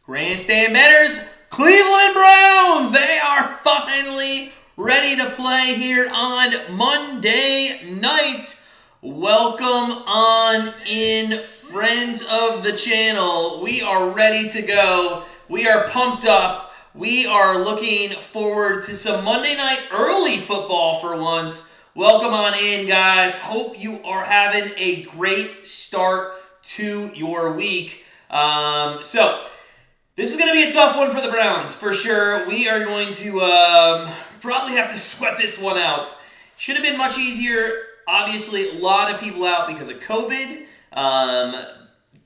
Grandstand Bettors, Cleveland Browns, they are finally ready to play here on Monday night. Welcome on in, friends of the channel. We are ready to go. We are pumped up. We are looking forward to some Monday night early football for once. Welcome on in, guys. Hope you are having a great start to your week. This is going to be a tough one for the Browns, for sure. We are going to probably have to sweat this one out. Should have been much easier. Obviously, a lot of people out because of COVID.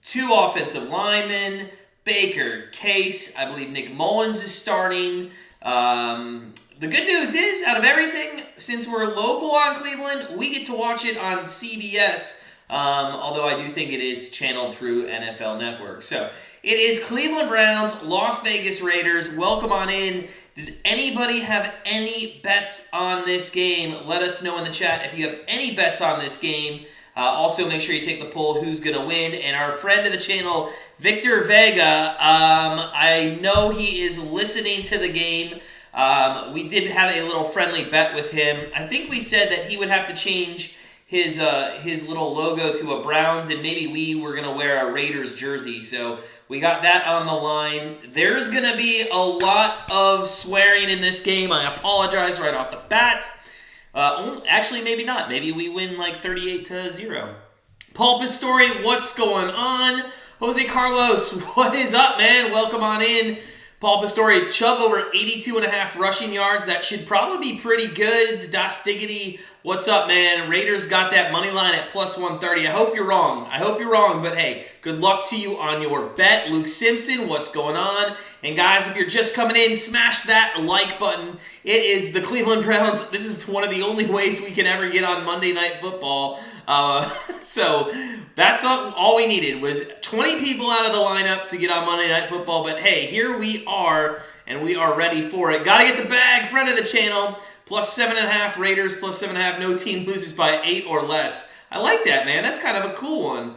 2 offensive linemen, Baker, Case. I believe Nick Mullins is starting. The good news is, out of everything, since we're local on Cleveland, we get to watch it on CBS, although I do think it is channeled through NFL Network. So it is Cleveland Browns, Las Vegas Raiders. Welcome on in. Does anybody have any bets on this game? Let us know in the chat if you have any bets on this game. Also, make sure you take the poll, who's going to win. And our friend of the channel, Victor Vega, I know he is listening to the game. We did have a little friendly bet with him. I think we said that he would have to change his little logo to a Browns, and maybe we were going to wear a Raiders jersey. So we got that on the line. There's going to be a lot of swearing in this game. I apologize right off the bat. Actually, maybe not. Maybe we win like 38-0. Paul Pastore, what's going on? Jose Carlos, what is up, man? Welcome on in. Paul Pastore, Chubb over 82.5 rushing yards. That should probably be pretty good. Das Diggity, what's up, man? Raiders got that money line at plus 130. I hope you're wrong. But hey, good luck to you on your bet. Luke Simpson, what's going on? And guys, if you're just coming in, smash that like button. It is the Cleveland Browns. This is one of the only ways we can ever get on Monday Night Football. So that's all we needed was 20 people out of the lineup to get on Monday Night Football. But hey, here we are, and we are ready for it. Gotta get the bag, friend of the channel. Plus 7.5 Raiders, plus 7.5. No team loses by 8 or less. I like that, man. That's kind of a cool one.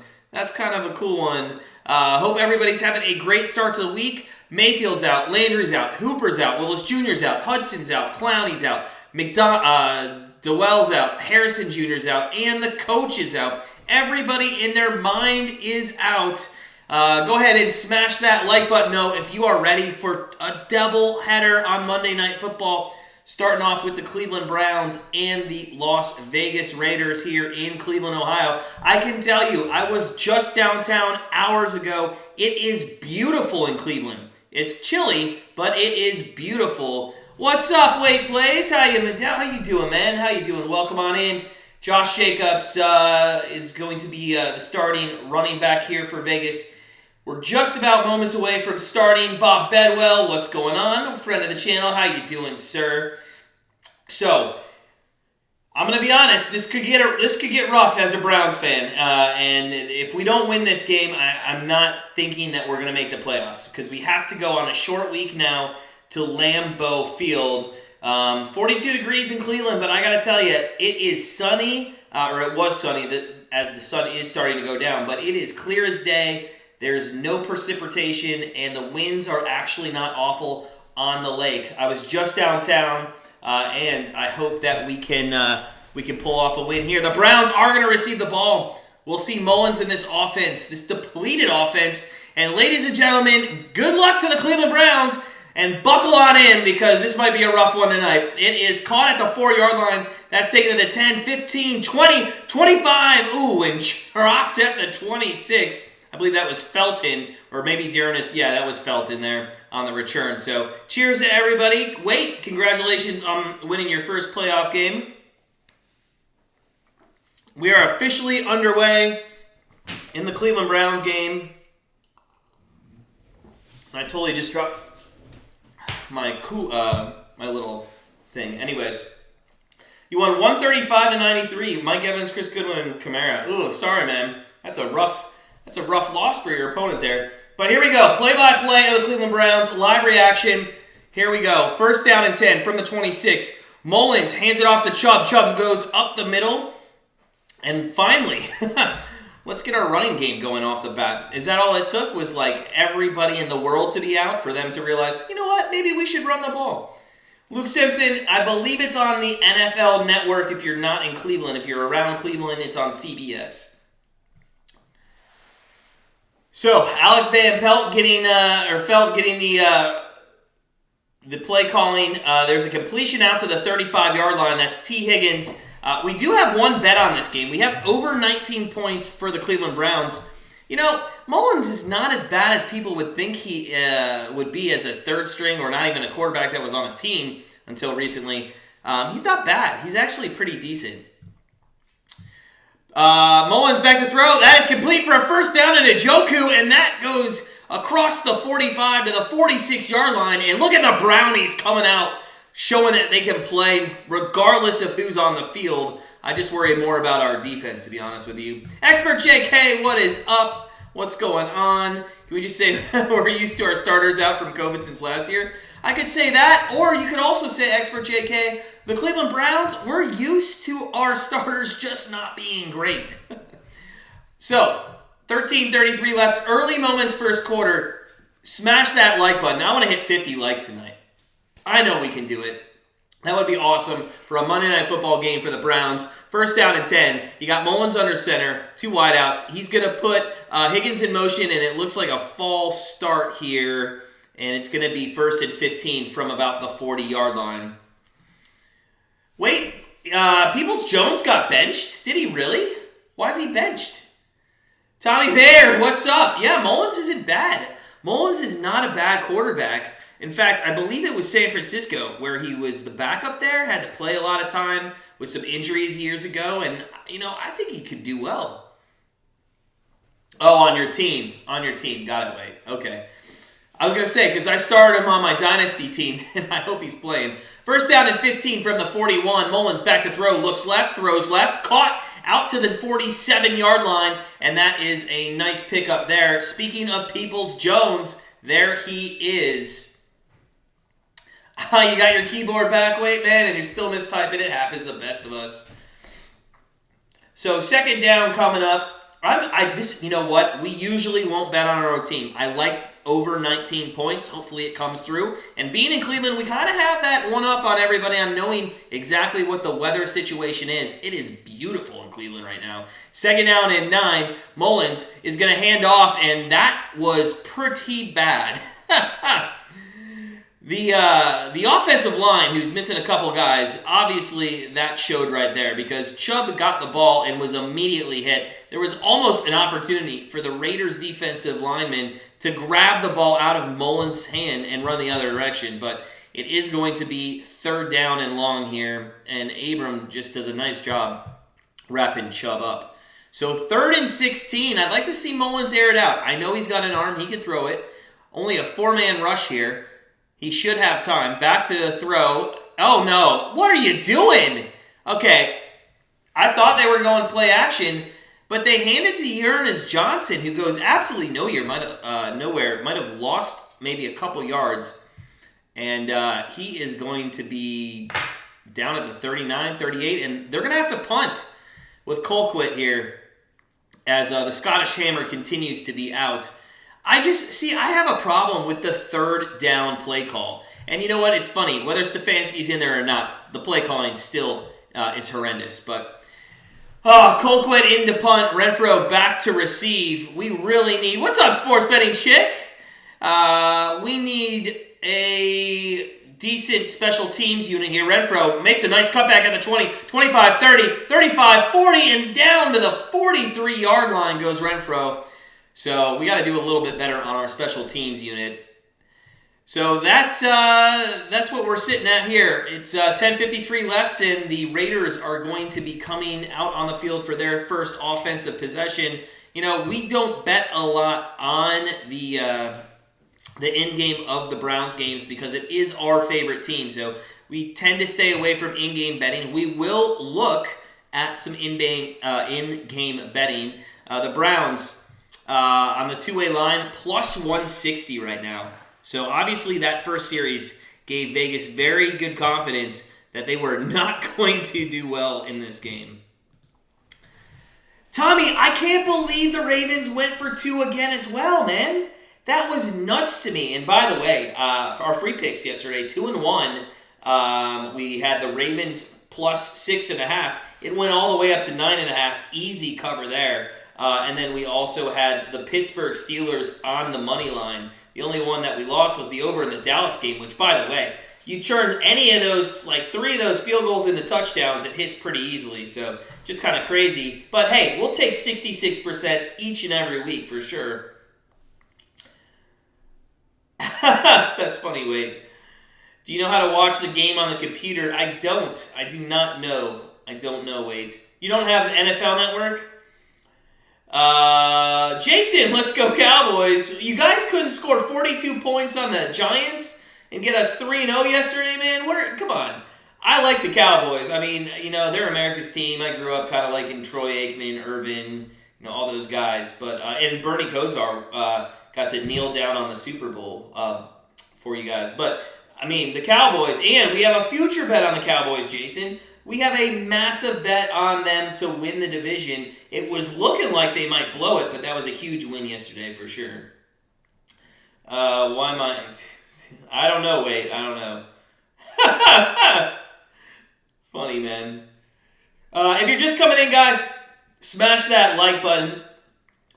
Hope everybody's having a great start to the week. Mayfield's out, Landry's out, Hooper's out, Willis Jr.'s out, Hudson's out, Clowney's out, Dowell's out, Harrison Jr.'s out, and the coach is out. Everybody in their mind is out. Go ahead and smash that like button, though, if you are ready for a double header on Monday Night Football. Starting off with the Cleveland Browns and the Las Vegas Raiders here in Cleveland, Ohio. I can tell you, I was just downtown hours ago. It is beautiful in Cleveland. It's chilly, but it is beautiful. What's up, Wait Plays? How you doing, man? How you doing? Welcome on in. Josh Jacobs is going to be the starting running back here for Vegas. We're just about moments away from starting. Bob Bedwell, what's going on? Friend of the channel, how you doing, sir? So, I'm going to be honest, this could get rough as a Browns fan. And if we don't win this game, I'm not thinking that we're going to make the playoffs, because we have to go on a short week now to Lambeau Field. 42 degrees in Cleveland, but I got to tell you, it is sunny, or it was sunny as the sun is starting to go down, but it is clear as day. There's no precipitation, and the winds are actually not awful on the lake. I was just downtown, and I hope that we can pull off a win here. The Browns are going to receive the ball. We'll see Mullins in this offense, this depleted offense. And ladies and gentlemen, good luck to the Cleveland Browns, and buckle on in, because this might be a rough one tonight. It is caught at the 4-yard line. That's taken to the 10, 15, 20, 25. Ooh, and dropped at the 26. I believe that was Felton, or maybe Dearness. Yeah, that was Felton there on the return. So, cheers to everybody. Wait, congratulations on winning your first playoff game. We are officially underway in the Cleveland Browns game. I totally just dropped my little thing. Anyways, you won 135-93. Mike Evans, Chris Goodwin, and Kamara. Ooh, sorry, man. That's a rough loss for your opponent there. But here we go. Play-by-play of the Cleveland Browns. Live reaction. Here we go. First down and 10 from the 26. Mullins hands it off to Chubb. Chubb goes up the middle. And finally, let's get our running game going off the bat. Is that all it took? Was like everybody in the world to be out for them to realize, you know what, maybe we should run the ball. Luke Simpson, I believe it's on the NFL Network if you're not in Cleveland. If you're around Cleveland, it's on CBS. So, Alex Van Pelt getting the play calling. There's a completion out to the 35-yard line. That's T. Higgins. We do have one bet on this game. We have over 19 points for the Cleveland Browns. You know, Mullins is not as bad as people would think he would be as a third string or not even a quarterback that was on a team until recently. He's not bad. He's actually pretty decent. Mullins back to throw. That is complete for a first down and a Njoku, and that goes across the 45 to the 46-yard line. And look at the Brownies coming out, showing that they can play regardless of who's on the field. I just worry more about our defense, to be honest with you. Expert JK, what is up? What's going on? Can we just say we're used to our starters out from COVID since last year? I could say that, or you could also say, Expert JK, the Cleveland Browns, we're used to our starters just not being great. So, 13:33 left, early moments first quarter. Smash that like button. I want to hit 50 likes tonight. I know we can do it. That would be awesome for a Monday Night Football game for the Browns. First down and 10. You got Mullins under center, two wideouts. He's going to put Higgins in motion, and it looks like a false start here. And it's going to be 1st and 15 from about the 40-yard line. Wait, Peoples-Jones got benched? Did he really? Why is he benched? Tommy Bear, what's up? Yeah, Mullins isn't bad. Mullins is not a bad quarterback. In fact, I believe it was San Francisco where he was the backup there, had to play a lot of time with some injuries years ago, and, you know, I think he could do well. Oh, on your team. Got it, wait. Okay. I was going to say, because I started him on my Dynasty team, and I hope he's playing. First down and 15 from the 41. Mullins back to throw, looks left, throws left, caught out to the 47-yard line, and that is a nice pickup there. Speaking of Peoples-Jones, there he is. You got your keyboard back, wait, man, and you're still mistyping. It happens to the best of us. So, second down coming up. You know what? We usually won't bet on our own team. I like over 19 points. Hopefully it comes through. And being in Cleveland, we kind of have that one up on everybody on knowing exactly what the weather situation is. It is beautiful in Cleveland right now. Second down and 9. Mullins is going to hand off, and that was pretty bad. The offensive line, who's missing a couple guys, obviously that showed right there because Chubb got the ball and was immediately hit. There was almost an opportunity for the Raiders defensive lineman to grab the ball out of Mullins' hand and run the other direction, but it is going to be third down and long here, and Abram just does a nice job wrapping Chubb up. So 3rd and 16, I'd like to see Mullins air it out. I know he's got an arm, he could throw it. Only a 4-man rush here. He should have time. Back to throw. Oh, no. What are you doing? Okay. I thought they were going play action, but they handed to Ernest Johnson, who goes absolutely nowhere. Might have lost maybe a couple yards. And he is going to be down at the 39, 38, and they're going to have to punt with Colquitt here as the Scottish Hammer continues to be out. I have a problem with the third down play call. And you know what? It's funny. Whether Stefanski's in there or not, the play calling still is horrendous. But, Colquitt into punt. Renfro back to receive. We really need... What's up, sports betting chick? We need a decent special teams unit here. Renfro makes a nice cutback at the 20, 25, 30, 35, 40, and down to the 43-yard line goes Renfro. So we got to do a little bit better on our special teams unit. So that's what we're sitting at here. It's 10:53 left, and the Raiders are going to be coming out on the field for their first offensive possession. You know, we don't bet a lot on the end game of the Browns games because it is our favorite team. So we tend to stay away from in-game betting. We will look at some in-game betting. The Browns... on the two-way line, plus 160 right now. So obviously that first series gave Vegas very good confidence that they were not going to do well in this game. Tommy, I can't believe the Ravens went for 2 again as well, man. That was nuts to me. And by the way, our free picks yesterday, 2 and 1. We had the Ravens plus 6.5. It went all the way up to 9.5. Easy cover there. And then we also had the Pittsburgh Steelers on the money line. The only one that we lost was the over in the Dallas game, which, by the way, you turn any of those, like 3 of those field goals into touchdowns, it hits pretty easily. So just kind of crazy. But hey, we'll take 66% each and every week for sure. That's funny, Wade. Do you know how to watch the game on the computer? I don't. I do not know. I don't know, Wade. You don't have the NFL Network? Jason, let's go Cowboys. You guys couldn't score 42 points on the Giants and get us 3-0 yesterday, man? Come on. I like the Cowboys. I mean, they're America's team. I grew up kind of liking Troy Aikman, Irvin, all those guys. But and Bernie Kosar got to kneel down on the Super Bowl for you guys. But, I mean, the Cowboys, and we have a future bet on the Cowboys, Jason. We have a massive bet on them to win the division. It was looking like they might blow it, but that was a huge win yesterday for sure. Why am I don't know, Wade. I don't know. Funny, man. If you're just coming in, guys, smash that like button.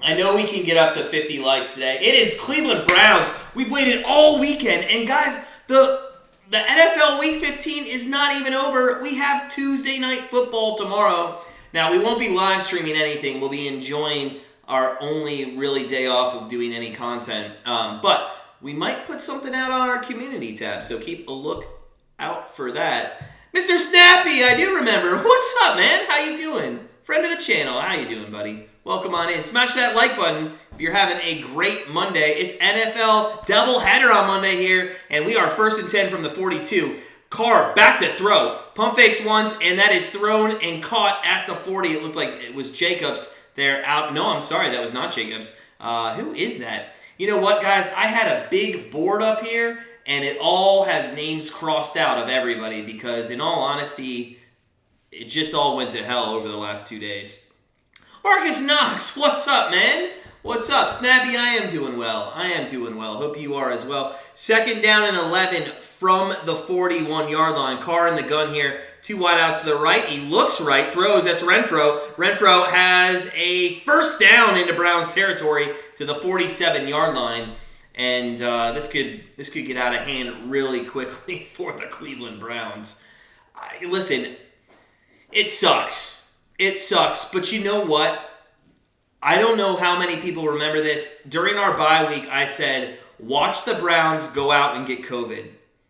I know we can get up to 50 likes today. It is Cleveland Browns. We've waited all weekend. And, guys, the NFL Week 15 is not even over. We have Tuesday Night Football tomorrow. Now, we won't be live streaming anything. We'll be enjoying our only really day off of doing any content. But we might put something out on our community tab, so keep a look out for that. Mr. Snappy, I do remember. What's up, man? How you doing? Friend of the channel. How you doing, buddy? Welcome on in. Smash that like button if you're having a great Monday. It's NFL doubleheader on Monday here, and we are 1st and 10 from the 42. Carr back to throw. Pump fakes once, and that is thrown and caught at the 40. It looked like it was Jacobs there out. No, I'm sorry, that was not Jacobs. Who is that? You know what, guys? I had a big board up here, and it all has names crossed out of everybody because, in all honesty, it just all went to hell over the last 2 days. Marcus Knox, what's up, man? What's up? Snappy, I am doing well. Hope you are as well. 2nd down and 11 from the 41-yard line. Carr in the gun here. 2 wideouts to the right. He looks right. Throws. That's Renfro. Renfro has a 1st down into Browns territory to the 47-yard line. And this could get out of hand really quickly for the Cleveland Browns. Listen, it sucks. But you know what? I don't know how many people remember this. During our bye week, I said, watch the Browns go out and get COVID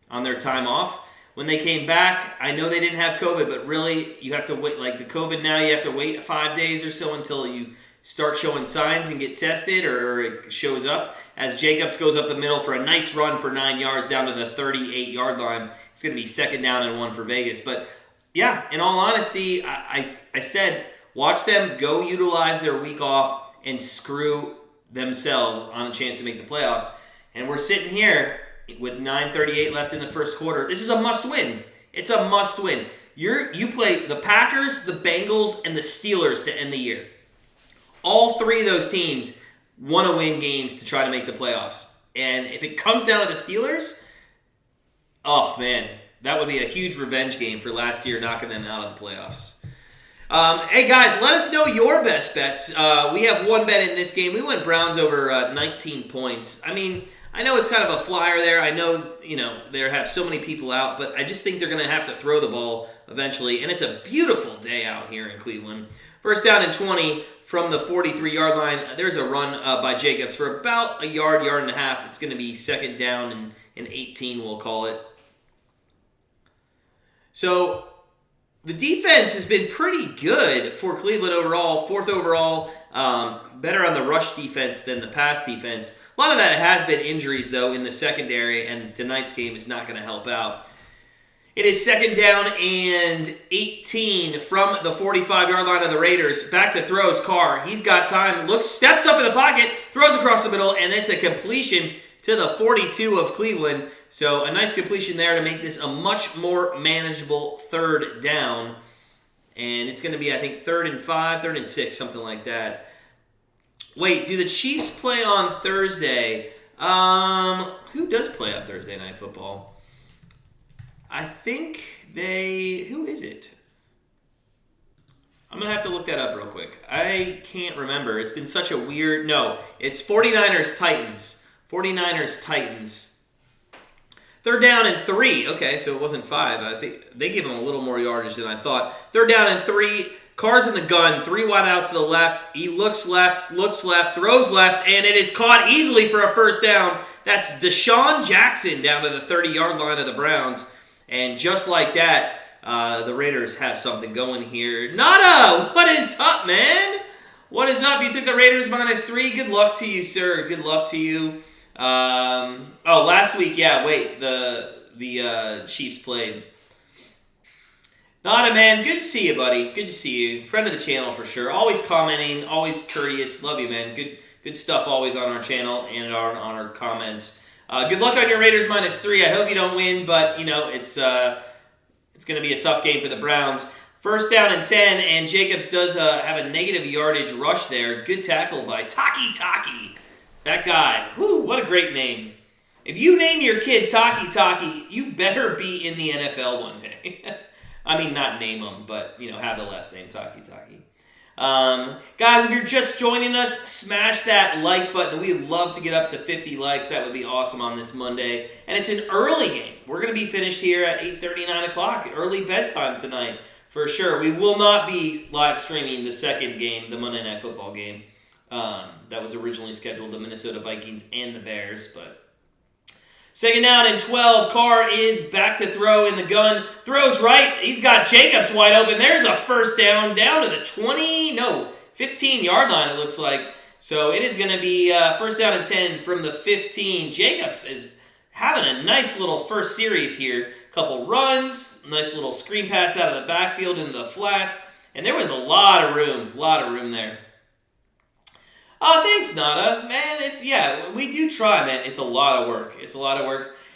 on their time off. When they came back, I know they didn't have COVID, but really, you have to wait. Like the COVID now, you have to wait 5 days or so until you start showing signs and get tested or it shows up. As Jacobs goes up the middle for a nice run for 9 yards down to the 38-yard line. It's going to be 2nd down and 1 for Vegas. But yeah, in all honesty, I said, watch them go utilize their week off and screw themselves on a chance to make the playoffs. And we're sitting here with 9:38 left in the first quarter. This is a must-win. It's a must-win. You play the Packers, the Bengals, and the Steelers to end the year. All 3 of those teams want to win games to try to make the playoffs. And if it comes down to the Steelers, oh, man, that would be a huge revenge game for last year knocking them out of the playoffs. Hey, guys, let us know your best bets. We have one bet in this game. We went Browns over 19 points. I mean, I know it's kind of a flyer there. I know, they have so many people out, but I just think they're going to have to throw the ball eventually. And it's a beautiful day out here in Cleveland. 1st down and 20 from the 43-yard line. There's a run by Jacobs for about a yard and a half. It's going to be 2nd down and 18, we'll call it. So the defense has been pretty good for Cleveland overall, 4th overall, better on the rush defense than the pass defense. A lot of that has been injuries, though, in the secondary, and tonight's game is not going to help out. It is 2nd down and 18 from the 45-yard line of the Raiders. Back to throws, Carr. He's got time, steps up in the pocket, throws across the middle, and it's a completion to the 42 of Cleveland. So a nice completion there to make this a much more manageable 3rd down. And it's going to be, I think, 3rd and 5, 3rd and 6, something like that. Wait, do the Chiefs play on Thursday? Who does play on Thursday Night Football? I think who is it? I'm going to have to look that up real quick. I can't remember. It's been such a weird... No, it's 49ers-Titans. 49ers-Titans. 3rd down and 3. Okay, so it wasn't 5. I think they gave him a little more yardage than I thought. 3rd down and 3. Carr's in the gun. 3 wide out to the left. He looks left, throws left, and it is caught easily for a first down. That's Deshaun Jackson down to the 30-yard line of the Browns. And just like that, the Raiders have something going here. Nada! What is up, man? What is up? You took the Raiders -3. Good luck to you, sir. Good luck to you. Last week, yeah, wait. The Chiefs played. Nada, man. Good to see you, buddy. Good to see you. Friend of the channel for sure. Always commenting. Always courteous. Love you, man. Good stuff always on our channel and on our comments. Good luck on your Raiders -3. I hope you don't win, but, it's going to be a tough game for the Browns. 1st down and 10, and Jacobs does have a negative yardage rush there. Good tackle by Taki. That guy. Woo, what a great name. If you name your kid Taki, you better be in the NFL one day. I mean, not name him, but, have the last name Taki. Guys, if you're just joining us, smash that like button. We'd love to get up to 50 likes. That would be awesome on this Monday. And it's an early game. We're going to be finished here at 8:30, 9 o'clock. Early bedtime tonight, for sure. We will not be live streaming the second game, the Monday Night Football game. That was originally scheduled, the Minnesota Vikings and the Bears, but... 2nd down and 12. Carr is back to throw in the gun. Throws right. He's got Jacobs wide open. There's a first down to the 15-yard line, it looks like. So it is going to be 1st down and 10 from the 15. Jacobs is having a nice little first series here. Couple runs, nice little screen pass out of the backfield into the flat. And there was a lot of room there. Oh, thanks, Nada. Man, we do try, man. It's a lot of work.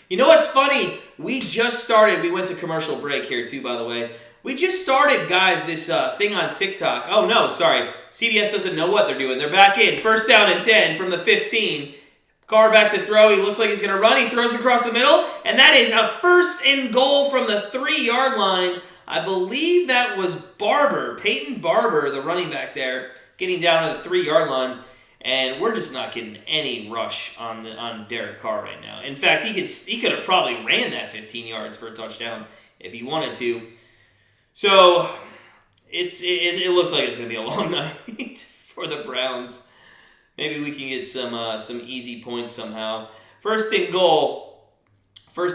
You know what's funny? We just started. We went to commercial break here, too, by the way. We just started, guys, this thing on TikTok. Oh, no, sorry. CBS doesn't know what they're doing. They're back in. 1st down and 10 from the 15. Carr back to throw. He looks like he's going to run. He throws across the middle. And that is a 1st and goal from the 3-yard line. I believe that was Peyton Barber, the running back there, getting down to the 3-yard line. And we're just not getting any rush on Derek Carr right now. In fact, he could have probably ran that 15 yards for a touchdown if he wanted to. So it looks like it's going to be a long night for the Browns. Maybe we can get some easy points somehow. 1st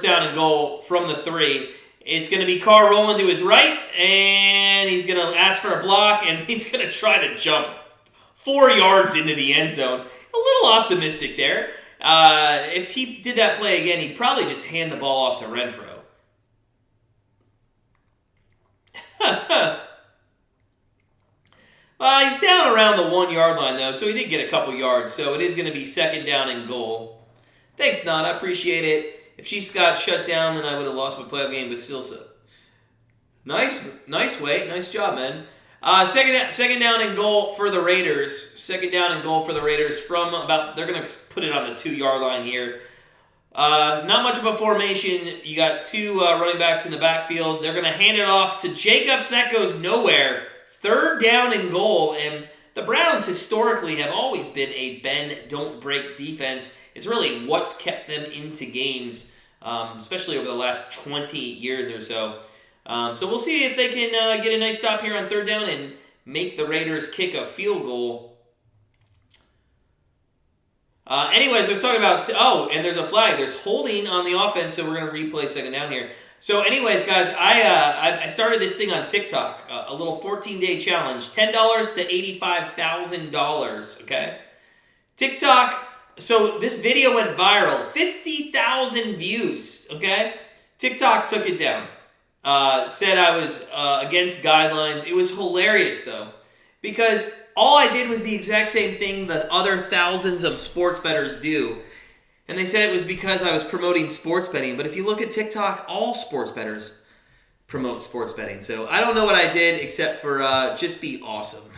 down and goal from the 3. It's going to be Carr rolling to his right, and he's going to ask for a block, and he's going to try to jump 4 yards into the end zone. A little optimistic there. If he did that play again, he'd probably just hand the ball off to Renfro. He's down around the 1-yard line, though, so he did get a couple yards. So it is going to be 2nd down and goal. Thanks, Nana. I appreciate it. If she got shut down, then I would have lost my playoff game, but still so. Nice way. Nice job, man. Second down and goal for the Raiders. 2nd down and goal for the Raiders from they're going to put it on the 2-yard line here. Not much of a formation. You got 2 running backs in the backfield. They're going to hand it off to Jacobs. That goes nowhere. 3rd down and goal. And the Browns historically have always been a bend, don't break defense. It's really what's kept them into games, especially over the last 20 years or so. So we'll see if they can get a nice stop here on 3rd down and make the Raiders kick a field goal. Anyways, I was talking about... and there's a flag. There's holding on the offense, so we're going to replay 2nd down here. So anyways, guys, I started this thing on TikTok, a little 14-day challenge, $10 to $85,000, okay? TikTok, so this video went viral, 50,000 views, okay? TikTok took it down. Said I was against guidelines. It was hilarious, though, because all I did was the exact same thing that other thousands of sports bettors do. And they said it was because I was promoting sports betting. But if you look at TikTok, all sports bettors, promote sports betting. So I don't know what I did except for just be awesome.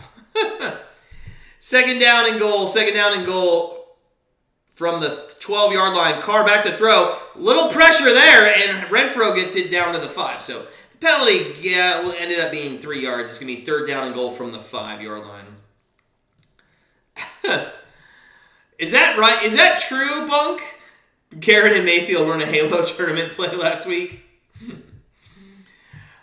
Second down and goal from the 12-yard line. Carr back to throw. Little pressure there, and Renfro gets it down to the 5. So the penalty ended up being 3 yards. It's going to be third down and goal from the 5-yard line. Is that right? Is that true, Bunk? Garrett and Mayfield were in a Halo tournament play last week.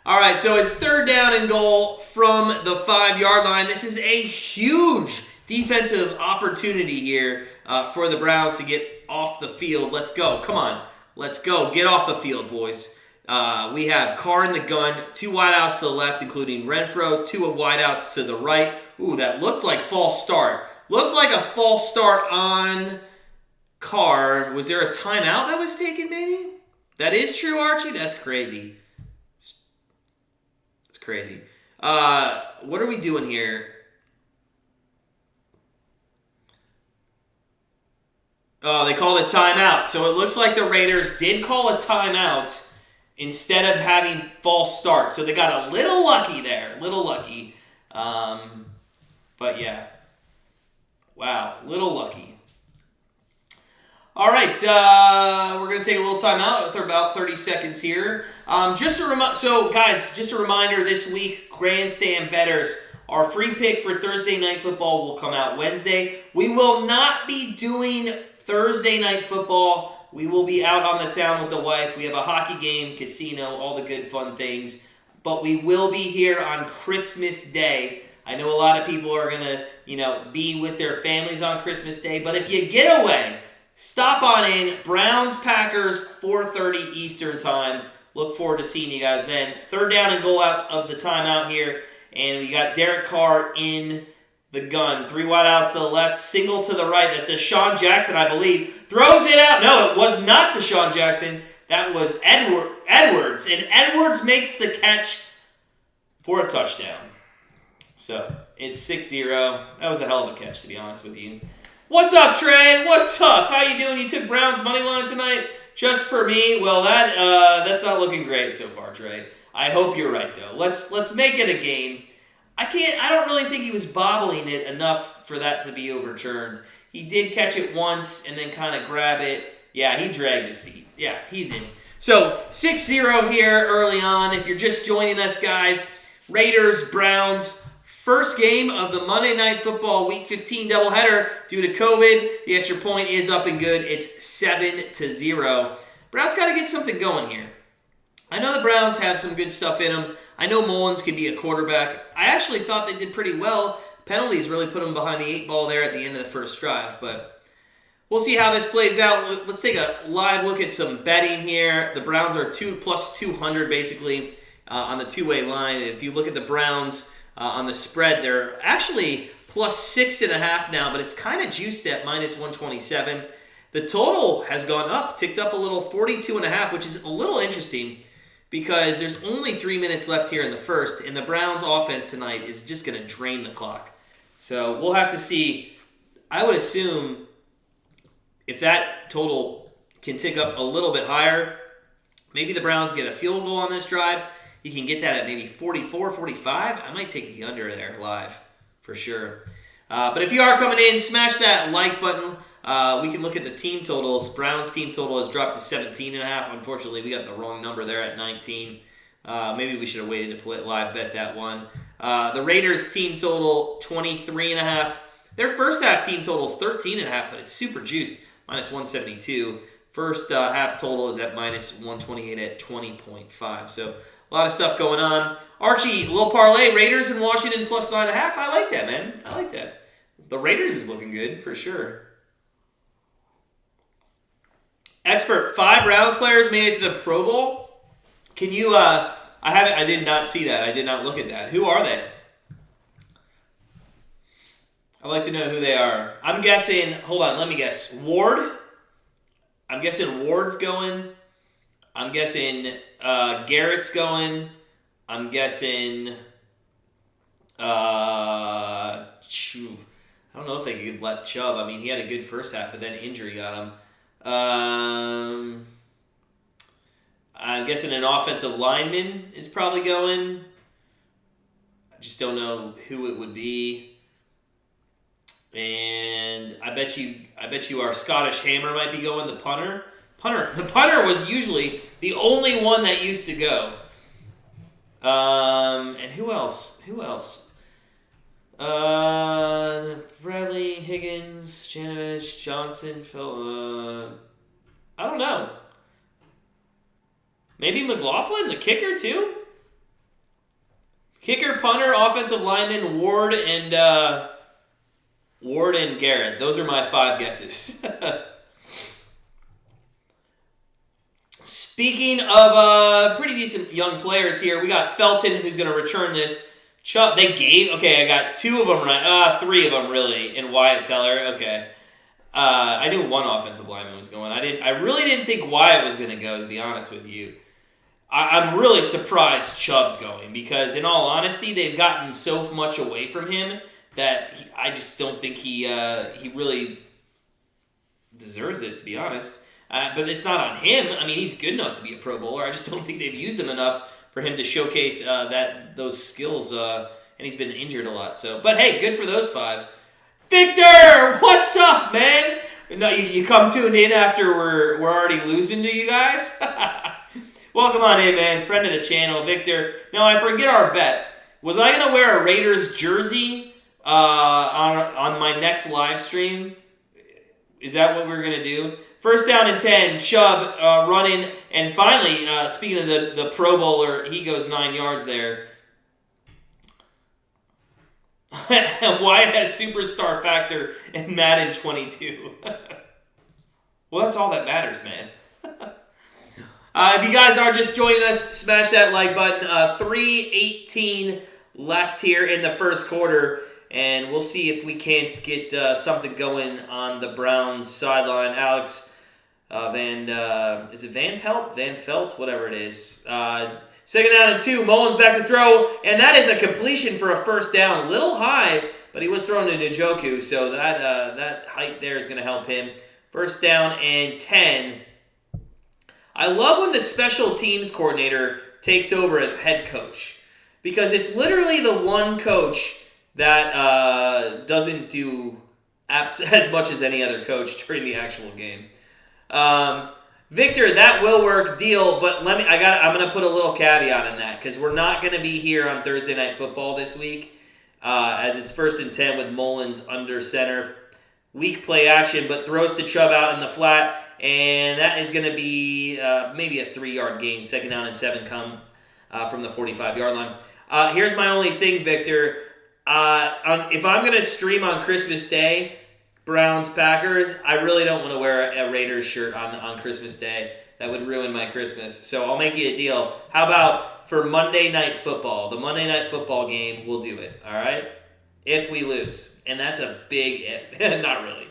All right, so it's third down and goal from the 5-yard line. This is a huge defensive opportunity here for the Browns to get off the field. Let's go. Come on. Let's go. Get off the field, boys. We have Carr in the gun, 2 wideouts to the left, including Renfro, 2 wideouts to the right. Ooh, that looked like false start. Looked like a false start on Carr. Was there a timeout that was taken, maybe? That is true, Archie? That's crazy. That's crazy. What are we doing here? Oh, they called a timeout. So it looks like the Raiders did call a timeout instead of having false start. So they got a little lucky there. Little lucky. But yeah. Wow. Little lucky. All right. We're going to take a little timeout for about 30 seconds here. So guys, just a reminder, this week, Grandstand Bettors, our free pick for Thursday Night Football will come out Wednesday. We will not be doing Thursday Night Football. We will be out on the town with the wife. We have a hockey game, casino, all the good fun things. But we will be here on Christmas Day. I know a lot of people are going to, be with their families on Christmas Day. But if you get away, stop on in. Browns, Packers, 4:30 Eastern Time. Look forward to seeing you guys then. Third down and goal out of the timeout here. And we got Derek Carr in the gun. 3 wideouts to the left, single to the right. That Deshaun Jackson, I believe, throws it out. No, it was not Deshaun Jackson. That was Edwards. And Edwards makes the catch for a touchdown. So it's 6-0. That was a hell of a catch, to be honest with you. What's up, Trey? What's up? How you doing? You took Browns money line tonight just for me? Well, that's not looking great so far, Trey. I hope you're right, though. Let's make it a game. I don't really think he was bobbling it enough for that to be overturned. He did catch it once and then kind of grab it. Yeah, he dragged his feet. Yeah, he's in. So 6-0 here early on. If you're just joining us, guys, Raiders, Browns, first game of the Monday Night Football Week 15 doubleheader due to COVID. The extra point is up and good. It's 7-0. Browns got to get something going here. I know the Browns have some good stuff in them. I know Mullins can be a quarterback. I actually thought they did pretty well. Penalties really put them behind the 8 ball there at the end of the first drive. But we'll see how this plays out. Let's take a live look at some betting here. The Browns are plus 200 basically on the two-way line. And if you look at the Browns on the spread, they're actually plus 6.5 now, but it's kind of juiced at minus 127. The total has gone up, ticked up a little, 42.5, which is a little interesting because there's only 3 minutes left here in the first, and the Browns' offense tonight is just going to drain the clock. So we'll have to see. I would assume if that total can tick up a little bit higher, maybe the Browns get a field goal on this drive. You can get that at maybe 44, 45. I might take the under there live for sure. But if you are coming in, smash that like button. We can look at the team totals. Browns team total has dropped to 17.5. Unfortunately, we got the wrong number there at 19. Maybe we should have waited to play live bet that one. The Raiders team total 23.5. Their first half team total is 13.5, but it's super juiced, minus 172. First half total is at minus 128 at 20.5. So a lot of stuff going on. Archie, little parlay, Raiders in Washington plus 9.5. I like that, man. I like that. The Raiders is looking good for sure. Expert, 5 Browns players made it to the Pro Bowl. Can you, I did not see that. I did not look at that. Who are they? I'd like to know who they are. I'm guessing, hold on, let me guess. Ward? I'm guessing Ward's going. I'm guessing Garrett's going. I'm guessing, I don't know if they could let Chubb. I mean, he had a good first half, but then injury got him. I'm guessing an offensive lineman is probably going. I just don't know who it would be. And I bet you our Scottish Hammer might be going. The punter. The punter was usually the only one that used to go. And who else? Bradley, Higgins, Janovich, Johnson, Phil. I don't know. Maybe McLaughlin, the kicker too. Kicker, punter, offensive lineman, Ward and Garrett. Those are my 5 guesses. Speaking of pretty decent young players here, we got Felton, who's going to return this. Chubb, I got 2 of them right. 3 of them, really, and Wyatt Teller. Okay. I knew one offensive lineman was going. I really didn't think Wyatt was going to go, to be honest with you. I'm really surprised Chubb's going, because in all honesty, they've gotten so much away from him that I just don't think he really deserves it, to be honest. But it's not on him. I mean, he's good enough to be a Pro Bowler. I just don't think they've used him enough for him to showcase those skills. And he's been injured a lot. But hey, good for those 5. Victor, what's up, man? No, you come tuned in after we're already losing to you guys. Welcome on in, man. Friend of the channel, Victor. Now I forget our bet. Was I gonna wear a Raiders jersey on my next live stream? Is that what we're gonna do? First down and 10, Chubb running, and finally, speaking of the Pro Bowler, he goes 9 yards there. Wyatt has superstar factor in Madden 22. Well, that's all that matters, man. If you guys are just joining us, smash that like button. 3:18 left here in the first quarter, and we'll see if we can't get something going on the Browns sideline. Alex is it Van Pelt? Van Felt? Whatever it is. Second down and 2. Mullins back to throw, and that is a completion for a first down. A little high, but he was thrown to Njoku, so that height there is going to help him. First down and 10. I love when the special teams coordinator takes over as head coach, because it's literally the one coach that doesn't do as much as any other coach during the actual game. Victor, that will work, deal, but I'm going to put a little caveat in that, because we're not going to be here on Thursday Night Football this week, as it's 1st and 10 with Mullins under center. Weak play action, but throws to Chubb out in the flat, and that is going to be maybe a 3-yard gain. Second down and 7 come from the 45-yard line. Here's my only thing, Victor. If I'm going to stream on Christmas Day, Browns-Packers, I really don't want to wear a Raiders shirt on Christmas Day. That would ruin my Christmas. So I'll make you a deal. How about for Monday Night Football? The Monday Night Football game, we'll do it, all right? If we lose. And that's a big if. Not really.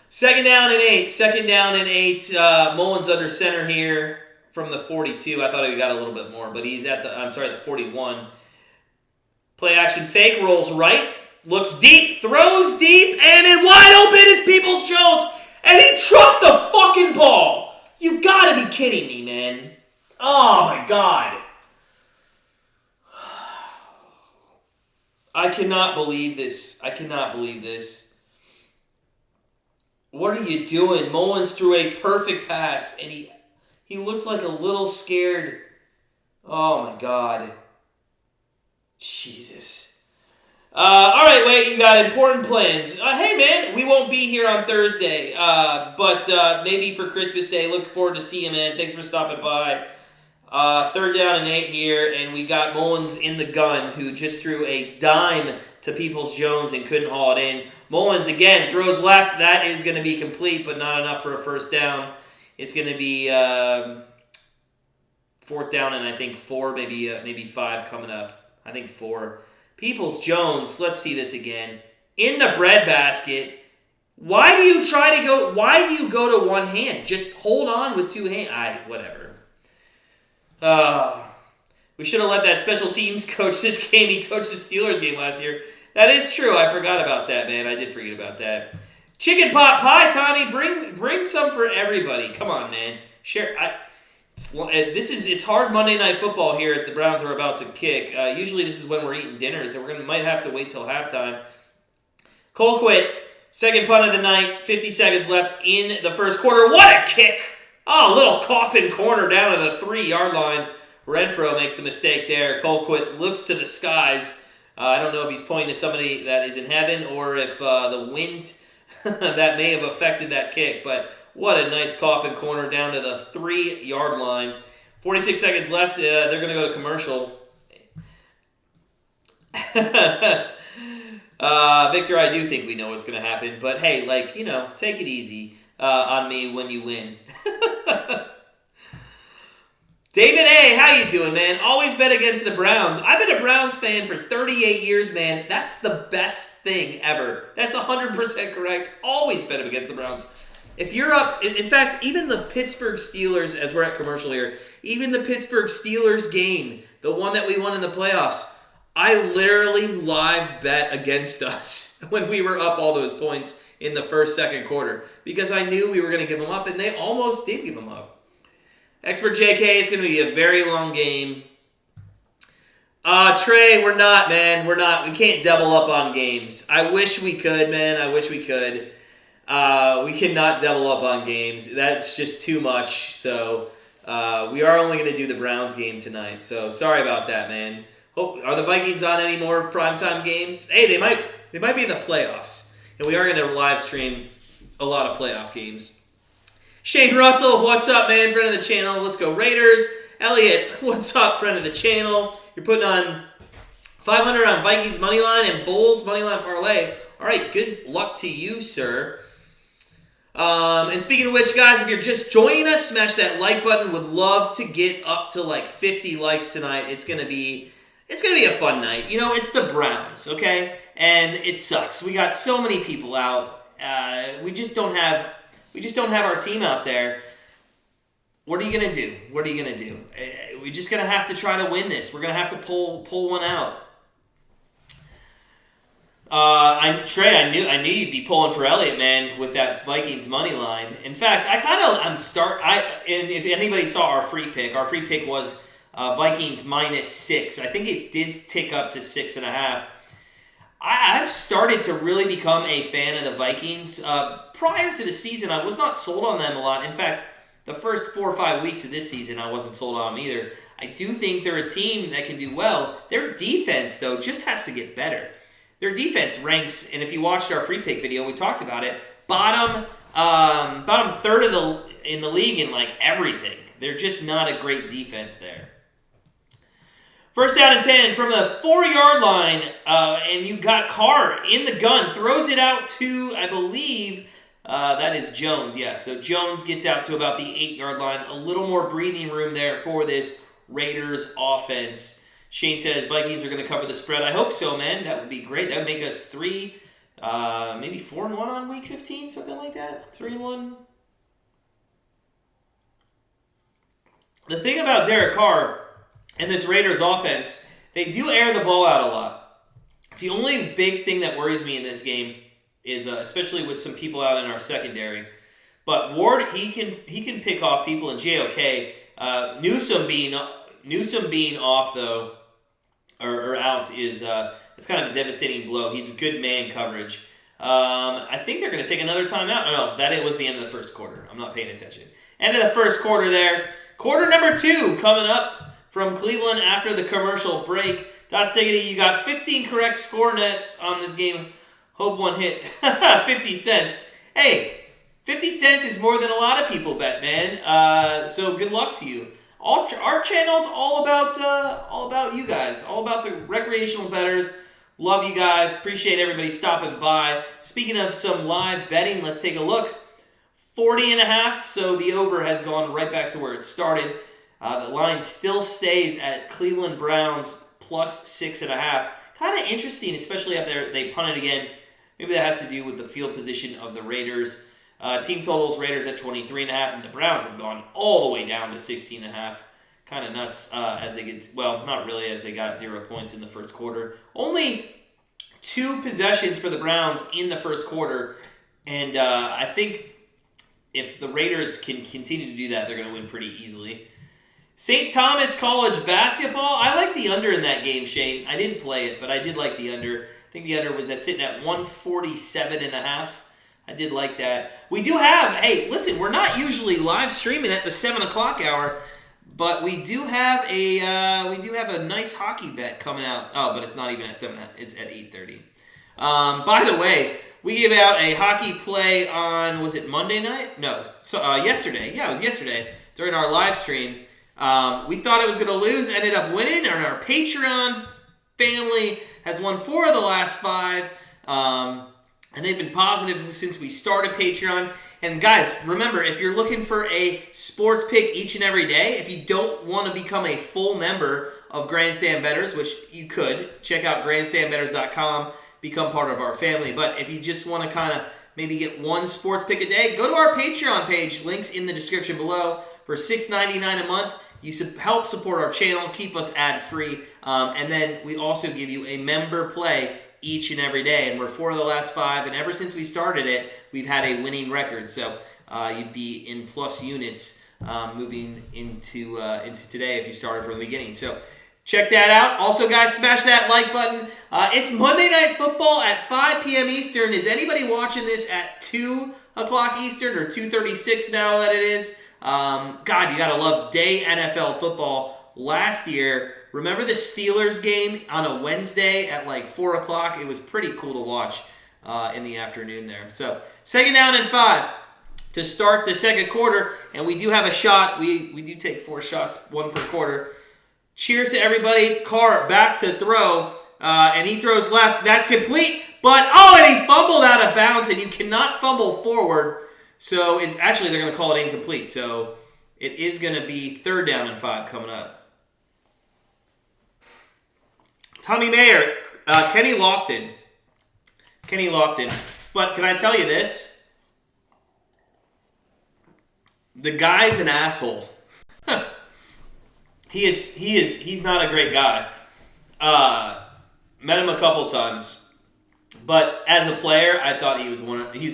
Second down and 8. Mullins under center here from the 42. I thought he got a little bit more, but he's at the 41. Play action fake, rolls right. Looks deep, throws deep, and in wide open is Peoples-Jones, and he dropped the fucking ball. You gotta be kidding me, man. Oh my God. I cannot believe this. What are you doing? Mullins threw a perfect pass, and he looked like a little scared. Oh my God. Jesus. All right, wait, you got important plans. Hey, man, we won't be here on Thursday, but maybe for Christmas Day. Look forward to see you, man. Thanks for stopping by. Third down and 8 here, and we got Mullins in the gun, who just threw a dime to Peoples-Jones and couldn't haul it in. Mullins, again, throws left. That is going to be complete, but not enough for a first down. It's going to be 4th down and I think 4, maybe 5 coming up. I think 4. Peoples-Jones, let's see this again. In the breadbasket. Why do you go to one hand? Just hold on with 2 hands. Whatever. We should have let that special teams coach this game. He coached the Steelers game last year. That is true. I forgot about that, man. I did forget about that. Chicken pot pie, Tommy. Bring some for everybody. Come on, man. Share. It's hard Monday Night Football here as the Browns are about to kick. Usually this is when we're eating dinner, so might have to wait till halftime. Colquitt, second punt of the night, 50 seconds left in the first quarter. What a kick! Oh, a little coffin corner down to the 3-yard line. Renfro makes the mistake there. Colquitt looks to the skies. I don't know if he's pointing to somebody that is in heaven or if the wind that may have affected that kick, but what a nice coffin corner down to the 3-yard line. 46 seconds left. They're going to go to commercial. Victor, I do think we know what's going to happen, but hey, take it easy on me when you win. David A., how you doing, man? Always bet against the Browns. I've been a Browns fan for 38 years, man. That's the best thing ever. That's 100% correct. Always bet against the Browns. If you're up, in fact, even the Pittsburgh Steelers, as we're at commercial here, even the Pittsburgh Steelers game, the one that we won in the playoffs, I literally live bet against us when we were up all those points in the first, second quarter because I knew we were going to give them up, and they almost did give them up. Expert JK, it's going to be a very long game. Trey, we're not, man. We're not. We can't double up on games. I wish we could, man. I wish we could. We cannot double up on games. That's just too much. So we are only going to do the Browns game tonight. So sorry about that, man. Are the Vikings on any more primetime games? Hey, they might be in the playoffs. And we are going to live stream a lot of playoff games. Shane Russell, what's up, man? Friend of the channel. Let's go Raiders. Elliot, what's up, friend of the channel? You're putting on 500 on Vikings moneyline and Bulls moneyline parlay. All right, good luck to you, sir. And speaking of which, guys, if you're just joining us, smash that like button. Would love to get up to 50 likes tonight. It's gonna be a fun night. It's the Browns, okay? And it sucks. We got so many people out. We just don't have our team out there. What are you gonna do? We're just gonna have to try to win this. We're gonna have to pull one out. Trey, I knew you'd be pulling for Elliott, man, with that Vikings money line. In fact, and if anybody saw our free pick was Vikings -6. I think it did tick up to 6.5. I've started to really become a fan of the Vikings. Prior to the season, I was not sold on them a lot. In fact, the first 4 or 5 weeks of this season, I wasn't sold on them either. I do think they're a team that can do well. Their defense, though, just has to get better. Their defense ranks, and if you watched our free pick video, we talked about it, bottom third in the league in everything. They're just not a great defense there. First down and 10 from the 4-yard line, and you got Carr in the gun, throws it out to, I believe, that is Jones. Yeah, so Jones gets out to about the 8-yard line. A little more breathing room there for this Raiders offense. Shane says Vikings are going to cover the spread. I hope so, man. That would be great. That would make us 3, maybe 4-1 on week 15, something like that. 3-1. The thing about Derek Carr and this Raiders offense, they do air the ball out a lot. It's the only big thing that worries me in this game is, especially with some people out in our secondary. But Ward, he can pick off people in JOK. Newsome being off though, or out is it's kind of a devastating blow. He's a good man coverage. I think they're going to take another timeout. Oh, no, it was the end of the first quarter. I'm not paying attention. End of the first quarter there. Quarter number 2 coming up from Cleveland after the commercial break. Dots Diggity, you got 15 correct score nets on this game. Hope one hit. 50 cents. Hey, 50 cents is more than a lot of people bet, man. So good luck to you. Our channel's all about you guys, all about the recreational bettors. Love you guys. Appreciate everybody stopping by. Speaking of some live betting, let's take a look. 40.5, so the over has gone right back to where it started. The line still stays at Cleveland Browns plus 6.5. Kind of interesting, especially after they punted again. Maybe that has to do with the field position of the Raiders. Team totals, Raiders at 23.5, and the Browns have gone all the way down to 16.5. Kind of nuts as they get, well, not really, as they got 0 points in the first quarter. Only 2 possessions for the Browns in the first quarter, and I think if the Raiders can continue to do that, they're going to win pretty easily. St. Thomas College basketball. I like the under in that game, Shane. I didn't play it, but I did like the under. I think the under was sitting at 147.5. I did like that. We do have, hey, listen, we're not usually live streaming at the 7 o'clock hour, but we do have a nice hockey bet coming out. Oh, but it's not even at 7. It's at 8:30. By the way, we gave out a hockey play on, was it Monday night? No, yesterday. Yeah, it was yesterday during our live stream. We thought it was going to lose, ended up winning, and our Patreon family has won 4 of the last 5, and they've been positive since we started Patreon. And guys, remember, if you're looking for a sports pick each and every day, if you don't want to become a full member of Grandstand Bettors, which you could, check out grandstandbettors.com, become part of our family. But if you just want to kind of maybe get one sports pick a day, go to our Patreon page, links in the description below. For $6.99 a month, you help support our channel, keep us ad-free, and then we also give you a member play each and every day. And we're 4 of the last 5, and ever since we started it, we've had a winning record. So you'd be in plus units moving into today if you started from the beginning. So check that out. Also, guys, smash that like button. It's Monday Night Football at 5 p.m. Eastern. Is anybody watching this at 2 o'clock Eastern or 2:36 now that it is? God, you gotta love day NFL football. Last year, remember the Steelers game on a Wednesday at like 4 o'clock? It was pretty cool to watch in the afternoon there. So, 2nd down and 5 to start the second quarter, and we do have a shot. We do take 4 shots, 1 per quarter. Cheers to everybody. Carr back to throw, and he throws left. That's complete, but and he fumbled out of bounds, and you cannot fumble forward. So it's actually they're going to call it incomplete. So it is going to be 3rd down and 5 coming up. Tommy Mayer, Kenny Lofton. But can I tell you this? The guy's an asshole. He's not a great guy. Met him a couple times. But as a player, I thought he's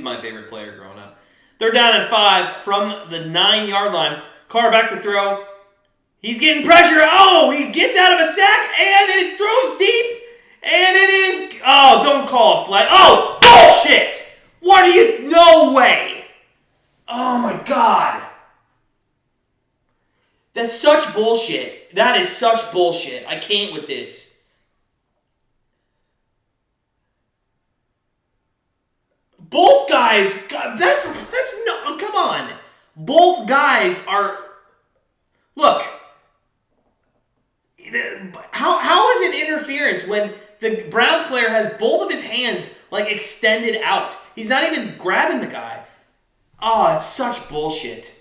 my favorite player growing up. 3rd down and 5 from the 9-yard line. Carr back to throw. He's getting pressure. He gets out of a sack, and it throws deep. And it is... don't call a flag. Bullshit! What are you... No way! Oh, my God. That's such bullshit. That is such bullshit. I can't with this. Both guys, that's no, come on. Both guys are, look, how is it interference when the Browns player has both of his hands, like, extended out? He's not even grabbing the guy. It's such bullshit.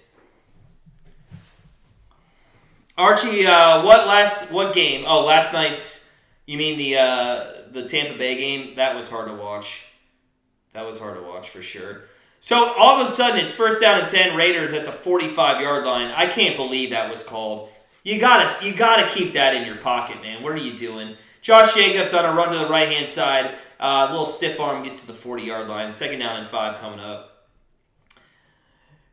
Archie, what game? Last night's, you mean the Tampa Bay game? That was hard to watch. That was hard to watch for sure. So all of a sudden it's 1st down and 10, Raiders at the 45-yard line. I can't believe that was called. You gotta keep that in your pocket, man. What are you doing? Josh Jacobs on a run to the right-hand side. A little stiff arm gets to the 40-yard line. 2nd down and 5 coming up.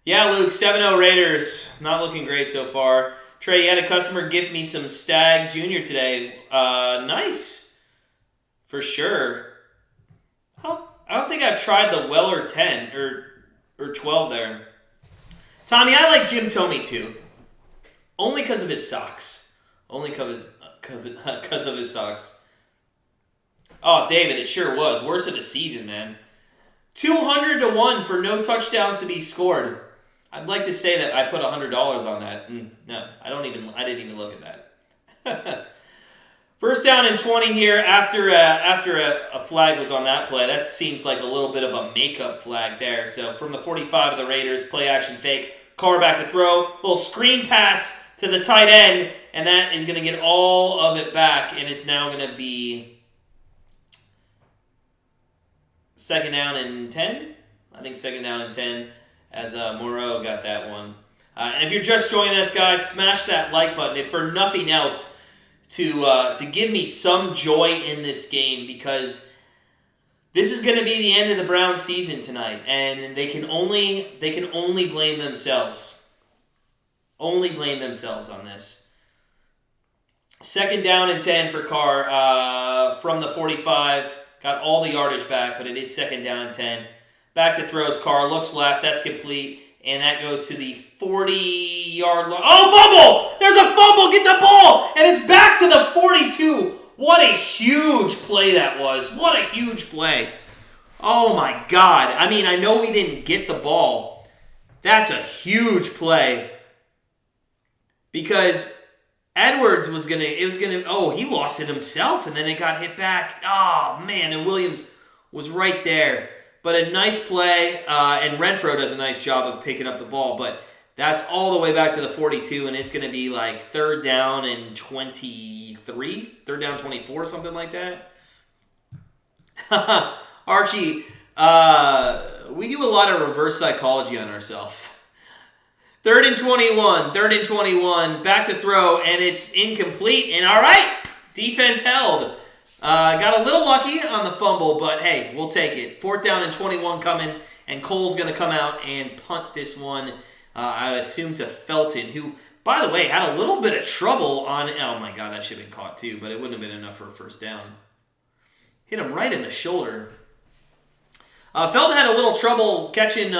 Yeah, Luke, 7-0 Raiders. Not looking great so far. Trey, you had a customer gift me some Stag Junior today. Nice. For sure. I don't think I've tried the Weller 10 or 12 there. Tommy, I like Jim Thome too. Only because of his socks. Only because of his socks. Oh, David, it sure was. Worst of the season, man. 200-1 for no touchdowns to be scored. I'd like to say that I put $100 on that. No, I didn't even look at that. 1st down and 20 here after a flag was on that play. That seems like a little bit of a makeup flag there. So from the 45 of the Raiders, play action fake. Carr back to throw. Little screen pass to the tight end. And that is going to get all of it back. And it's now going to be 2nd down and 10. I think 2nd down and 10 as Moreau got that one. And if you're just joining us, guys, smash that like button. If for nothing else, to give me some joy in this game, because This is going to be the end of the Browns season tonight, and they can only blame themselves. Only blame themselves on this. 2nd down and 10 for Carr from the 45. Got all the yardage back, but it is 2nd down and 10. Back to throws. Carr looks left. That's complete. And that goes to the 40-yard line. Oh, fumble! There's a fumble! Get the ball! And it's back to the 42. What a huge play that was. What a huge play. Oh, my God. I mean, I know we didn't get the ball. That's a huge play. Because Edwards he lost it himself, and then it got hit back. Oh, man, and Williams was right there. But a nice play, and Renfro does a nice job of picking up the ball, but that's all the way back to the 42, and it's going to be like 3rd down and 23, 3rd down 24, something like that. Archie, we do a lot of reverse psychology on ourselves. 3rd and 21, back to throw, and it's incomplete, and all right, defense held. Got a little lucky on the fumble, but hey, we'll take it. 4th down and 21 coming, and Cole's going to come out and punt this one, I assume, to Felton, who, by the way, had a little bit of trouble on... Oh, my God, that should have been caught, too, but it wouldn't have been enough for a 1st down. Hit him right in the shoulder. Felton had a little trouble catching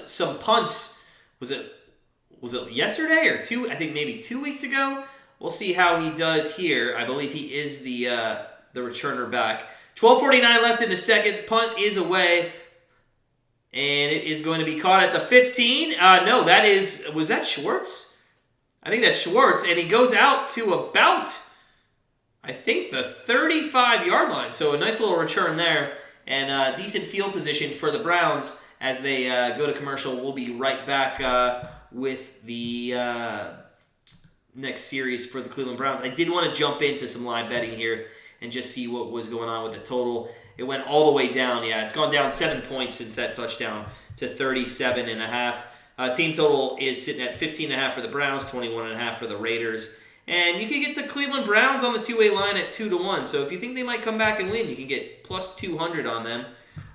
some punts. Was it yesterday or I think maybe 2 weeks ago? We'll see how he does here. I believe he is the returner back. 12:49 left in the second. Punt is away. And it is going to be caught at the 15. No, was that Schwartz? I think that's Schwartz. And he goes out to about, I think, the 35-yard line. So a nice little return there. And decent field position for the Browns as they go to commercial. We'll be right back with the next series for the Cleveland Browns. I did want to jump into some live betting here and just see what was going on with the total. It went all the way down. Yeah, it's gone down 7 points since that touchdown to 37.5. Team total is sitting at 15.5 for the Browns, 21.5 for the Raiders. And you can get the Cleveland Browns on the two-way line at 2-1. So if you think they might come back and win, you can get plus 200 on them.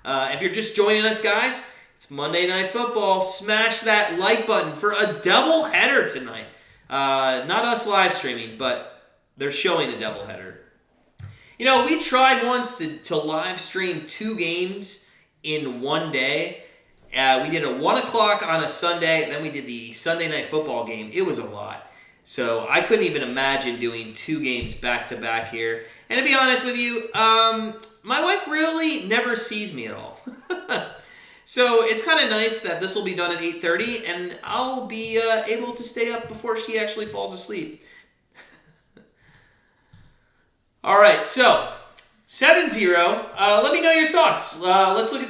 If you're just joining us, guys, it's Monday Night Football. Smash that like button for a double header tonight. Not us live streaming, but they're showing a double header. You know, we tried once to live stream 2 games in one day. We did a 1 o'clock on a Sunday, and then we did the Sunday Night Football game. It was a lot. So I couldn't even imagine doing 2 games back-to-back here. And to be honest with you, my wife really never sees me at all. So it's kind of nice that this will be done at 8:30, and I'll be able to stay up before she actually falls asleep. All right, so 7-0. Let me know your thoughts. Let's look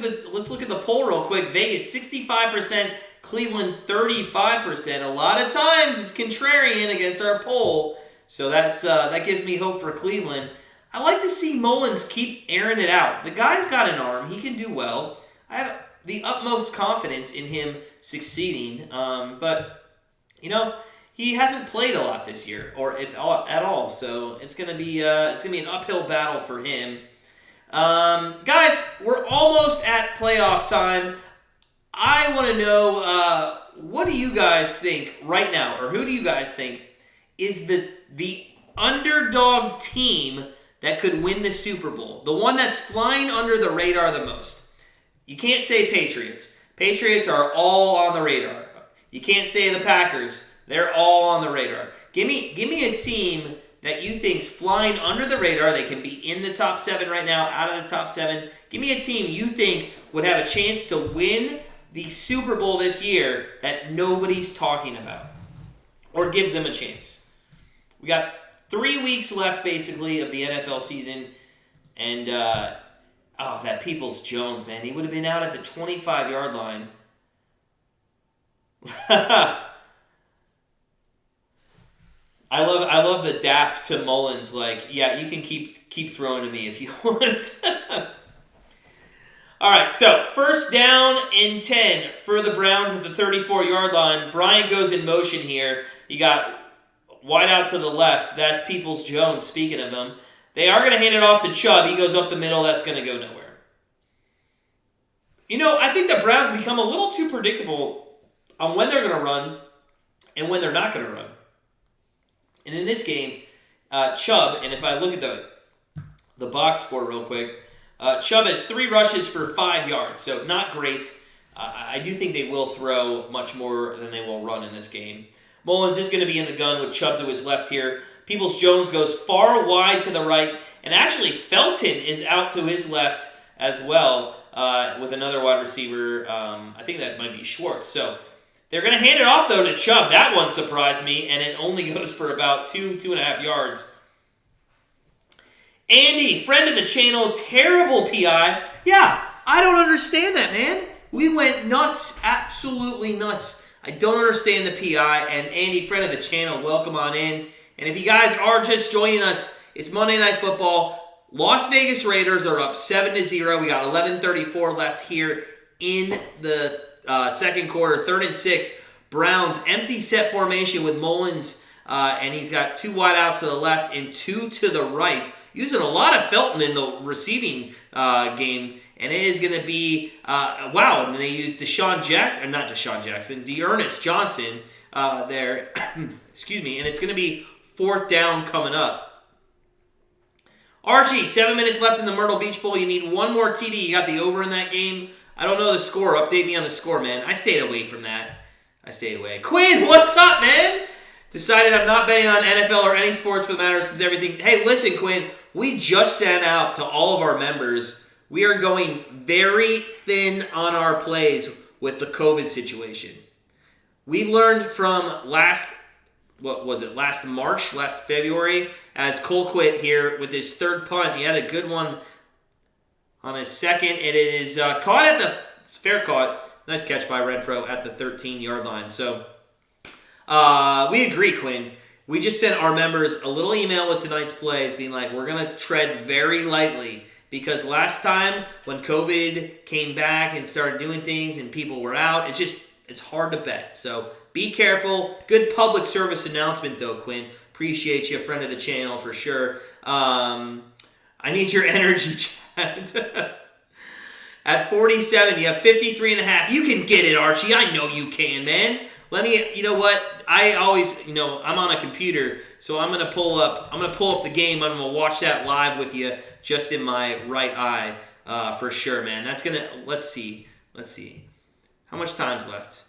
at the poll real quick. Vegas 65%, Cleveland 35%. A lot of times it's contrarian against our poll, so that gives me hope for Cleveland. I like to see Mullins keep airing it out. The guy's got an arm; he can do well. I have the utmost confidence in him succeeding, but you know, he hasn't played a lot this year, or if at all. So it's gonna be an uphill battle for him. Guys, we're almost at playoff time. I want to know what do you guys think right now, or who do you guys think is the underdog team that could win the Super Bowl? The one that's flying under the radar the most. You can't say Patriots. Patriots are all on the radar. You can't say the Packers. They're all on the radar. Give me a team that you think's flying under the radar. They can be in the top 7 right now, out of the top 7. Give me a team you think would have a chance to win the Super Bowl this year that nobody's talking about, or gives them a chance. We got 3 weeks left, basically, of the NFL season, and that Peoples-Jones, man, he would have been out at the 25-yard line. I love the dap to Mullins. Like, yeah, you can keep throwing to me if you want. All right, so 1st down and 10 for the Browns at the 34-yard line. Bryant goes in motion here. You got wide out to the left. That's Peoples-Jones, speaking of him. They are going to hand it off to Chubb. He goes up the middle. That's going to go nowhere. I think the Browns become a little too predictable on when they're going to run and when they're not going to run. And in this game, Chubb, and if I look at the box score real quick, Chubb has 3 rushes for 5 yards, so not great. I do think they will throw much more than they will run in this game. Mullins is going to be in the gun with Chubb to his left here. Peoples-Jones goes far wide to the right, and actually Felton is out to his left as well with another wide receiver. I think that might be Schwartz. So they're going to hand it off, though, to Chubb. That one surprised me, and it only goes for about 2.5 yards. Andy, friend of the channel, terrible PI. Yeah, I don't understand that, man. We went nuts, absolutely nuts. I don't understand the PI. And Andy, friend of the channel, welcome on in. And if you guys are just joining us, it's Monday Night Football. Las Vegas Raiders are up 7-0. We got 11:34 left here in the second quarter. 3rd and 6. Browns empty set formation with Mullins, and he's got 2 wideouts to the left and 2 to the right. Using a lot of Felton in the receiving game. And it is going to be, wow, and they used Dearness Johnson there, excuse me, and it's going to be 4th down coming up. Archie, 7 minutes left in the Myrtle Beach Bowl. You need one more TD. You got the over in that game. I don't know the score. Update me on the score, man. I stayed away from that. I stayed away. Quinn, what's up, man? Decided I'm not betting on NFL or any sports for the matter since everything. Hey, listen, Quinn, we just sent out to all of our members. We are going very thin on our plays with the COVID situation. We learned from last February, as Cole quit here with his 3rd punt. He had a good one on his 2nd. It is caught at it's fair caught. Nice catch by Renfro at the 13-yard line. So we agree, Quinn. We just sent our members a little email with tonight's plays being like, we're going to tread very lightly. Because last time when COVID came back and started doing things and people were out, it's hard to bet. So be careful. Good public service announcement though, Quinn. Appreciate you, a friend of the channel for sure. I need your energy, chat. At 47, you have 53.5. You can get it, Archie. I know you can, man. You know what? I always, I'm on a computer, so I'm going to pull up the game. I'm going to watch that live with you. Just in my right eye, for sure, man. That's gonna. Let's see. How much time's left?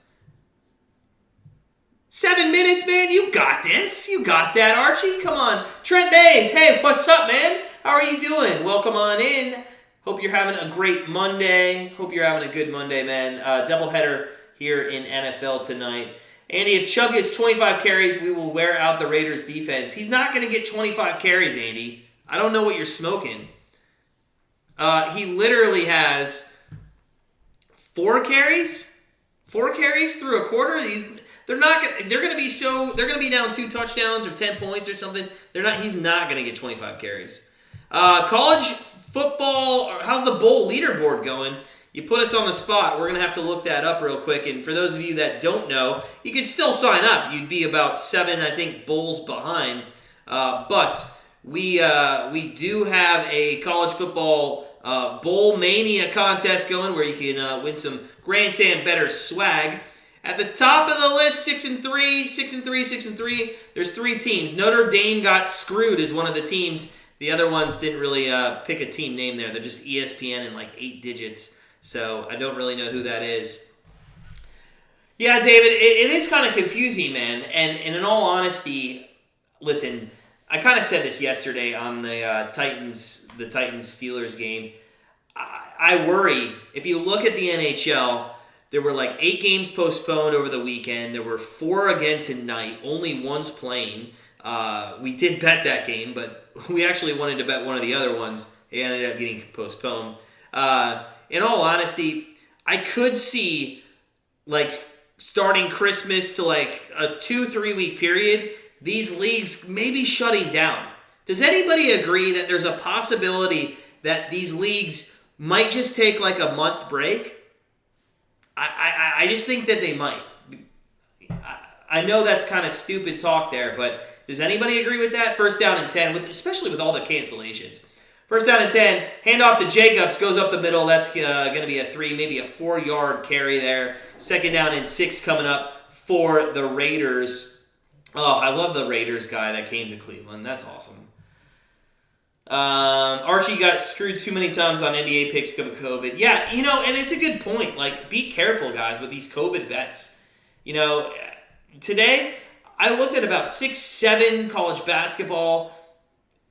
7 minutes, man. You got this. You got that, Archie. Come on, Trent Mays. Hey, what's up, man? How are you doing? Welcome on in. Hope you're having a great Monday. Hope you're having a good Monday, man. Doubleheader here in NFL tonight. Andy, if Chubb gets 25 carries, we will wear out the Raiders' defense. He's not going to get 25 carries, Andy. I don't know what you're smoking. He literally has 4 carries. 4 carries through a quarter. They're going to be down 2 touchdowns or 10 points or something. He's not going to get 25 carries. College football. How's the bowl leaderboard going? You put us on the spot. We're going to have to look that up real quick. And for those of you that don't know, you can still sign up. You'd be about 7, I think, bowls behind. But we do have a college football Bowl Mania contest going where you can win some Grandstand Bettors swag. At the top of the list, 6-3. There's 3 teams. Notre Dame got screwed as one of the teams. The other ones didn't really pick a team name there. They're just ESPN in like 8 digits. So I don't really know who that is. Yeah, David, it is kind of confusing, man. And in all honesty, listen, I kind of said this yesterday on the Titans-Steelers game. I worry. If you look at the NHL, there were like 8 games postponed over the weekend. There were 4 again tonight. Only one's playing. We did bet that game, but we actually wanted to bet one of the other ones. It ended up getting postponed. In all honesty, I could see like starting Christmas to like a 2-3 week period, these leagues maybe shutting down. Does anybody agree that there's a possibility that these leagues might just take like a month break? I just think that they might. I know that's kind of stupid talk there, but does anybody agree with that? 1st down and 10, especially with all the cancellations. First down and 10. Handoff to Jacobs. Goes up the middle. That's going to be a 3, maybe a 4-yard carry there. Second down and 6 coming up for the Raiders. Oh, I love the Raiders guy that came to Cleveland. That's awesome. Archie got screwed too many times on NBA picks because of COVID. Yeah, and it's a good point. Like, be careful, guys, with these COVID bets. Today, I looked at about 6, 7 college basketball,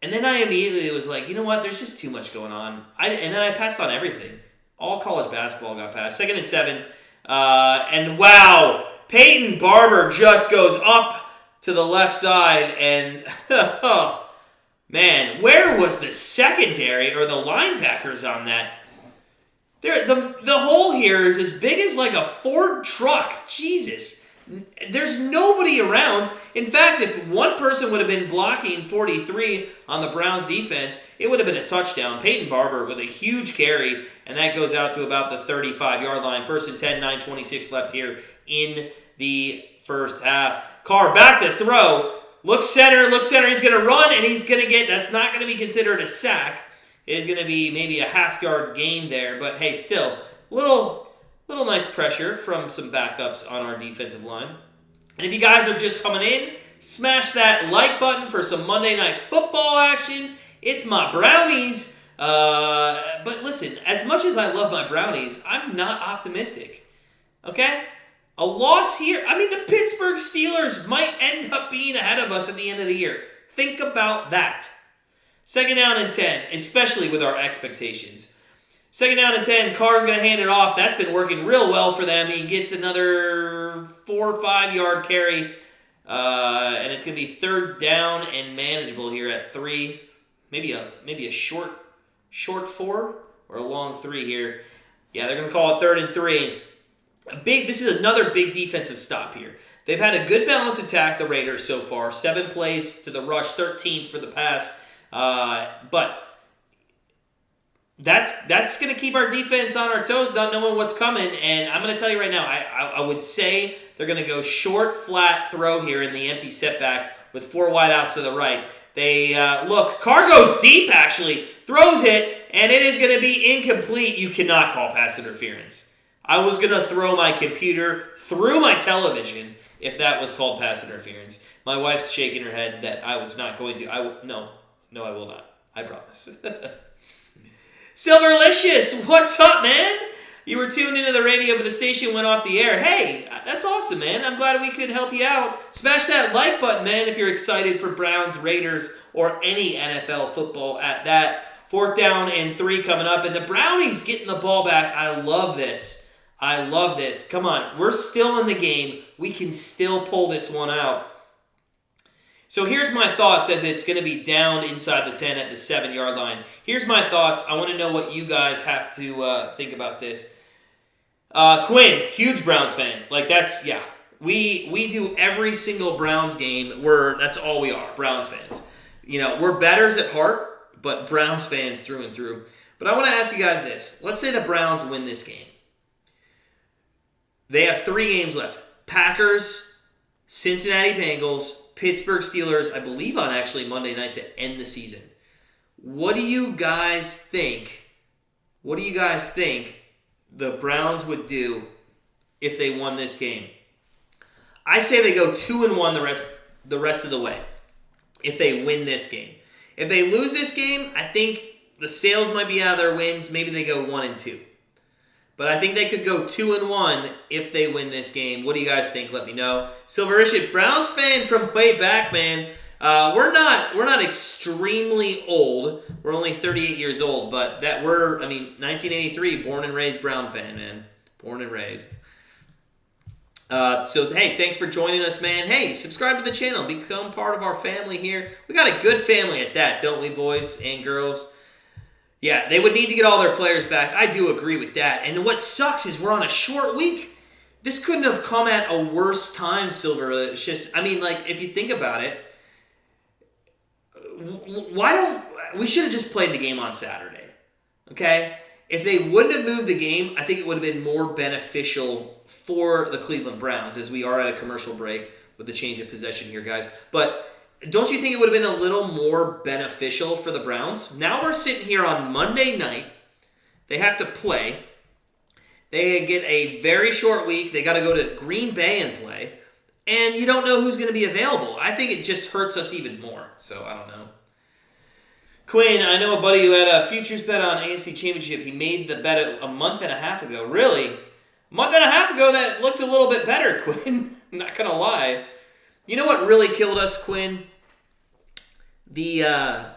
and then I immediately was like, you know what? There's just too much going on. And then I passed on everything. All college basketball got passed. Second and 7. And wow, Peyton Barber just goes up to the left side, and man, where was the secondary or the linebackers on that? The hole here is as big as like a Ford truck. Jesus. There's nobody around. In fact, if one person would have been blocking 43 on the Browns defense, it would have been a touchdown. Peyton Barber with a huge carry, and that goes out to about the 35-yard line. First and 10, 9:26 left here in the first half. Carr back to throw. Look center. He's going to run, and he's going to get, that's not going to be considered a sack. It is going to be maybe a half-yard gain there, but hey, still, little nice pressure from some backups on our defensive line. And if you guys are just coming in, smash that like button for some Monday Night Football action. It's my Brownies. But listen, as much as I love my Brownies, I'm not optimistic. Okay? A loss here. I mean, the Pittsburgh Steelers might end up being ahead of us at the end of the year. Think about that. Second down and 10, especially with our expectations. Second down and 10, Carr's going to hand it off. That's been working real well for them. He gets another 4 or 5-yard carry, and it's going to be third down and manageable here at 3. Maybe a short 4 or a long 3 here. Yeah, they're going to call it third and 3. This is another big defensive stop here. They've had a good balanced attack, the Raiders, so far. 7 plays to the rush, 13 for the pass. But that's going to keep our defense on our toes, not knowing what's coming. And I'm going to tell you right now, I would say they're going to go short, flat throw here in the empty setback with 4 wideouts to the right. They look, Carr goes deep, actually, throws it, and it is going to be incomplete. You cannot call pass interference. I was going to throw my computer through my television if that was called pass interference. My wife's shaking her head that I was not going to. No, I will not. I promise. Silverlicious, what's up, man? You were tuned into the radio, but the station went off the air. Hey, that's awesome, man. I'm glad we could help you out. Smash that like button, man, if you're excited for Browns, Raiders, or any NFL football at that. Fourth down and 3 coming up, and the Brownies getting the ball back. I love this. Come on, we're still in the game. We can still pull this one out. So here's my thoughts as it's going to be down inside the 10 at the 7-yard line. Here's my thoughts. I want to know what you guys have to think about this. Quinn, huge Browns fans. Like, that's, yeah. We do every single Browns game. That's all we are, Browns fans. We're bettors at heart, but Browns fans through and through. But I want to ask you guys this. Let's say the Browns win this game. They have 3 games left. Packers, Cincinnati Bengals, Pittsburgh Steelers, I believe on actually Monday night to end the season. What do you guys think the Browns would do if they won this game? I say they go 2-1 the rest of the way if they win this game. If they lose this game, I think the sails might be out of their wins. Maybe they go 1-2. But I think they could go 2-1 if they win this game. What do you guys think? Let me know. Silverish, Browns fan from way back, man. We're not extremely old. We're only 38 years old, but 1983, born and raised Brown fan, man. Born and raised. So, hey, thanks for joining us, man. Hey, subscribe to the channel. Become part of our family here. We got a good family at that, don't we, boys and girls? Yeah, they would need to get all their players back. I do agree with that. And what sucks is we're on a short week. This couldn't have come at a worse time, Silver. It's just, if you think about it, we should have just played the game on Saturday, okay? If they wouldn't have moved the game, I think it would have been more beneficial for the Cleveland Browns, as we are at a commercial break with the change of possession here, guys. But don't you think it would have been a little more beneficial for the Browns? Now we're sitting here on Monday night. They have to play. They get a very short week. They got to go to Green Bay and play. And you don't know who's going to be available. I think it just hurts us even more. So, I don't know. Quinn, I know a buddy who had a futures bet on AFC Championship. He made the bet a month and a half ago. Really? A month and a half ago, that looked a little bit better, Quinn. I'm not going to lie. You know what really killed us, Quinn? The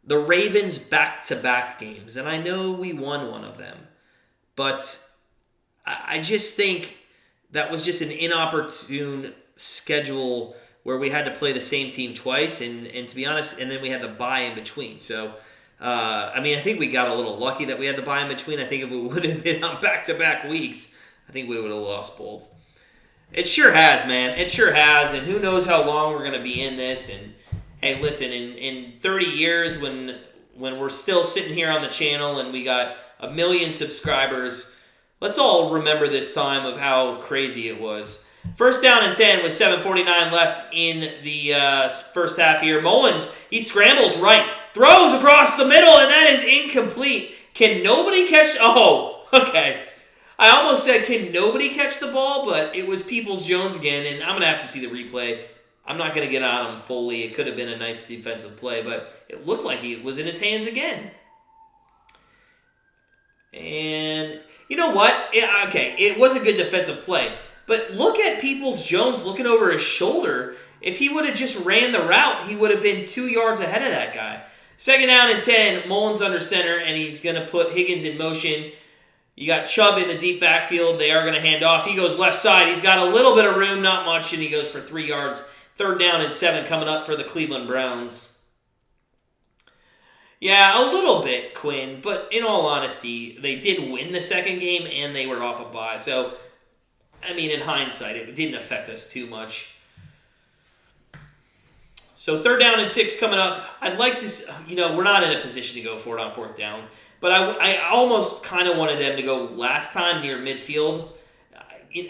Ravens back-to-back games. And I know we won one of them. But I just think that was just an inopportune schedule where we had to play the same team twice, and to be honest, and then we had the bye in between. So, I think we got a little lucky that we had the bye in between. I think if we would have been on back-to-back weeks, I think we would have lost both. It sure has, man. It sure has, and who knows how long we're going to be in this. And, hey, listen, in 30 years when we're still sitting here on the channel and we got 1 million subscribers, let's all remember this time of how crazy it was. First down and 10 with 7:49 left in the first half here. Mullins, he scrambles right, throws across the middle, and that is incomplete. Can nobody catch... Oh, okay. I almost said, can nobody catch the ball? But it was Peoples-Jones again, and I'm going to have to see the replay. I'm not going to get on him fully. It could have been a nice defensive play, but it looked like he was in his hands again. And you know what? It was a good defensive play. But look at Peoples-Jones looking over his shoulder. If he would have just ran the route, he would have been 2 yards ahead of that guy. Second down and 10, Mullins under center, and he's going to put Higgins in motion. You got Chubb in the deep backfield. They are going to hand off. He goes left side. He's got a little bit of room, not much, and he goes for 3 yards. Third down and 7 coming up for the Cleveland Browns. Yeah, a little bit, Quinn, but in all honesty, they did win the second game, and they were off a bye. So, in hindsight, it didn't affect us too much. So, third down and 6 coming up. I'd like to, we're not in a position to go for it on fourth down, but I almost kind of wanted them to go last time near midfield,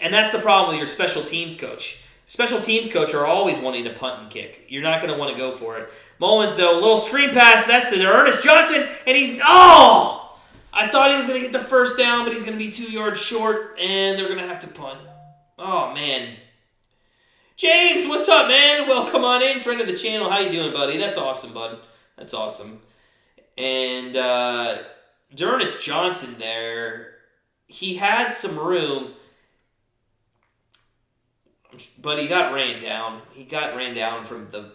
and that's the problem with your special teams coach. Special teams coach are always wanting to punt and kick. You're not going to want to go for it. Mullins, though, a little screen pass. That's to Ernest Johnson, and he's... Oh! I thought he was going to get the first down, but he's going to be 2 yards short, and they're going to have to punt. Oh, man. James, what's up, man? Well, come on in, friend of the channel. How you doing, buddy? That's awesome, bud. That's awesome. And Ernest Johnson there, he had some room, but he got ran down. He got ran down from the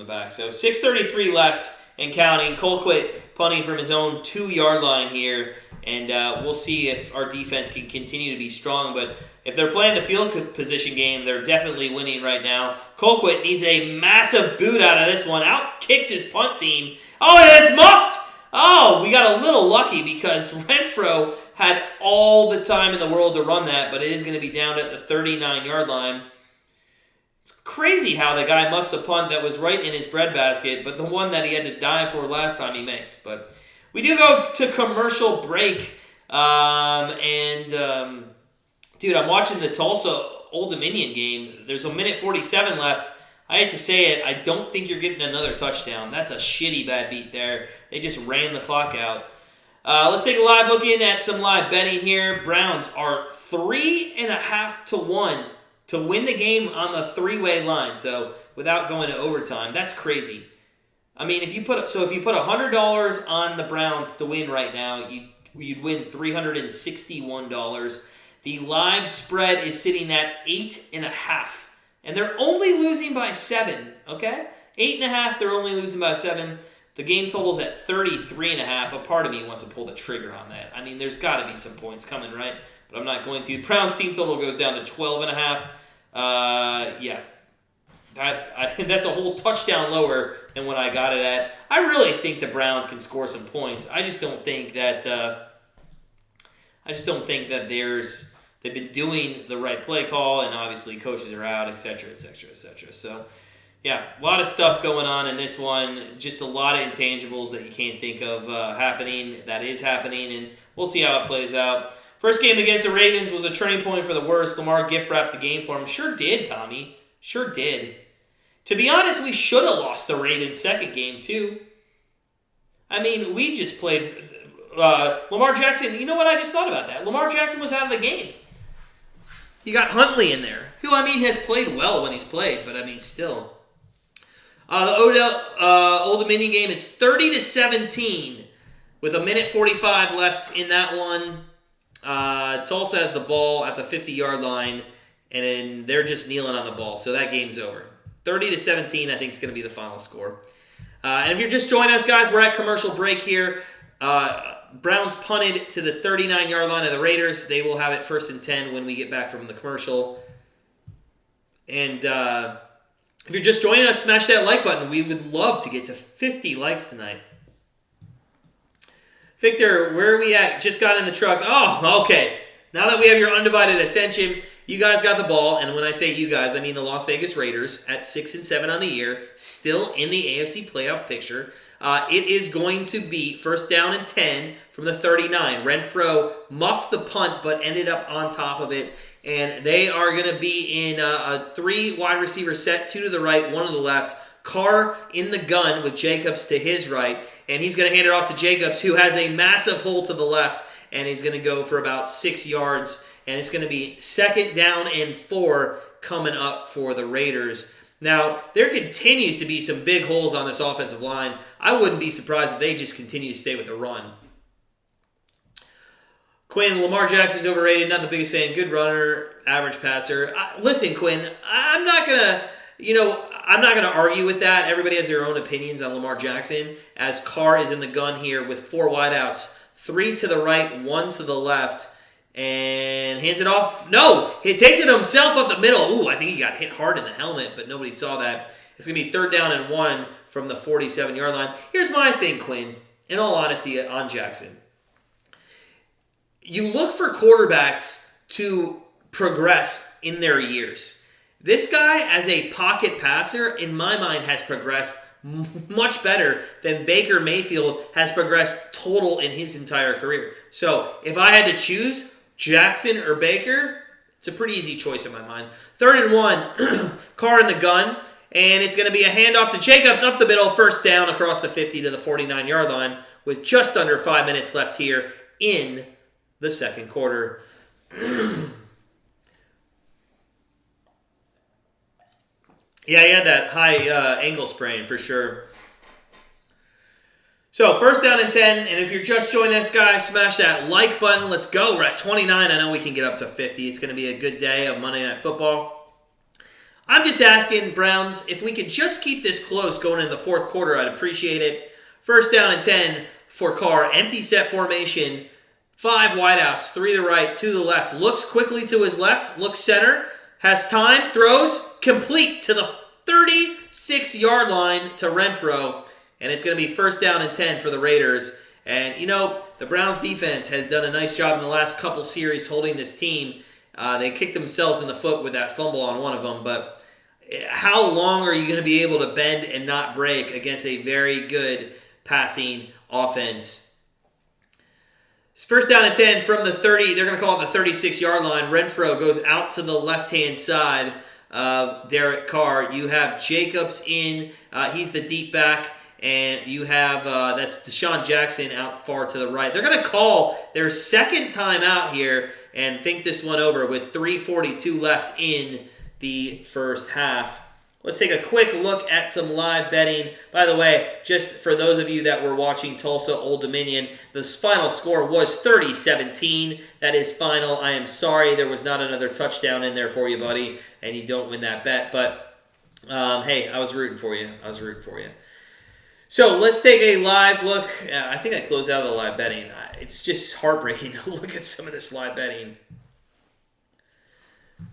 back. So 6:33 left and counting. Colquitt punting from his own 2-yard line here. And we'll see if our defense can continue to be strong. But if they're playing the field position game, they're definitely winning right now. Colquitt needs a massive boot out of this one. Out kicks his punt team. Oh, and it's muffed! Oh, we got a little lucky because Renfro had all the time in the world to run that, but it is going to be down at the 39-yard line. It's crazy how the guy muffs a punt that was right in his breadbasket, but the one that he had to dive for last time he makes. But we do go to commercial break. Dude, I'm watching the Tulsa Old Dominion game. There's 1:47 left. I hate to say it, I don't think you're getting another touchdown. That's a shitty bad beat there. They just ran the clock out. Let's take a live look in at some live betting here. Browns are 3.5 to 1 to win the game on the three-way line. So without going to overtime, that's crazy. If you put $100 on the Browns to win right now, you'd win $361. The live spread is sitting at 8.5. And they're only losing by 7, okay? 8.5, they're only losing by 7. The game total's at 33.5. A part of me wants to pull the trigger on that. There's got to be some points coming, right? But I'm not going to. Browns team total goes down to 12.5. That's a whole touchdown lower than what I got it at. I really think the Browns can score some points. I just don't think that they've been doing the right play call, and obviously coaches are out, etc., etc., etc. So, yeah, a lot of stuff going on in this one. Just a lot of intangibles that you can't think of happening. That is happening, and we'll see how it plays out. First game against the Ravens was a turning point for the worse. Lamar gift-wrapped the game for him. Sure did, Tommy. Sure did. To be honest, we should have lost the Ravens' second game, too. I mean, we just played... Lamar Jackson, you know what? I just thought about that. Lamar Jackson was out of the game. You got Huntley in there, who, I mean, has played well when he's played, but, I mean, still. The Old Dominion game, it's 30-17 with 1:45 left in that one. Tulsa has the ball at the 50-yard line, and then they're just kneeling on the ball, so that game's over. 30-17, I think, is going to be the final score. And if you're just joining us, guys, we're at commercial break here. Browns punted to the 39-yard line of the Raiders. They will have it 1st and 10 when we get back from the commercial. And if you're just joining us, smash that like button. We would love to get to 50 likes tonight. Victor, where are we at? Just got in the truck. Oh, okay. Now that we have your undivided attention, you guys got the ball. And when I say you guys, I mean the Las Vegas Raiders at 6-7 on the year, still in the AFC playoff picture. It is going to be 1st down and 10 from the 39. Renfro muffed the punt, but ended up on top of it. And they are going to be in a 3 wide receiver set, 2 to the right, 1 to the left. Carr in the gun with Jacobs to his right. And he's going to hand it off to Jacobs, who has a massive hole to the left. And he's going to go for about 6 yards. And it's going to be 2nd down and 4 coming up for the Raiders. Now, there continues to be some big holes on this offensive line. I wouldn't be surprised if they just continue to stay with the run. Quinn, Lamar Jackson's overrated. Not the biggest fan. Good runner, average passer. Listen, Quinn, I'm not gonna argue with that. Everybody has their own opinions on Lamar Jackson. As Carr is in the gun here with 4 wideouts, 3 to the right, 1 to the left, and hands it off. No, he takes it himself up the middle. Ooh, I think he got hit hard in the helmet, but nobody saw that. It's gonna be 3rd down and 1 from the 47-yard line. Here's my thing, Quinn. In all honesty, on Jackson. You look for quarterbacks to progress in their years. This guy, as a pocket passer, in my mind, has progressed much better than Baker Mayfield has progressed total in his entire career. So, if I had to choose Jackson or Baker, it's a pretty easy choice in my mind. 3rd and 1, Carr in the gun, and it's going to be a handoff to Jacobs up the middle, 1st down across the 50 to the 49-yard line with just under 5 minutes left here in the second quarter. Yeah, he had that high ankle sprain for sure. So, 1st down and 10, and if you're just joining us, guys, smash that like button. Let's go. We're at 29. I know we can get up to 50. It's going to be a good day of Monday Night Football. I'm just asking, Browns, if we could just keep this close going into the 4th quarter, I'd appreciate it. 1st down and 10 for Carr. Empty set formation. 5 wideouts, 3 to the right, 2 to the left. Looks quickly to his left, looks center, has time, throws, complete to the 36-yard line to Renfro. And it's going to be 1st down and 10 for the Raiders. And, the Browns defense has done a nice job in the last couple series holding this team. They kicked themselves in the foot with that fumble on one of them. But how long are you going to be able to bend and not break against a very good passing offense? 1st down and 10 from the 30. They're going to call it the 36-yard line. Renfro goes out to the left-hand side of Derek Carr. You have Jacobs in. He's the deep back. And you have, that's Deshaun Jackson out far to the right. They're going to call their 2nd time out here and think this one over with 3:42 left in the first half. Let's take a quick look at some live betting. By the way, just for those of you that were watching Tulsa Old Dominion, the final score was 30-17. That is final. I am sorry there was not another touchdown in there for you, buddy, and you don't win that bet. But, hey, I was rooting for you. So let's take a live look. I think I closed out of the live betting. It's just heartbreaking to look at some of this live betting.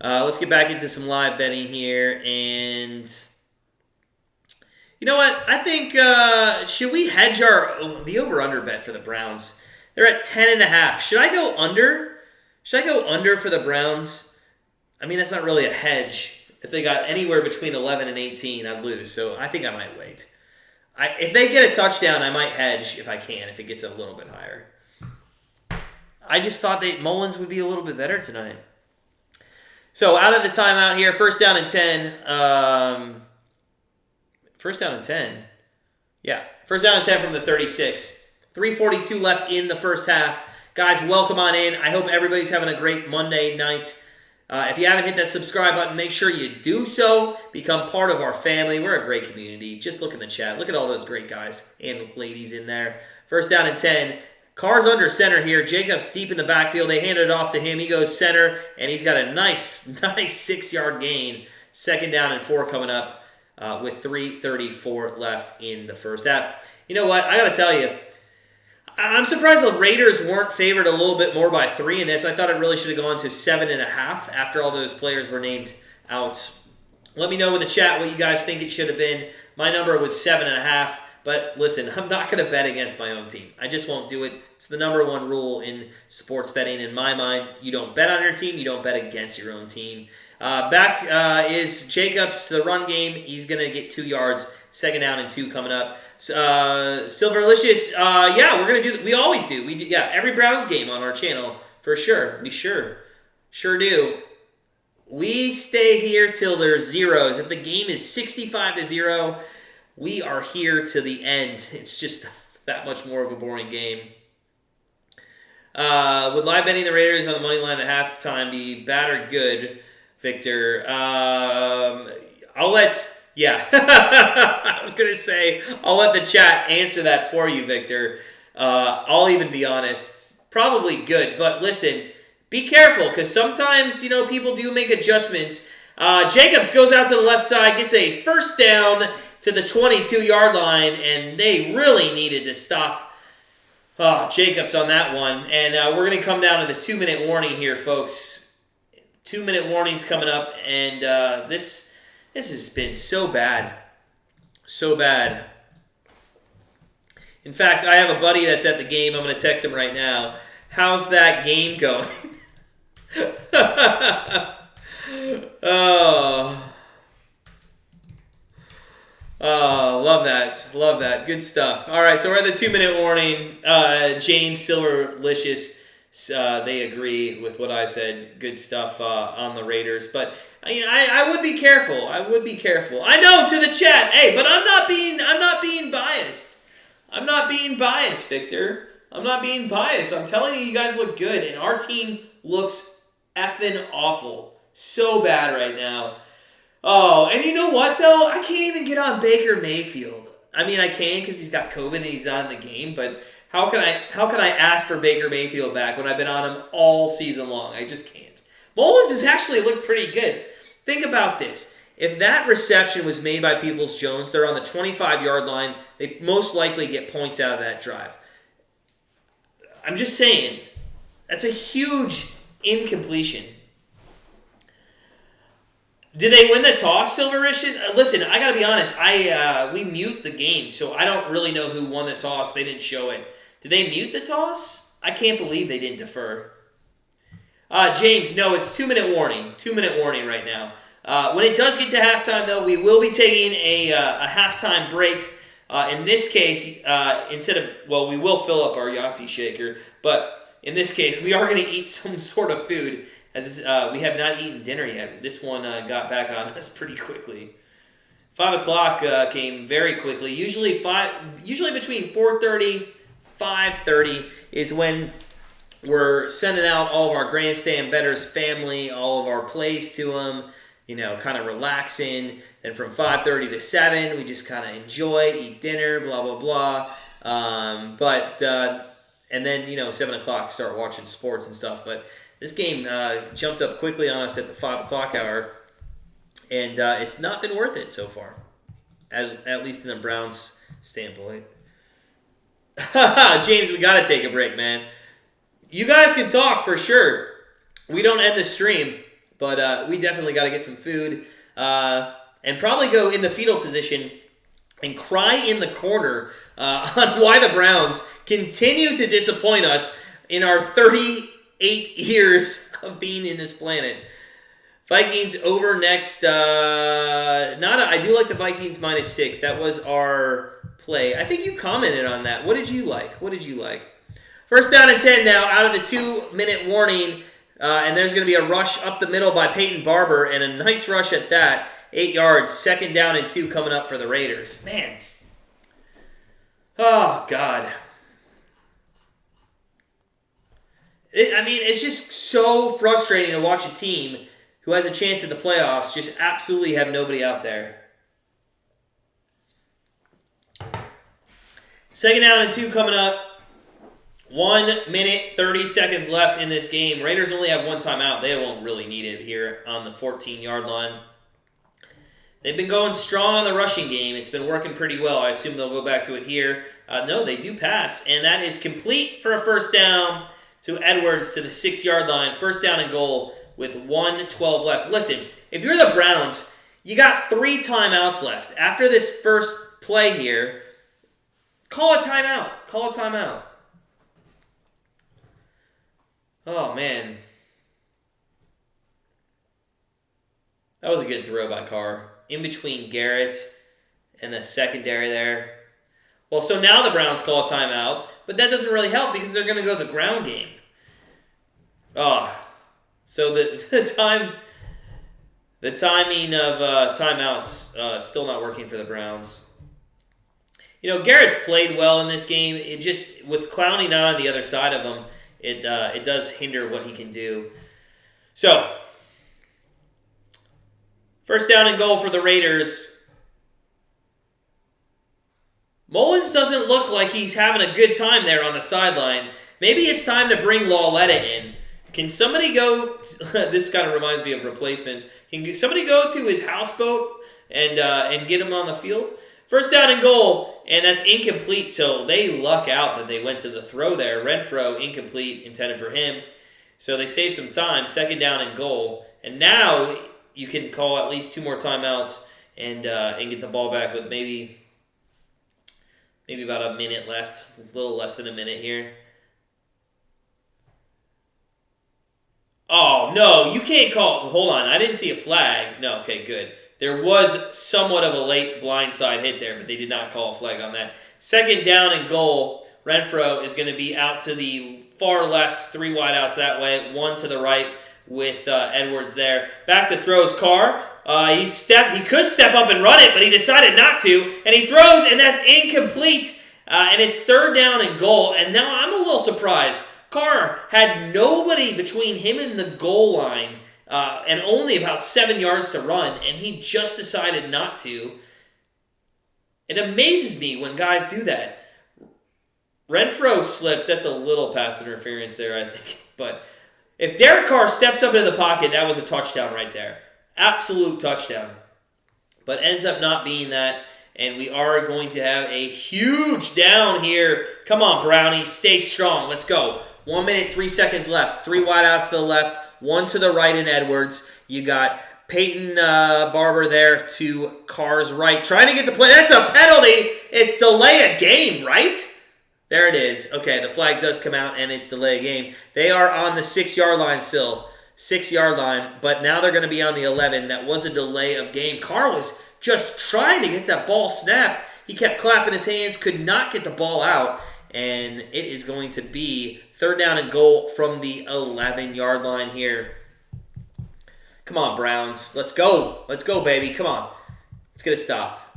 Let's get back into some live betting here. And you know what? I think, should we hedge the over-under bet for the Browns? They're at 10.5. Should I go under? Should I go under for the Browns? I mean, that's not really a hedge. If they got anywhere between 11 and 18, I'd lose. So I think I might wait. If they get a touchdown, I might hedge if I can, if it gets a little bit higher. I just thought Mullins would be a little bit better tonight. So out of the timeout here, 1st down and 10. First down and 10. Yeah, first down and 10 from the 36. 3:42 left in the first half. Guys, welcome on in. I hope everybody's having a great Monday night. If you haven't hit that subscribe button, make sure you do so. Become part of our family. We're a great community. Just look in the chat. Look at all those great guys and ladies in there. First down and 10. Carr's under center here. Jacobs deep in the backfield. They handed it off to him. He goes center, and he's got a nice 6-yard gain. Second down and 4 coming up with 3:34 left in the first half. You know what? I got to tell you, I'm surprised the Raiders weren't favored a little bit more by 3 in this. I thought it really should have gone to 7.5 after all those players were named out. Let me know in the chat what you guys think it should have been. My number was 7.5, but listen, I'm not going to bet against my own team. I just won't do it. It's the number one rule in sports betting in my mind. You don't bet on your team. You don't bet against your own team. Back is Jacobs to the run game. He's going to get 2 yards. Second down and 2 coming up. Silverlicious, yeah, we're going to do that. We always do. Yeah, every Browns game on our channel, for sure. We sure do. We stay here till there's zeros. If the game is 65-0, we are here to the end. It's just that much more of a boring game. Would live betting the Raiders on the money line at halftime be bad or good, Victor? I'll let... Yeah, I was going to say, I'll let the chat answer that for you, Victor. I'll even be honest, probably good. But listen, be careful, because sometimes, people do make adjustments. Jacobs goes out to the left side, gets a first down to the 22-yard line, and they really needed to stop Jacobs on that one. And we're going to come down to the 2-minute warning here, folks. 2-minute warning's coming up, and this has been so bad. So bad. In fact, I have a buddy that's at the game. I'm going to text him right now. How's that game going? Oh, love that. Love that. Good stuff. All right, so we're at the 2-minute warning. James Silverlicious, they agree with what I said. Good stuff on the Raiders. But I would be careful. I know, to the chat. Hey, but I'm not being biased. I'm not being biased, Victor. I'm not being biased. I'm telling you guys look good, and our team looks effing awful. So bad right now. Oh, and you know what, though? I can't even get on Baker Mayfield. I mean, I can because he's got COVID and he's not in the game, but how can I ask for Baker Mayfield back when I've been on him all season long? I just can't. Mullins has actually looked pretty good. Think about this. If that reception was made by Peoples-Jones, they're on the 25-yard line. They most likely get points out of that drive. I'm just saying, that's a huge incompletion. Did they win the toss, Silvericious? Listen, I got to be honest. We mute the game, so I don't really know who won the toss. They didn't show it. Did they mute the toss? I can't believe they didn't defer. James, no, it's 2-minute warning. 2-minute warning right now. When it does get to halftime, though, we will be taking a halftime break. In this case, we will fill up our Yahtzee shaker, but in this case, we are going to eat some sort of food, as we have not eaten dinner yet. This one got back on us pretty quickly. 5 o'clock came very quickly. Usually between 4:30, 5:30 is when we're sending out all of our Grandstand Bettors family, all of our plays to them, kind of relaxing. Then from 5:30 to 7, we just kind of enjoy, eat dinner, blah, blah, blah. And then, 7 o'clock, start watching sports and stuff. But this game jumped up quickly on us at the 5 o'clock hour, and it's not been worth it so far, at least in the Browns standpoint. James, we got to take a break, man. You guys can talk for sure. We don't end the stream, but we definitely got to get some food and probably go in the fetal position and cry in the corner on why the Browns continue to disappoint us in our 38 years of being in this planet. Vikings over next. I do like the Vikings -6. That was our play. I think you commented on that. What did you like? First down and 10 now, out of the 2-minute warning, and there's going to be a rush up the middle by Peyton Barber, and a nice rush at that. 8 yards. 2nd down and 2 coming up for the Raiders. Man. Oh, God. It's just so frustrating to watch a team who has a chance at the playoffs just absolutely have nobody out there. 2nd down and 2 coming up. 1 minute, 30 seconds left in this game. Raiders only have 1 timeout. They won't really need it here on the 14-yard line. They've been going strong on the rushing game. It's been working pretty well. I assume they'll go back to it here. No, they do pass, and that is complete for a 1st down to Edwards to the 6-yard line. 1st down and goal with 1:12 left. Listen, if you're the Browns, you got 3 timeouts left. After this first play here, call a timeout. Call a timeout. Oh, man. That was a good throw by Carr. In between Garrett and the secondary there. Well, so now the Browns call a timeout, but that doesn't really help because they're going to go the ground game. Oh, so the timing of timeouts still not working for the Browns. You know, Garrett's played well in this game. It just, with Clowney not on the other side of him, it does hinder what he can do. So, 1st down and goal for the Raiders. Mullins doesn't look like he's having a good time there on the sideline. Maybe it's time to bring Lauletta in. Can somebody go... this kind of reminds me of replacements. Can somebody go to his houseboat and get him on the field? 1st down and goal, and that's incomplete, so they luck out that they went to the throw there. Renfro, incomplete, intended for him. So they save some time. 2nd down and goal. And now you can call at least 2 more timeouts and get the ball back with maybe about a minute left. A little less than a minute here. Oh, no, you can't call... Hold on, I didn't see a flag. No, okay, good. There was somewhat of a late blindside hit there, but they did not call a flag on that. 2nd down and goal. Renfro is going to be out to the far left, 3 wideouts that way, 1 to the right with Edwards there. Back to throws Carr. He could step up and run it, but he decided not to, and he throws, and that's incomplete. And it's 3rd down and goal, and now I'm a little surprised. Carr had nobody between him and the goal line, and only about 7 yards to run, and he just decided not to. It amazes me when guys do that. Renfro slipped. That's a little pass interference there, I think. But if Derek Carr steps up into the pocket, that was a touchdown right there. Absolute touchdown. But ends up not being that, and we are going to have a huge down here. Come on, Brownie. Stay strong. Let's go. 1 minute, 3 seconds left. 3 wideouts to the left, 1 to the right in Edwards. You got Peyton Barber there to Carr's right. Trying to get the play. That's a penalty. It's delay a game, right? There it is. Okay, the flag does come out, and it's delay a game. They are on the 6-yard line still. 6-yard line, but now they're going to be on the 11. That was a delay of game. Carr was just trying to get that ball snapped. He kept clapping his hands, could not get the ball out, and it is going to be 3rd down and goal from the 11-yard line here. Come on, Browns. Let's go. Let's go, baby. Come on. Let's get a stop.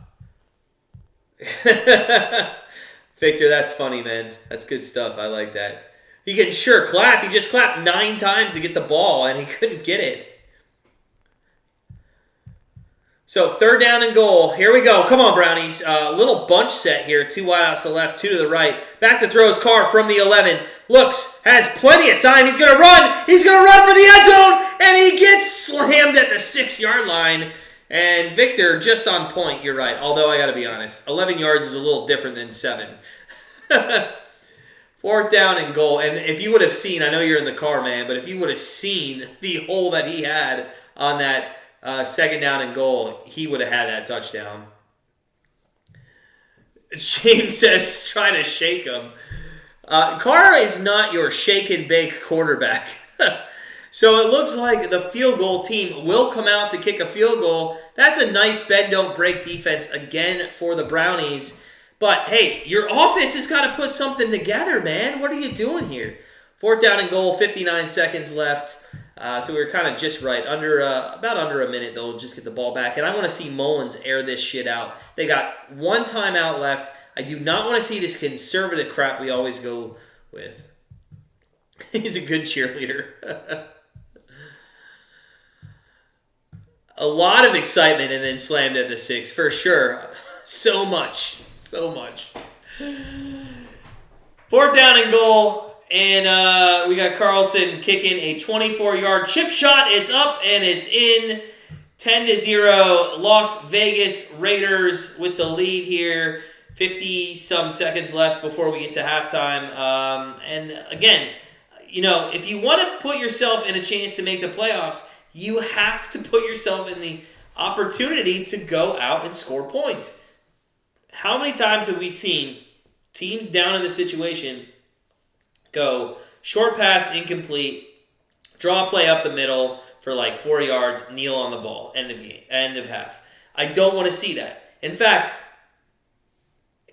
Victor, that's funny, man. That's good stuff. I like that. He can sure clap. He just clapped 9 times to get the ball, and he couldn't get it. So 3rd down and goal. Here we go. Come on, Brownies. Little bunch set here. 2 wideouts to the left, 2 to the right. Back to throws Carr from the 11. Looks, has plenty of time. He's going to run. He's going to run for the end zone, and he gets slammed at the 6-yard line. And Victor, just on point, you're right. Although, I got to be honest, 11 yards is a little different than 7. 4th down and goal. And if you would have seen, I know you're in the car, man, but if you would have seen the hole that he had on that 2nd down and goal, he would have had that touchdown. James says, try to shake him. Carr is not your shake and bake quarterback. So it looks like the field goal team will come out to kick a field goal. That's a nice bend, don't break defense again for the Brownies. But, hey, your offense has got to put something together, man. What are you doing here? 4th down and goal, 59 seconds left. So we were kind of just right. About under a minute, they'll just get the ball back. And I want to see Mullins air this shit out. They got one timeout left. I do not want to see this conservative crap we always go with. He's a good cheerleader. A lot of excitement and then slammed at the 6, for sure. So much. 4th down and goal. And we got Carlson kicking a 24-yard chip shot. It's up and it's in. 10-0. Las Vegas Raiders with the lead here. 50-some seconds left before we get to halftime. And again, if you want to put yourself in a chance to make the playoffs, you have to put yourself in the opportunity to go out and score points. How many times have we seen teams down in this situation go short pass, incomplete, draw a play up the middle for like 4 yards, kneel on the ball, end of half? I don't want to see that. In fact,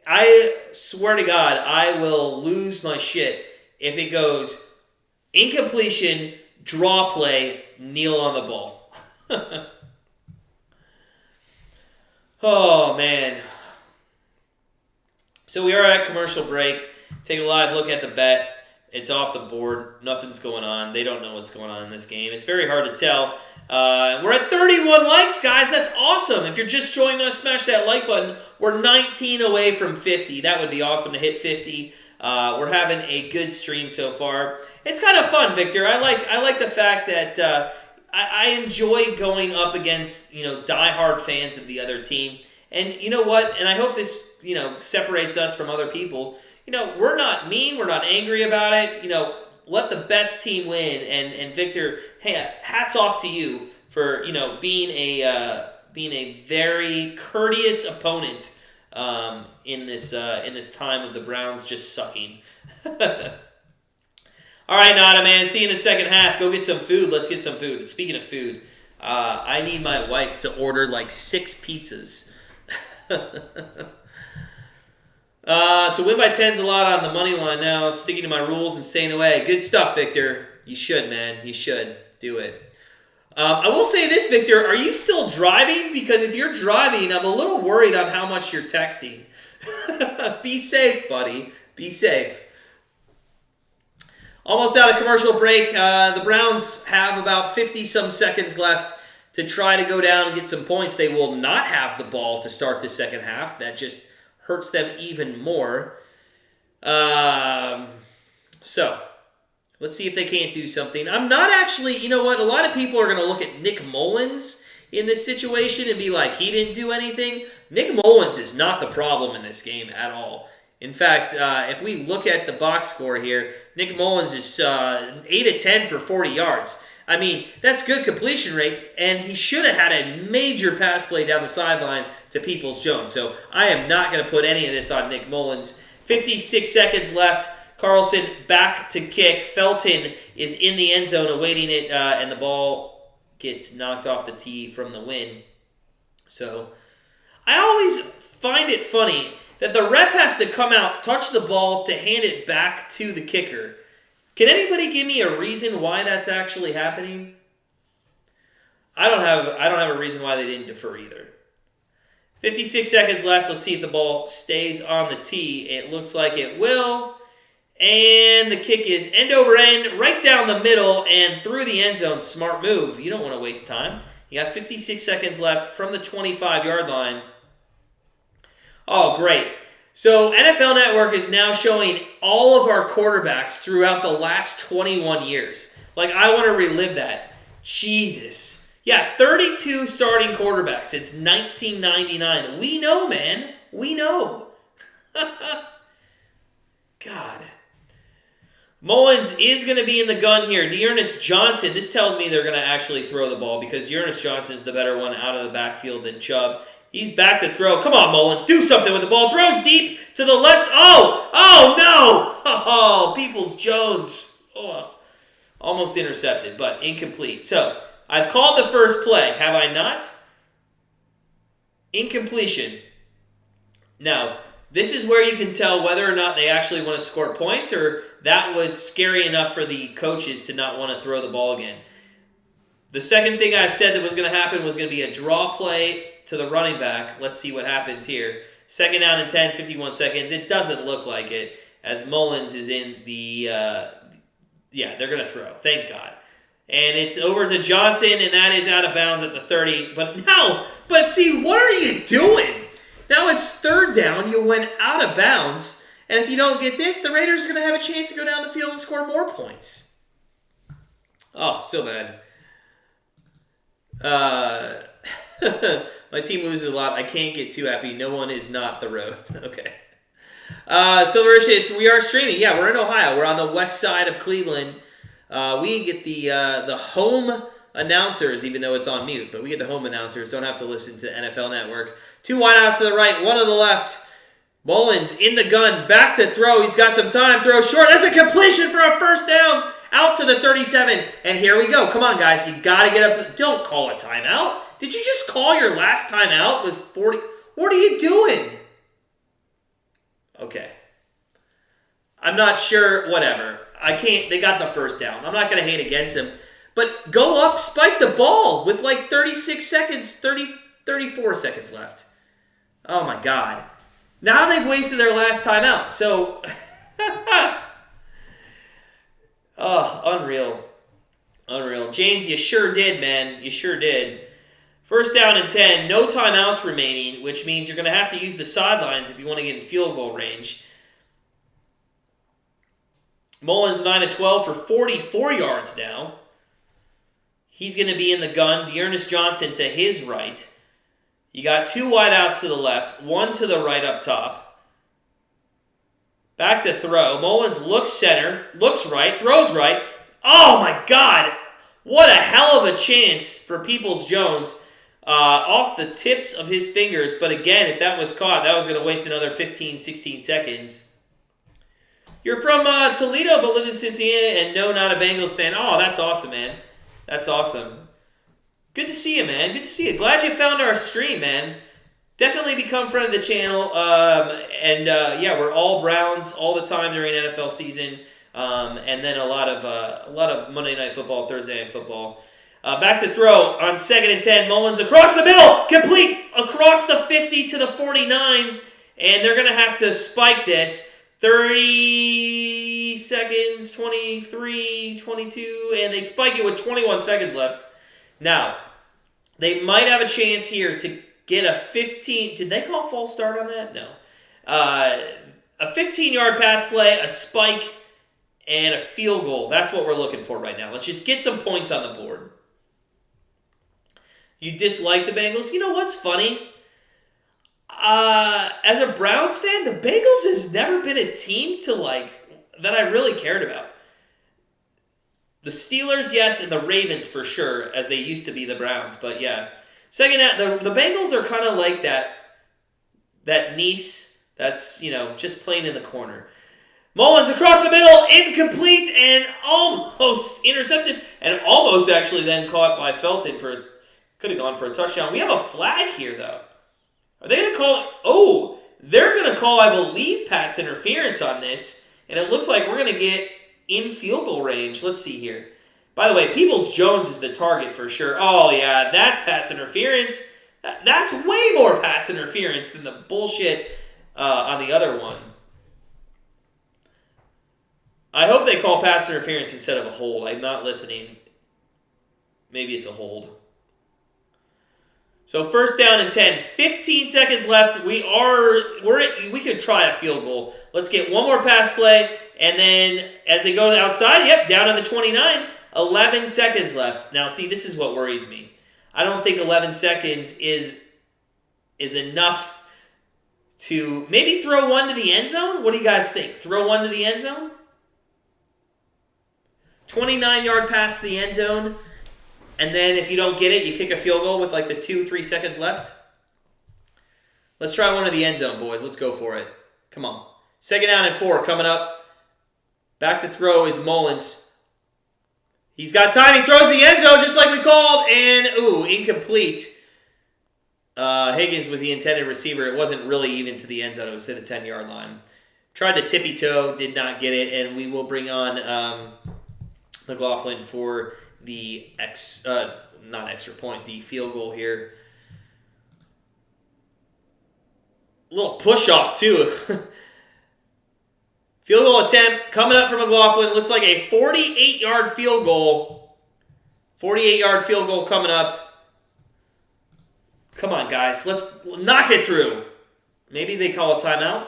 I swear to God, I will lose my shit if it goes incompletion, draw play, kneel on the ball. Oh, man. So we are at commercial break. Take a live look at the bet. It's off the board. Nothing's going on. They don't know what's going on in this game. It's very hard to tell. We're at 31 likes, guys. That's awesome. If you're just joining us, smash that like button. We're 19 away from 50. That would be awesome to hit 50. We're having a good stream so far. It's kind of fun, Victor. I like the fact that I enjoy going up against diehard fans of the other team. And you know what? And I hope this separates us from other people. We're not mean. We're not angry about it. Let the best team win. And Victor, hey, hats off to you for being a very courteous opponent in this time of the Browns just sucking. All right, Nada, man. See you in the second half. Go get some food. Let's get some food. Speaking of food, I need my wife to order like 6 pizzas. To win by 10's a lot on the money line now. Sticking to my rules and staying away. Good stuff, Victor. You should, man. You should. Do it. I will say this, Victor. Are you still driving? Because if you're driving, I'm a little worried on how much you're texting. Be safe, buddy. Be safe. Almost out of commercial break. The Browns have about 50-some seconds left to try to go down and get some points. They will not have the ball to start the second half. That just hurts them even more. So, let's see if they can't do something. I'm not actually, you know what? A lot of people are going to look at Nick Mullins in this situation and be like, he didn't do anything. Nick Mullins is not the problem in this game at all. In fact, if we look at the box score here, Nick Mullins is 8 of 10 for 40 yards. I mean, that's good completion rate, and he should have had a major pass play down the sideline to Peoples-Jones. So I am not going to put any of this on Nick Mullins. 56 seconds left. Carlson back to kick. Felton is in the end zone awaiting it, and the ball gets knocked off the tee from the win. So I always find it funny that the ref has to come out, touch the ball to hand it back to the kicker. Can anybody give me a reason why that's actually happening? I don't have a reason why they didn't defer either. 56 seconds left. Let's see if the ball stays on the tee. It looks like it will. And the kick is end over end, right down the middle and through the end zone. Smart move. You don't want to waste time. You got 56 seconds left from the 25-yard line. Oh, great. So NFL Network is now showing all of our quarterbacks throughout the last 21 years. Like, I want to relive that. Jesus. Yeah, 32 starting quarterbacks since 1999. We know, man. We know. God. Mullins is going to be in the gun here. Dearness Johnson. This tells me they're going to actually throw the ball because Dearness Johnson is the better one out of the backfield than Chubb. He's back to throw. Come on, Mullins. Do something with the ball. Throws deep to the left. Oh, no. Oh, Peoples-Jones. Oh, almost intercepted, but incomplete. So, I've called the first play. Have I not? Incompletion. Now, this is where you can tell whether or not they actually want to score points or that was scary enough for the coaches to not want to throw the ball again. The second thing I said that was going to happen was going to be a draw play to the running back. Let's see what happens here. 2nd down and 10, 51 seconds. It doesn't look like it, as Mullins is in the, they're going to throw. Thank God. And it's over to Johnson, and that is out of bounds at the 30. But see, what are you doing? Now it's 3rd down. You went out of bounds. And if you don't get this, the Raiders are going to have a chance to go down the field and score more points. Oh, so bad. My team loses a lot. I can't get too happy. No one is not the road. Okay. Silvericious, we are streaming. Yeah, we're in Ohio. We're on the west side of Cleveland. We get the home announcers, even though it's on mute, but we get the home announcers. Don't have to listen to NFL Network. 2 wideouts to the right, 1 to the left. Mullins in the gun, back to throw. He's got some time. Throw short. That's a completion for a 1st down. Out to the 37. And here we go. Come on, guys. You got to get up to... Don't call a timeout. Did you just call your last timeout with 40... What are you doing? Okay. I'm not sure. Whatever. I can't... They got the 1st down. I'm not going to hate against him. But go up, spike the ball with like 36 seconds, 34 seconds left. Oh, my God. Now they've wasted their last timeout. So... Oh, unreal. Unreal. James, you sure did, man. You sure did. 1st down and 10. No timeouts remaining, which means you're going to have to use the sidelines if you want to get in field goal range. Mullins 9 of 12 for 44 yards now. He's going to be in the gun. Dearness Johnson to his right. You got 2 wideouts to the left, 1 to the right up top. Back to throw. Mullins looks center, looks right, throws right. Oh my God! What a hell of a chance for Peoples-Jones off the tips of his fingers. But again, if that was caught, that was going to waste another 15, 16 seconds. You're from Toledo but live in Cincinnati and no, not a Bengals fan. Oh, that's awesome, man. That's awesome. Good to see you, man. Good to see you. Glad you found our stream, man. Definitely become friend of the channel. We're all Browns all the time during NFL season, and then a lot of Monday Night Football, Thursday Night Football. Back to throw on 2nd and 10. Mullins across the middle, complete across the 50 to the 49, and they're gonna have to spike this. 30 seconds, 23, 22, and they spike it with 21 seconds left. Now, they might have a chance here to get a 15... Did they call false start on that? No. A 15-yard pass play, a spike, and a field goal. That's what we're looking for right now. Let's just get some points on the board. You dislike the Bengals? You know what's funny? As a Browns fan, the Bengals has never been a team that I really cared about. The Steelers, yes, and the Ravens for sure, as they used to be the Browns. But yeah. Second, the Bengals are kind of like that niece that's, just playing in the corner. Mullins across the middle, incomplete, and almost intercepted, and almost actually then caught by Felton could have gone for a touchdown. We have a flag here, though. Are they going to call... Oh, they're going to call, I believe, pass interference on this, and it looks like we're going to get in field goal range. Let's see here. By the way, Peoples-Jones is the target for sure. Oh, yeah, that's pass interference. That's way more pass interference than the bullshit on the other one. I hope they call pass interference instead of a hold. I'm not listening. Maybe it's a hold. So 1st down and 10. 15 seconds left. We could try a field goal. Let's get one more pass play, and then as they go to the outside, down to the 29. 11 seconds left. Now, see, this is what worries me. I don't think 11 seconds is enough to maybe throw one to the end zone. What do you guys think? Throw one to the end zone? 29-yard pass to the end zone, and then if you don't get it, you kick a field goal with like the 2-3 seconds left. Let's try one to the end zone, boys. Let's go for it. Come on. 2nd down and 4 coming up. Back to throw is Mullins. He's got time. He throws the end zone just like we called. And, incomplete. Higgins was the intended receiver. It wasn't really even to the end zone. It was to the 10-yard line. Tried to tippy-toe. Did not get it. And we will bring on McLaughlin for the not extra point, the field goal here. A little push off too. Field goal attempt coming up from McLaughlin. Looks like a 48-yard field goal. 48-yard field goal coming up. Come on, guys. Let's knock it through. Maybe they call a timeout.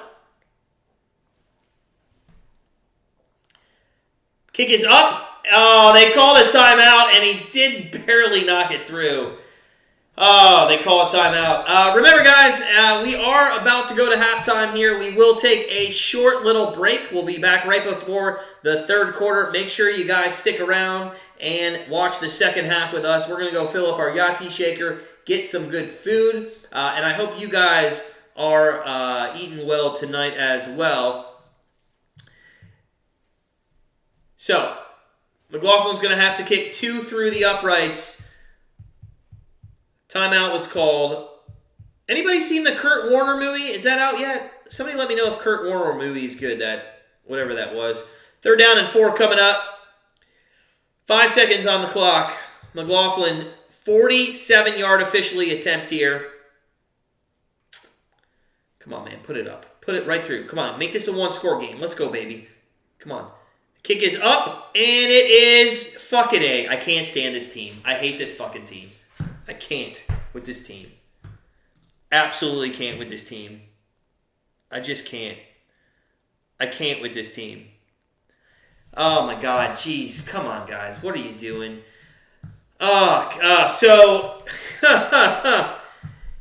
Kick is up. Oh, they called a timeout, and he did barely knock it through. Oh, they call a timeout. Remember, guys, we are about to go to halftime here. We will take a short little break. We'll be back right before the third quarter. Make sure you guys stick around and watch the second half with us. We're going to go fill up our Yahtzee shaker, get some good food, and I hope you guys are eating well tonight as well. So, McLaughlin's going to have to kick 2 through the uprights. Timeout was called. Anybody seen the Kurt Warner movie? Is that out yet? Somebody let me know if Kurt Warner movie is good. Whatever that was. 3rd down and 4 coming up. 5 seconds on the clock. McLaughlin, 47-yard officially attempt here. Come on, man. Put it up. Put it right through. Come on. Make this a one-score game. Let's go, baby. Come on. The kick is up, and it is fucking A. I can't stand this team. I hate this fucking team. I can't with this team. Absolutely can't with this team. I just can't. I can't with this team. Oh my God, jeez. Come on, guys. What are you doing? So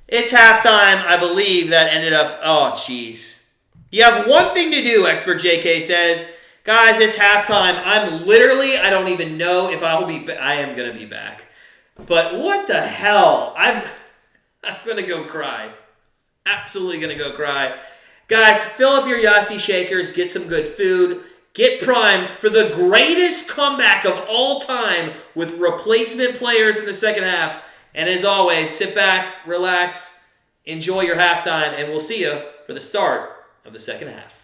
it's halftime, I believe, that ended up... Oh, jeez. You have one thing to do, Expert JK says. Guys, it's halftime. I don't even know if I'll be... I am going to be back. But what the hell? I'm going to go cry. Absolutely going to go cry. Guys, fill up your Yahtzee shakers. Get some good food. Get primed for the greatest comeback of all time with replacement players in the second half. And as always, sit back, relax, enjoy your halftime, and we'll see you for the start of the second half.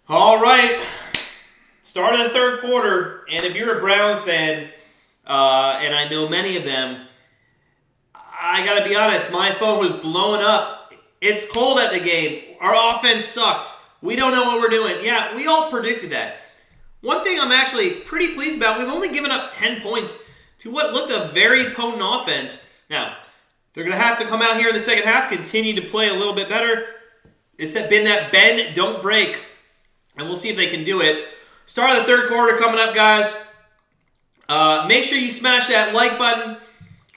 All right. Start of the third quarter, and if you're a Browns fan, and I know many of them, I gotta be honest, my phone was blowing up. It's cold at the game. Our offense sucks. We don't know what we're doing. Yeah, we all predicted that. One thing I'm actually pretty pleased about, we've only given up 10 points to what looked a very potent offense. Now, they're going to have to come out here in the second half, continue to play a little bit better. It's been that bend, don't break, and we'll see if they can do it. Start of the third quarter coming up, guys. Make sure you smash that like button.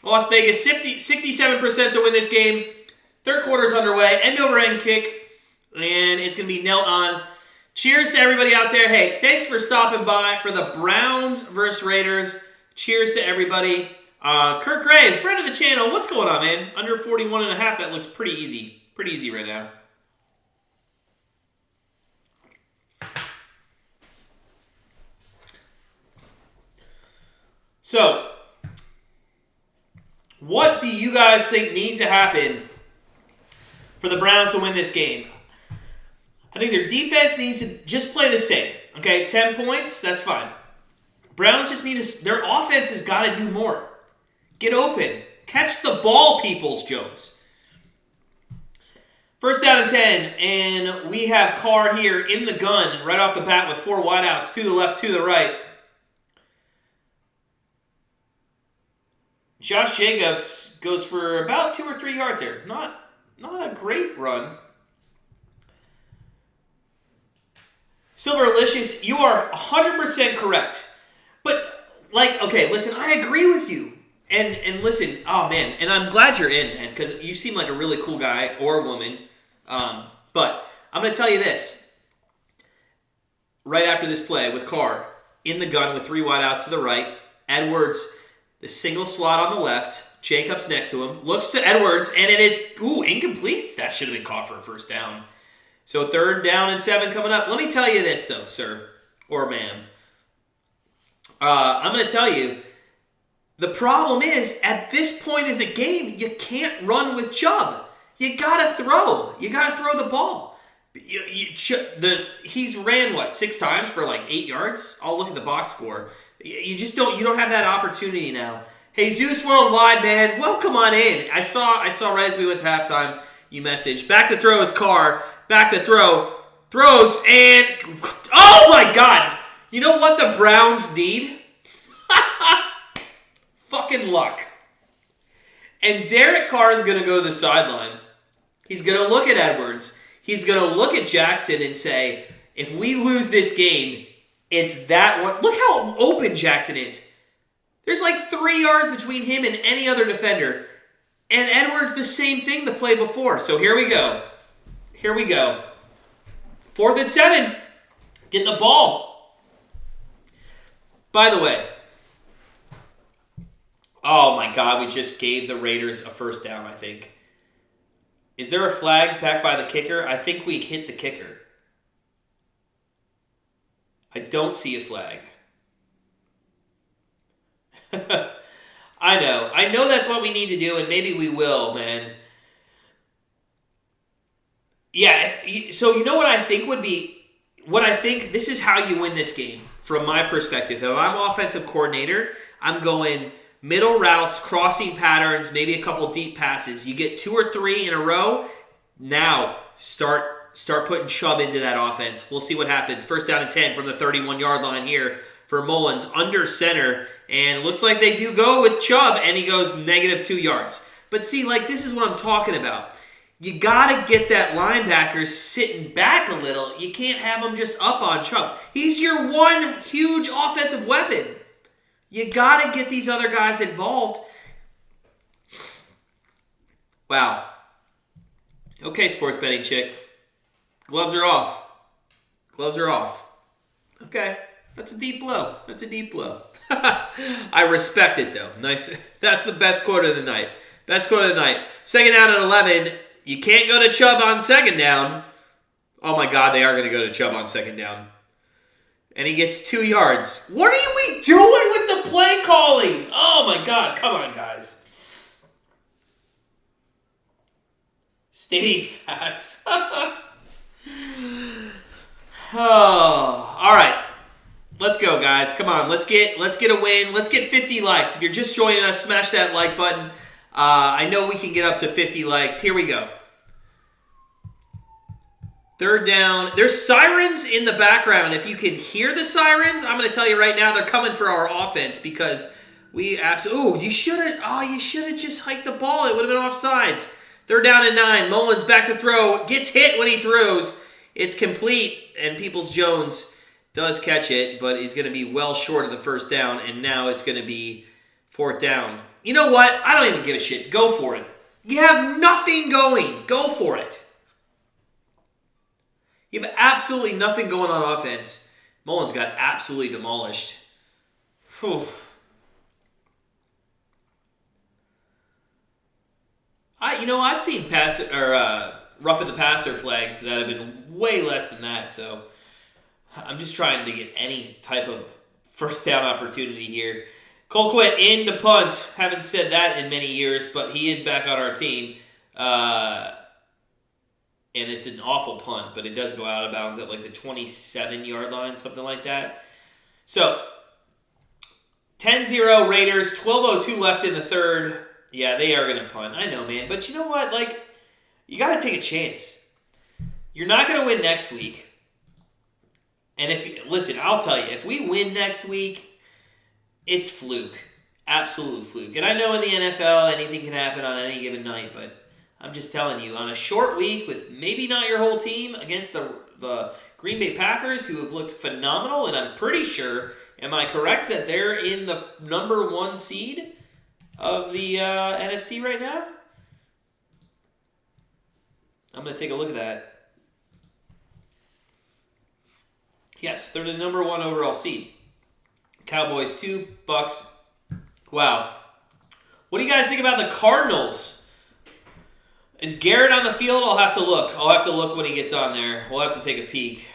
Las Vegas, 67% to win this game. Third quarter's underway, end-over-end kick, and it's going to be knelt on. Cheers to everybody out there. Hey, thanks for stopping by for the Browns versus Raiders. Cheers to everybody. Kurt Gray, friend of the channel, what's going on, man? Under 41.5, that looks pretty easy. Pretty easy right now. So, what do you guys think needs to happen for the Browns to win this game? I think their defense needs to just play the same. Okay, 10 points, that's fine. Browns just need to, their offense has got to do more. Get open. Catch the ball, Peoples-Jones. First down and 10, and we have Carr here in the gun right off the bat with 4 wideouts, to the left, to the right. Josh Jacobs goes for about 2 or 3 yards here. Not a great run. Silverlicious, you are 100% correct. But, okay, listen, I agree with you. And listen, oh, man, and I'm glad you're in, man, because you seem like a really cool guy or woman. But I'm going to tell you this. Right after this play with Carr, in the gun with 3 wideouts to the right, Edwards, the single slot on the left, Jacobs next to him, looks to Edwards, and it is, incomplete. That should have been caught for a first down. So 3rd down and 7 coming up. Let me tell you this, though, sir or ma'am. I'm going to tell you, the problem is, at this point in the game, you can't run with Chubb. You got to throw. You got to throw the ball. He's ran, 6 times for 8 yards? I'll look at the box score. You just don't have that opportunity now. Hey, Zeus Worldwide, man, welcome on in. I saw right as we went to halftime, you messaged. Back to throw is Carr. Back to throw. Throws, and oh my God. You know what the Browns need? Fucking luck. And Derek Carr is going to go to the sideline. He's going to look at Edwards. He's going to look at Jackson and say, if we lose this game, it's that one. Look how open Jackson is. There's 3 yards between him and any other defender. And Edwards, the same thing the play before. So here we go. 4th and 7. Get the ball. By the way, oh my God, we just gave the Raiders a first down, I think. Is there a flag back by the kicker? I think we hit the kicker. I don't see a flag. I know that's what we need to do, and maybe we will, man. Yeah, so you know what I think would be, this is how you win this game, from my perspective. If I'm offensive coordinator, I'm going middle routes, crossing patterns, maybe a couple deep passes. You get 2 or 3 in a row, now start putting Chubb into that offense. We'll see what happens. First down and 10 from the 31-yard line here for Mullins, under center. And looks like they do go with Chubb, and he goes -2 yards. But see, this is what I'm talking about. You got to get that linebacker sitting back a little. You can't have him just up on Chubb. He's your one huge offensive weapon. You got to get these other guys involved. Wow. Okay, sports betting chick. Gloves are off. Okay. That's a deep blow. I respect it, though. Nice. That's the best quote of the night. Second down at 11. You can't go to Chubb on second down. Oh, my God, they are going to go to Chubb on second down. And he gets 2 yards. What are we doing with the play calling? Oh, my God. Come on, guys. Stating facts. Oh, all right. Let's go, guys. Come on. Let's get a win. Let's get 50 likes. If you're just joining us, smash that like button. I know we can get up to 50 likes. Here we go. Third down. There's sirens in the background. If you can hear the sirens, I'm going to tell you right now, they're coming for our offense because we absolutely... Ooh, you should have just hiked the ball. It would have been offsides. They're down at 9. Mullins back to throw. Gets hit when he throws. It's complete, and Peoples-Jones does catch it, but he's going to be well short of the first down, and now it's going to be fourth down. You know what? I don't even give a shit. Go for it. You have nothing going. Go for it. You have absolutely nothing going on offense. Mullins got absolutely demolished. Whew. I've seen roughing the passer flags that have been way less than that, so I'm just trying to get any type of first down opportunity here. Colquitt in to punt. Haven't said that in many years, but he is back on our team. And it's an awful punt, but it does go out of bounds at like the 27-yard line, something like that. So, 10-0 Raiders, 12:02 left in the third. Yeah, they are going to punt. I know, man. But you know what? Like, you got to take a chance. You're not going to win next week. And listen, I'll tell you, if we win next week, it's fluke. Absolute fluke. And I know in the NFL, anything can happen on any given night, but I'm just telling you, on a short week with maybe not your whole team against the Green Bay Packers, who have looked phenomenal, and I'm pretty sure, am I correct, that they're in the number 1 seed of the NFC right now? I'm going to take a look at that. Yes, they're the number 1 overall seed. Cowboys 2, Bucks. Wow. What do you guys think about the Cardinals? Is Garrett on the field? I'll have to look. I'll have to look when he gets on there. We'll have to take a peek.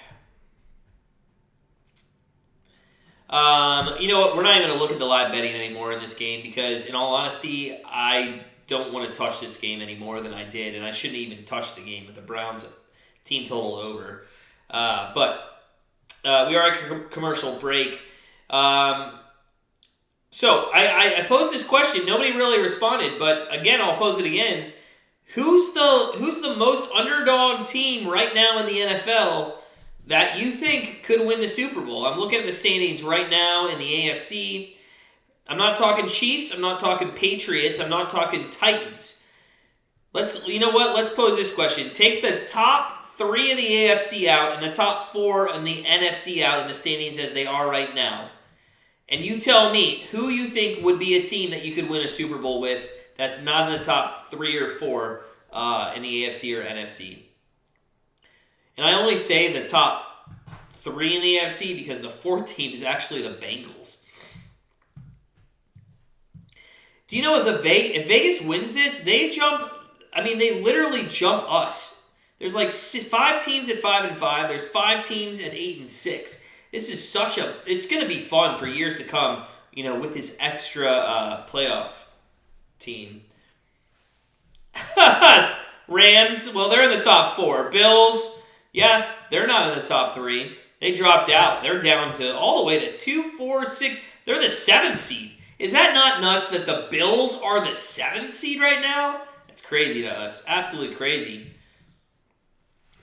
You know what? We're not even going to look at the live betting anymore in this game because, in all honesty, I don't want to touch this game any more than I did, and I shouldn't even touch the game with the Browns team total over. But we are at a commercial break. So I posed this question. Nobody really responded, but again, I'll pose it again. Who's the most underdog team right now in the NFL that you think could win the Super Bowl? I'm looking at the standings right now in the AFC. I'm not talking Chiefs. I'm not talking Patriots. I'm not talking Titans. You know what? Let's pose this question. Take the top 3 of the AFC out and the top 4 in the NFC out in the standings as they are right now. And you tell me who you think would be a team that you could win a Super Bowl with that's not in the top 3 or 4 in the AFC or NFC. And I only say the top 3 in the AFC because the 4th team is actually the Bengals. Do you know if Vegas wins this, they literally jump us. There's like 5 teams at 5-5. There's 5 teams at 8-6. This is it's going to be fun for years to come, with this extra playoff team. Rams, well, they're in the top 4. Bills, yeah, they're not in the top 3. They dropped out. They're down to all the way to 2, 4, 6. They're the 7th seed. Is that not nuts that the Bills are the 7th seed right now? It's crazy to us. Absolutely crazy.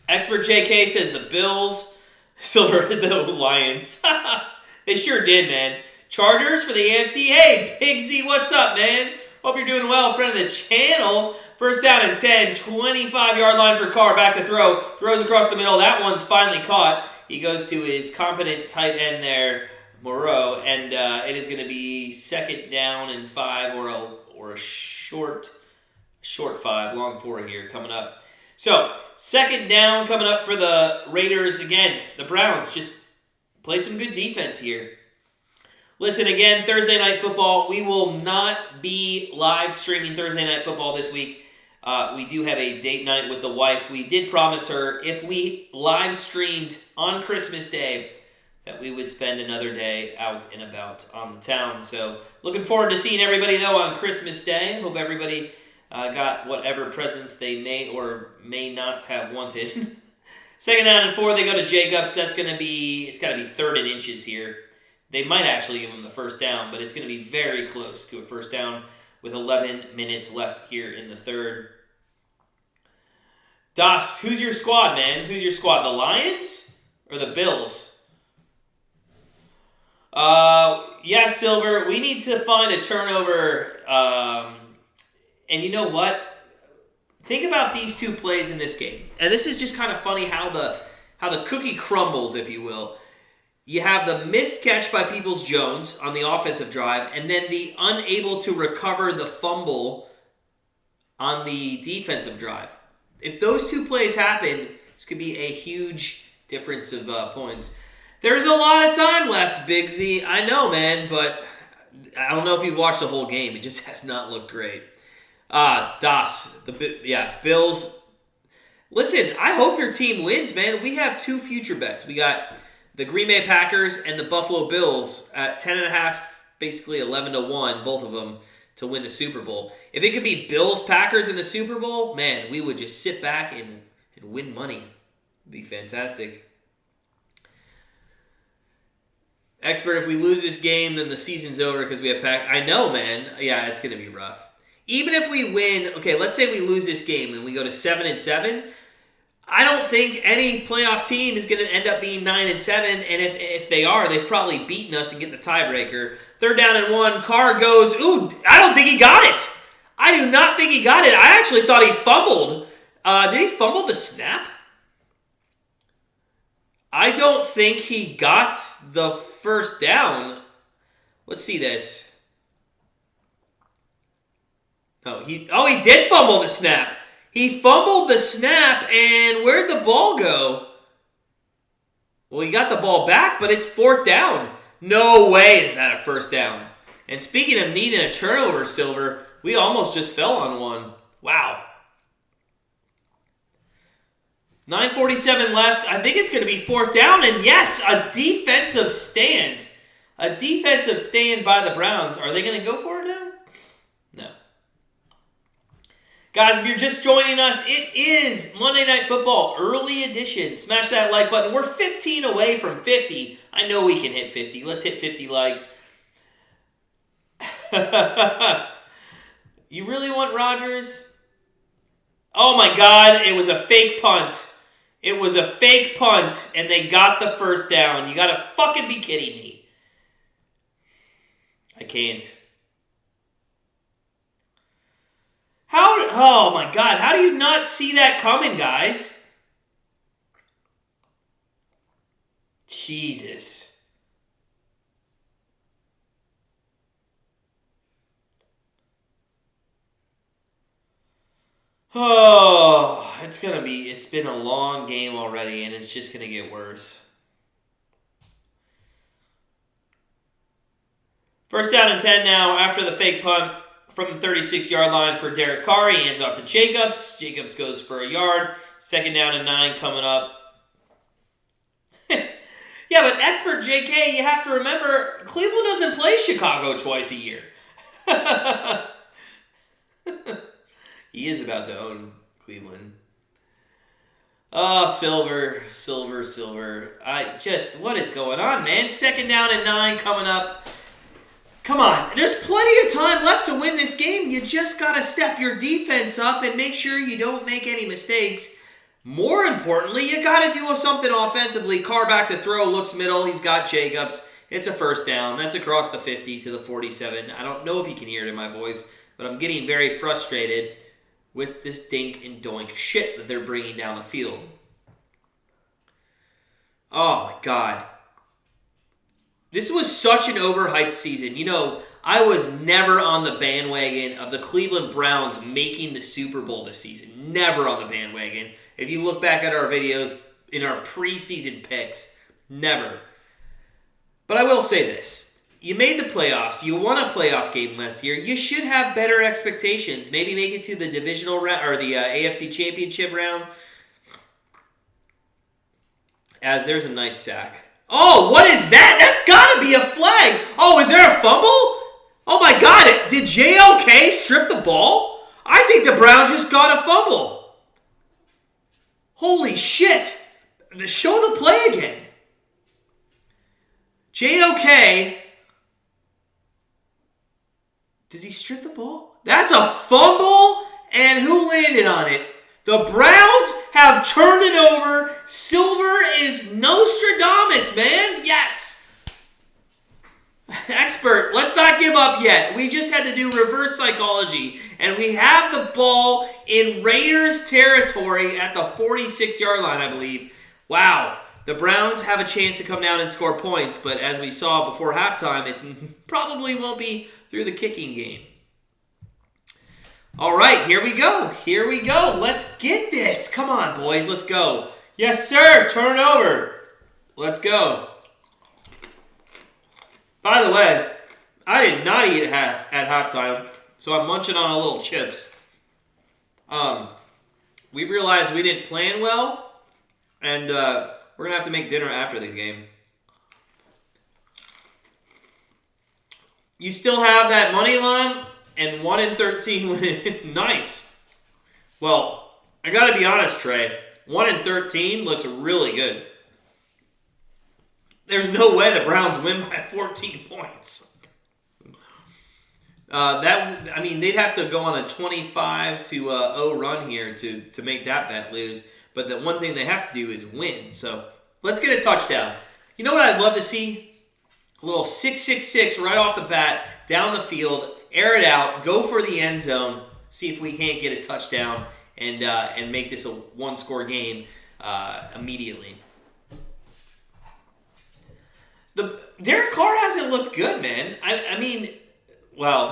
Expert JK says the Bills the Lions. They sure did, man. Chargers for the AFC. Hey, Big Z, what's up, man? Hope you're doing well. Friend of the channel. First down and 10. 25-yard line for Carr. Back to throw. Throws across the middle. That one's finally caught. He goes to his competent tight end there, Moreau. And it is going to be 2nd down and 5 or a short 5. Long 4 here coming up. So, 2nd down coming up for the Raiders. Again, the Browns just play some good defense here. Listen, again, Thursday Night Football. We will not be live streaming Thursday Night Football this week. We do have a date night with the wife. We did promise her if we live streamed on Christmas Day that we would spend another day out and about on the town. So, looking forward to seeing everybody, though, on Christmas Day. Hope everybody got whatever presents they may or may not have wanted. Second down and 4, they go to Jacobs. It's got to be 3rd and inches here. They might actually give him the first down, but it's going to be very close to a first down with 11 minutes left here in the third. Das, who's your squad, man? Who's your squad? The Lions or the Bills? Yeah, Silver, we need to find a turnover. And you know what? Think about these two plays in this game. And this is just kind of funny how the cookie crumbles, if you will. You have the missed catch by Peoples-Jones on the offensive drive, and then the unable to recover the fumble on the defensive drive. If those two plays happen, this could be a huge difference of points. There's a lot of time left, Big Z. I know, man, but I don't know if you've watched the whole game. It just has not looked great. Bills. Listen, I hope your team wins, man. We have 2 future bets. We got the Green Bay Packers and the Buffalo Bills at 10.5, basically 11-1, both of them, to win the Super Bowl. If it could be Bills-Packers in the Super Bowl, man, we would just sit back and win money. It'd be fantastic. Expert, if we lose this game, then the season's over because we have I know, man. Yeah, it's going to be rough. Even if we win, okay, let's say we lose this game and we go to 7-7, I don't think any playoff team is going to end up being 9-7, and if they are, they've probably beaten us and get the tiebreaker. 3rd down and 1, Carr goes, ooh, I don't think he got it. I do not think he got it. I actually thought he fumbled. Did he fumble the snap? I don't think he got the first down. Let's see this. He did fumble the snap. He fumbled the snap, and where'd the ball go? Well, he got the ball back, but it's 4th down. No way is that a first down. And speaking of needing a turnover, Silver, we almost just fell on one. Wow. 9:47 left. I think it's going to be 4th down, and yes, a defensive stand. A defensive stand by the Browns. Are they going to go for it now? No. Guys, if you're just joining us, it is Monday Night Football early edition. Smash that like button. We're 15 away from 50. I know we can hit 50. Let's hit 50 likes. You really want Rodgers? Oh my God, it was a fake punt. It was a fake punt, and they got the first down. You gotta fucking be kidding me. I can't. Oh my God, how do you not see that coming, guys? Jesus. Oh, it's been a long game already, and it's just gonna get worse. 1st down and 10 now after the fake punt. From the 36-yard line for Derek Carr, he hands off to Jacobs. Jacobs goes for a yard. 2nd down and 9 coming up. Yeah, but expert JK, you have to remember, Cleveland doesn't play Chicago twice a year. He is about to own Cleveland. Oh, Silver. What is going on, man? 2nd down and 9 coming up. Come on, there's plenty of time left to win this game. You just got to step your defense up and make sure you don't make any mistakes. More importantly, you got to do something offensively. Carr back to throw, looks middle. He's got Jacobs. It's a first down. That's across the 50 to the 47. I don't know if you can hear it in my voice, but I'm getting very frustrated with this dink and doink shit that they're bringing down the field. Oh, my God. This was such an overhyped season. You know, I was never on the bandwagon of the Cleveland Browns making the Super Bowl this season. Never on the bandwagon. If you look back at our videos in our preseason picks, never. But I will say this. You made the playoffs. You won a playoff game last year. You should have better expectations. Maybe make it to the divisional round or the AFC Championship round. As there's a nice sack. Oh, what is that? That's got to be a flag. Oh, is there a fumble? Oh my God, did JLK strip the ball? I think the Browns just got a fumble. Holy shit. Show the play again. JOK. Does he strip the ball? That's a fumble, and who landed on it? The Browns have turned it over. Silver is Nostradamus, man. Yes. Expert, let's not give up yet. We just had to do reverse psychology, and we have the ball in Raiders territory at the 46-yard line, I believe. Wow. The Browns have a chance to come down and score points, but as we saw before halftime, it probably won't be through the kicking game. All right, here we go. Here we go. Let's get this. Come on, boys. Let's go. Yes, sir. Turnover. Let's go. By the way, I did not eat at halftime, so I'm munching on a little chips. We realized we didn't plan well, and we're going to have to make dinner after the game. You still have that money line and 1-13. Nice. Well, I got to be honest, Trey. 1-13 looks really good. There's no way the Browns win by 14 points. They'd have to go on a 25-0 run here to make that bet lose. But the one thing they have to do is win. So let's get a touchdown. You know what I'd love to see? A little 6-6-6 right off the bat, down the field, air it out, go for the end zone, see if we can't get a touchdown and make this a one-score game immediately. Derek Carr hasn't looked good, man.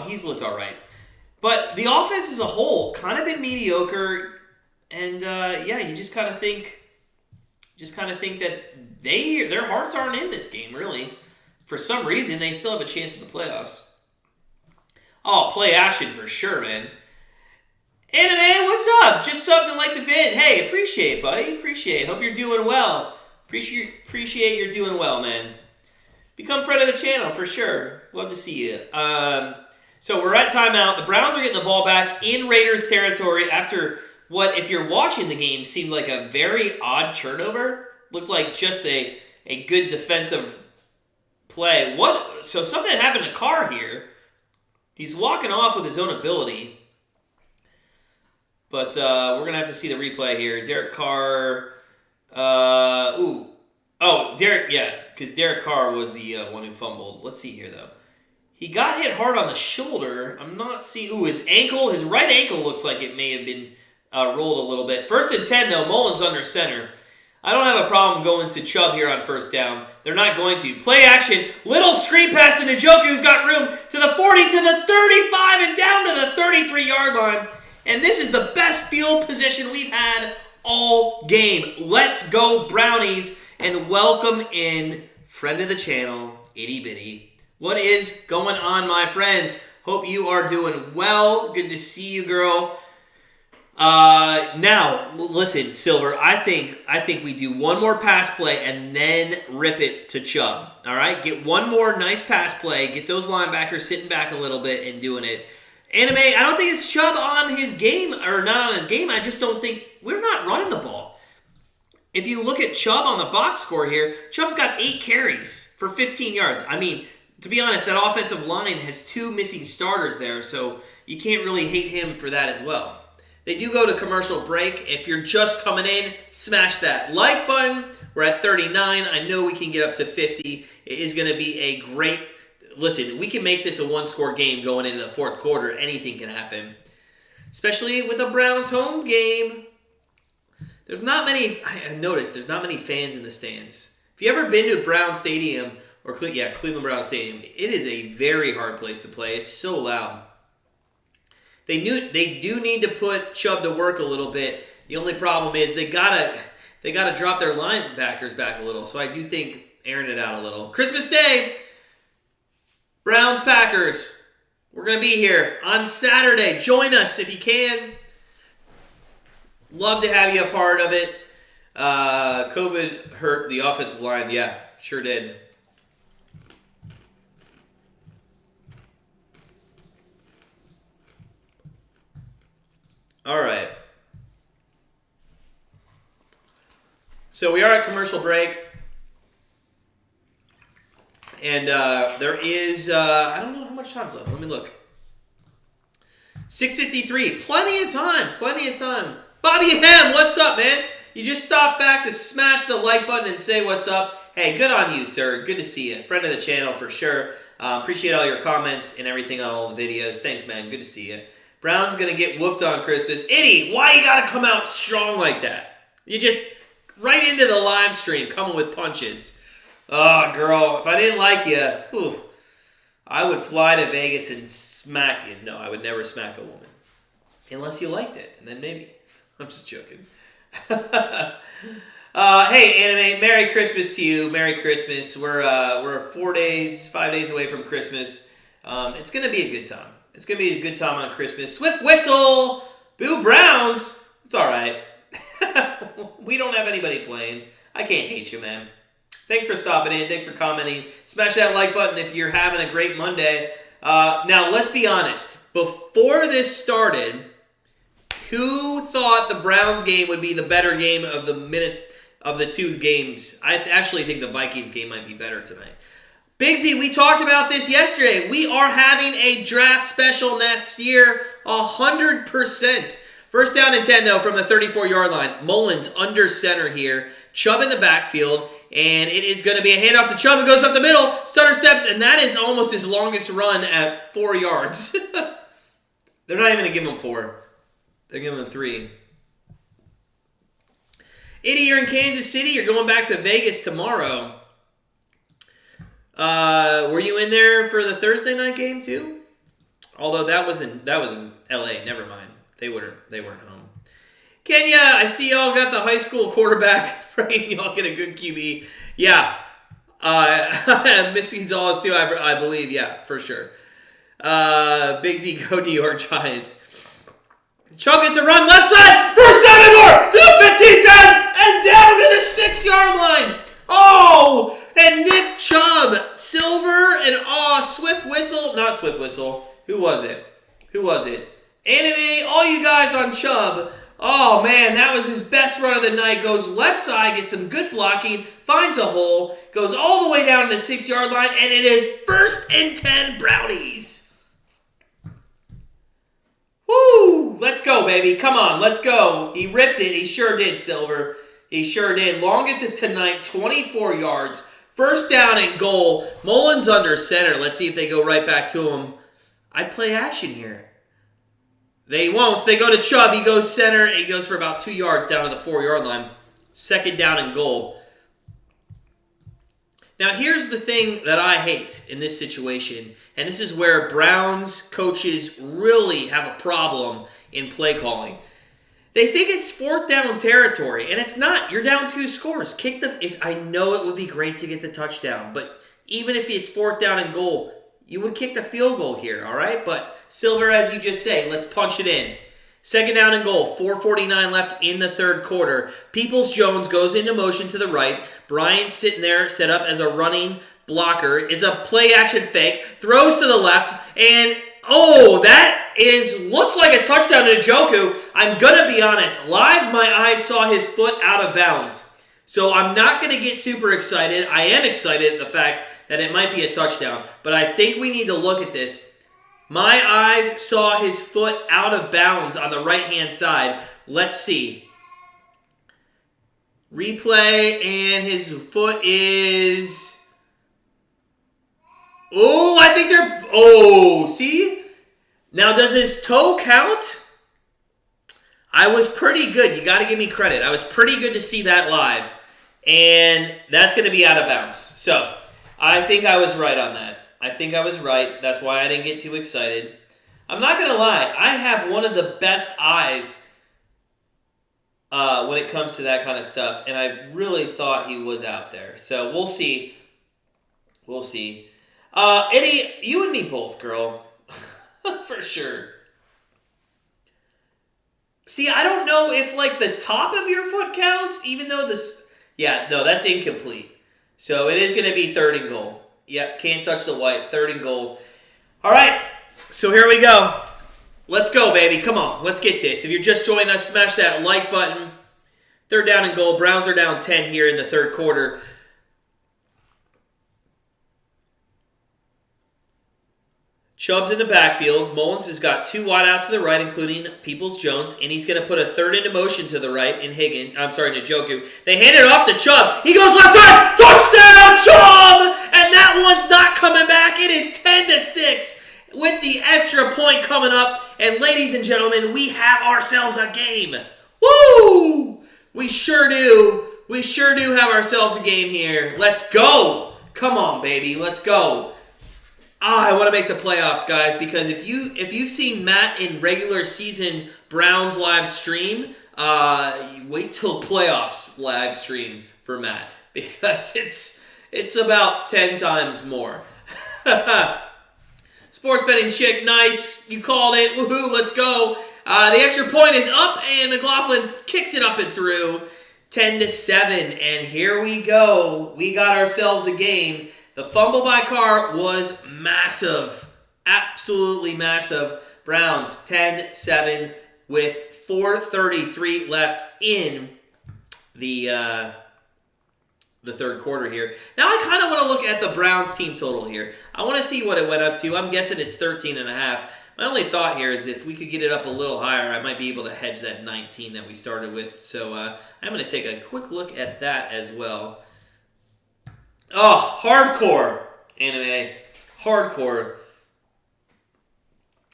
He's looked all right. But the offense as a whole kind of been mediocre, and you just kind of think that their hearts aren't in this game, really. For some reason, they still have a chance at the playoffs. Oh, play action for sure, man. Anime, what's up? Just something like the vid. Hey, appreciate it, buddy. Appreciate it. Hope you're doing well. Appreciate you're doing well, man. Become friend of the channel for sure. Love to see you. So we're at timeout. The Browns are getting the ball back in Raiders territory after what, if you're watching the game, seemed like a very odd turnover. Looked like just a good defensive play. So something happened to Carr here. He's walking off with his own ability. But we're going to have to see the replay here. Derek Carr. Because Derek Carr was the one who fumbled. Let's see here, though. He got hit hard on the shoulder. I'm not seeing... his ankle. His right ankle looks like it may have been rolled a little bit. 1st and 10, though. Mullins under center. I don't have a problem going to Chubb here on 1st down. They're not going to. Play action. Little screen pass to Njoku, who's got room to the 40, to the 35, and down to the 33-yard line. And this is the best field position we've had all game. Let's go, Brownies. And welcome in friend of the channel, Itty Bitty. What is going on, my friend? Hope you are doing well. Good to see you, girl. Now, listen, Silver, I think we do one more pass play and then rip it to Chubb. All right? Get one more nice pass play. Get those linebackers sitting back a little bit and doing it. Anime, I don't think it's Chubb on his game, or not on his game. I just don't think we're not running the ball. If you look at Chubb on the box score here, Chubb's got 8 carries for 15 yards. I mean, to be honest, that offensive line has 2 missing starters there, so you can't really hate him for that as well. They do go to commercial break. If you're just coming in, smash that like button. We're at 39. I know we can get up to 50. It is going to be a great... Listen, we can make this a one-score game going into the 4th quarter. Anything can happen. Especially with a Browns home game. There's not many... I noticed there's not many fans in the stands. If you ever been to Brown Stadium, or Cleveland Brown Stadium, it is a very hard place to play. It's so loud. They do need to put Chubb to work a little bit. The only problem is they gotta drop their linebackers back a little. So I do think airing it out a little. Christmas Day, Browns Packers. We're gonna be here on Saturday. Join us if you can. Love to have you a part of it. COVID hurt the offensive line. Yeah, sure did. All right. So we are at commercial break. And there is, I don't know how much time's left. Let me look. 6:53. Plenty of time. Bobby Hem, what's up, man? You just stopped back to smash the like button and say what's up. Hey, good on you, sir. Good to see you. Friend of the channel for sure. Appreciate all your comments and everything on all the videos. Thanks, man. Good to see you. Brown's going to get whooped on Christmas. Itty, why you got to come out strong like that? You just right into the live stream coming with punches. Oh, girl, if I didn't like you, I would fly to Vegas and smack you. No, I would never smack a woman. Unless you liked it, and then maybe. I'm just joking. Hey, Anime, Merry Christmas to you. Merry Christmas. We're 5 days away from Christmas. It's going to be a good time. It's going to be a good time on Christmas. Swift Whistle! Boo Browns! It's all right. We don't have anybody playing. I can't hate you, man. Thanks for stopping in. Thanks for commenting. Smash that like button if you're having a great Monday. Now, let's be honest. Before this started, who thought the Browns game would be the better game of the two games? I actually think the Vikings game might be better tonight. Bigsy, we talked about this yesterday. We are having a draft special next year, 100%. First down and 10, though, from the 34-yard line. Mullins under center here. Chubb in the backfield. And it is going to be a handoff to Chubb. It goes up the middle. Stutter steps. And that is almost his longest run at 4 yards. They're not even going to give him 4. They're giving him 3. Itty, you're in Kansas City. You're going back to Vegas tomorrow. Were you in there for the Thursday night game too? Although that was in LA. Never mind. They weren't home. Kenya, I see y'all got the high school quarterback. Praying y'all get a good QB. Yeah. Missy Gonzalez too, I believe. Yeah, for sure. Big Z, go New York Giants. Chubb gets a run left side. First down and more. To the 15-10 and down to the 6-yard line. Oh, and Nick Chubb, Silver, and Swift Whistle. Not Swift Whistle. Who was it? Anime, all you guys on Chubb. Oh, man, that was his best run of the night. Goes left side, gets some good blocking, finds a hole, goes all the way down to the 6-yard line, and it is 1st and 10 Brownies. Woo! Let's go, baby. Come on, let's go. He ripped it. He sure did, Silver. He sure did. Longest of tonight, 24 yards. First down and goal. Mullins under center. Let's see if they go right back to him. I'd play action here. They won't. They go to Chubb. He goes center. He goes for about 2 yards down to the 4-yard line. Second down and goal. Now, here's the thing that I hate in this situation, and this is where Browns coaches really have a problem in play calling. They think it's 4th down territory, and it's not. You're down 2 scores. I know it would be great to get the touchdown, but even if it's 4th down and goal, you would kick the field goal here, all right? But Silver, as you just say, let's punch it in. Second down and goal, 4:49 left in the third quarter. Peoples-Jones goes into motion to the right. Bryant's sitting there, set up as a running blocker. It's a play-action fake. Throws to the left, and that looks like a touchdown to Njoku. I'm going to be honest. Live, my eyes saw his foot out of bounds. So I'm not going to get super excited. I am excited at the fact that it might be a touchdown. But I think we need to look at this. My eyes saw his foot out of bounds on the right-hand side. Let's see. Replay, and his foot is... I think they're... see? Now, does his toe count? I was pretty good. You got to give me credit. I was pretty good to see that live. And that's going to be out of bounds. So, I think I was right on that. I think I was right. That's why I didn't get too excited. I'm not going to lie. I have one of the best eyes when it comes to that kind of stuff. And I really thought he was out there. So, we'll see. We'll see. Eddie, you and me both, girl. For sure. See, I don't know if, the top of your foot counts, even though this... Yeah, no, that's incomplete. So, it is going to be 3rd and goal. Yep, can't touch the white. 3rd and goal. All right, so here we go. Let's go, baby. Come on, let's get this. If you're just joining us, smash that like button. Third down and goal. Browns are down 10 here in the third quarter. Chubb's in the backfield. Mullins has got 2 wideouts to the right, including Peoples-Jones, and he's going to put a third into motion to the right in Njoku. They hand it off to Chubb. He goes left side. Touchdown, Chubb! And that one's not coming back. It is 10-6 with the extra point coming up. And ladies and gentlemen, we have ourselves a game. Woo! We sure do. We sure do have ourselves a game here. Let's go. Come on, baby. Let's go. I want to make the playoffs, guys, because if you've seen Matt in regular season Browns live stream, wait till playoffs live stream for Matt, because it's about 10 times more. Sports betting chick, nice. You called it. Woohoo, let's go. The extra point is up, and McLaughlin kicks it up and through. 10-7, and here we go. We got ourselves a game. The fumble by Carr was massive. Absolutely massive. Browns 10-7 with 4:33 left in the third quarter here. Now I kind of want to look at the Browns team total here. I want to see what it went up to. I'm guessing it's 13.5. My only thought here is if we could get it up a little higher, I might be able to hedge that 19 that we started with. So I'm going to take a quick look at that as well. Oh, hardcore anime. Hardcore.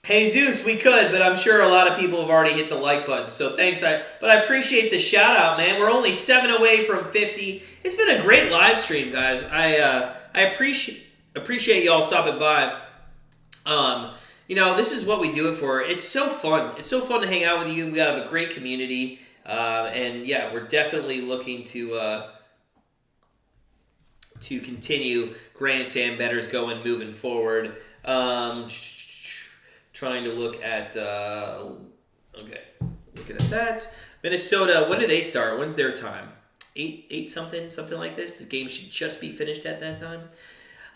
Jesus, we could, but I'm sure a lot of people have already hit the like button. So thanks. But I appreciate the shout out, man. We're only 7 away from 50. It's been a great live stream, guys. I appreciate y'all stopping by. This is what we do it for. It's so fun. It's so fun to hang out with you. We have a great community. And yeah, we're definitely looking to continue Grandstand Bettors moving forward. Trying to look at looking at that. Minnesota, when do they start? When's their time? 8 something like this. The game should just be finished at that time.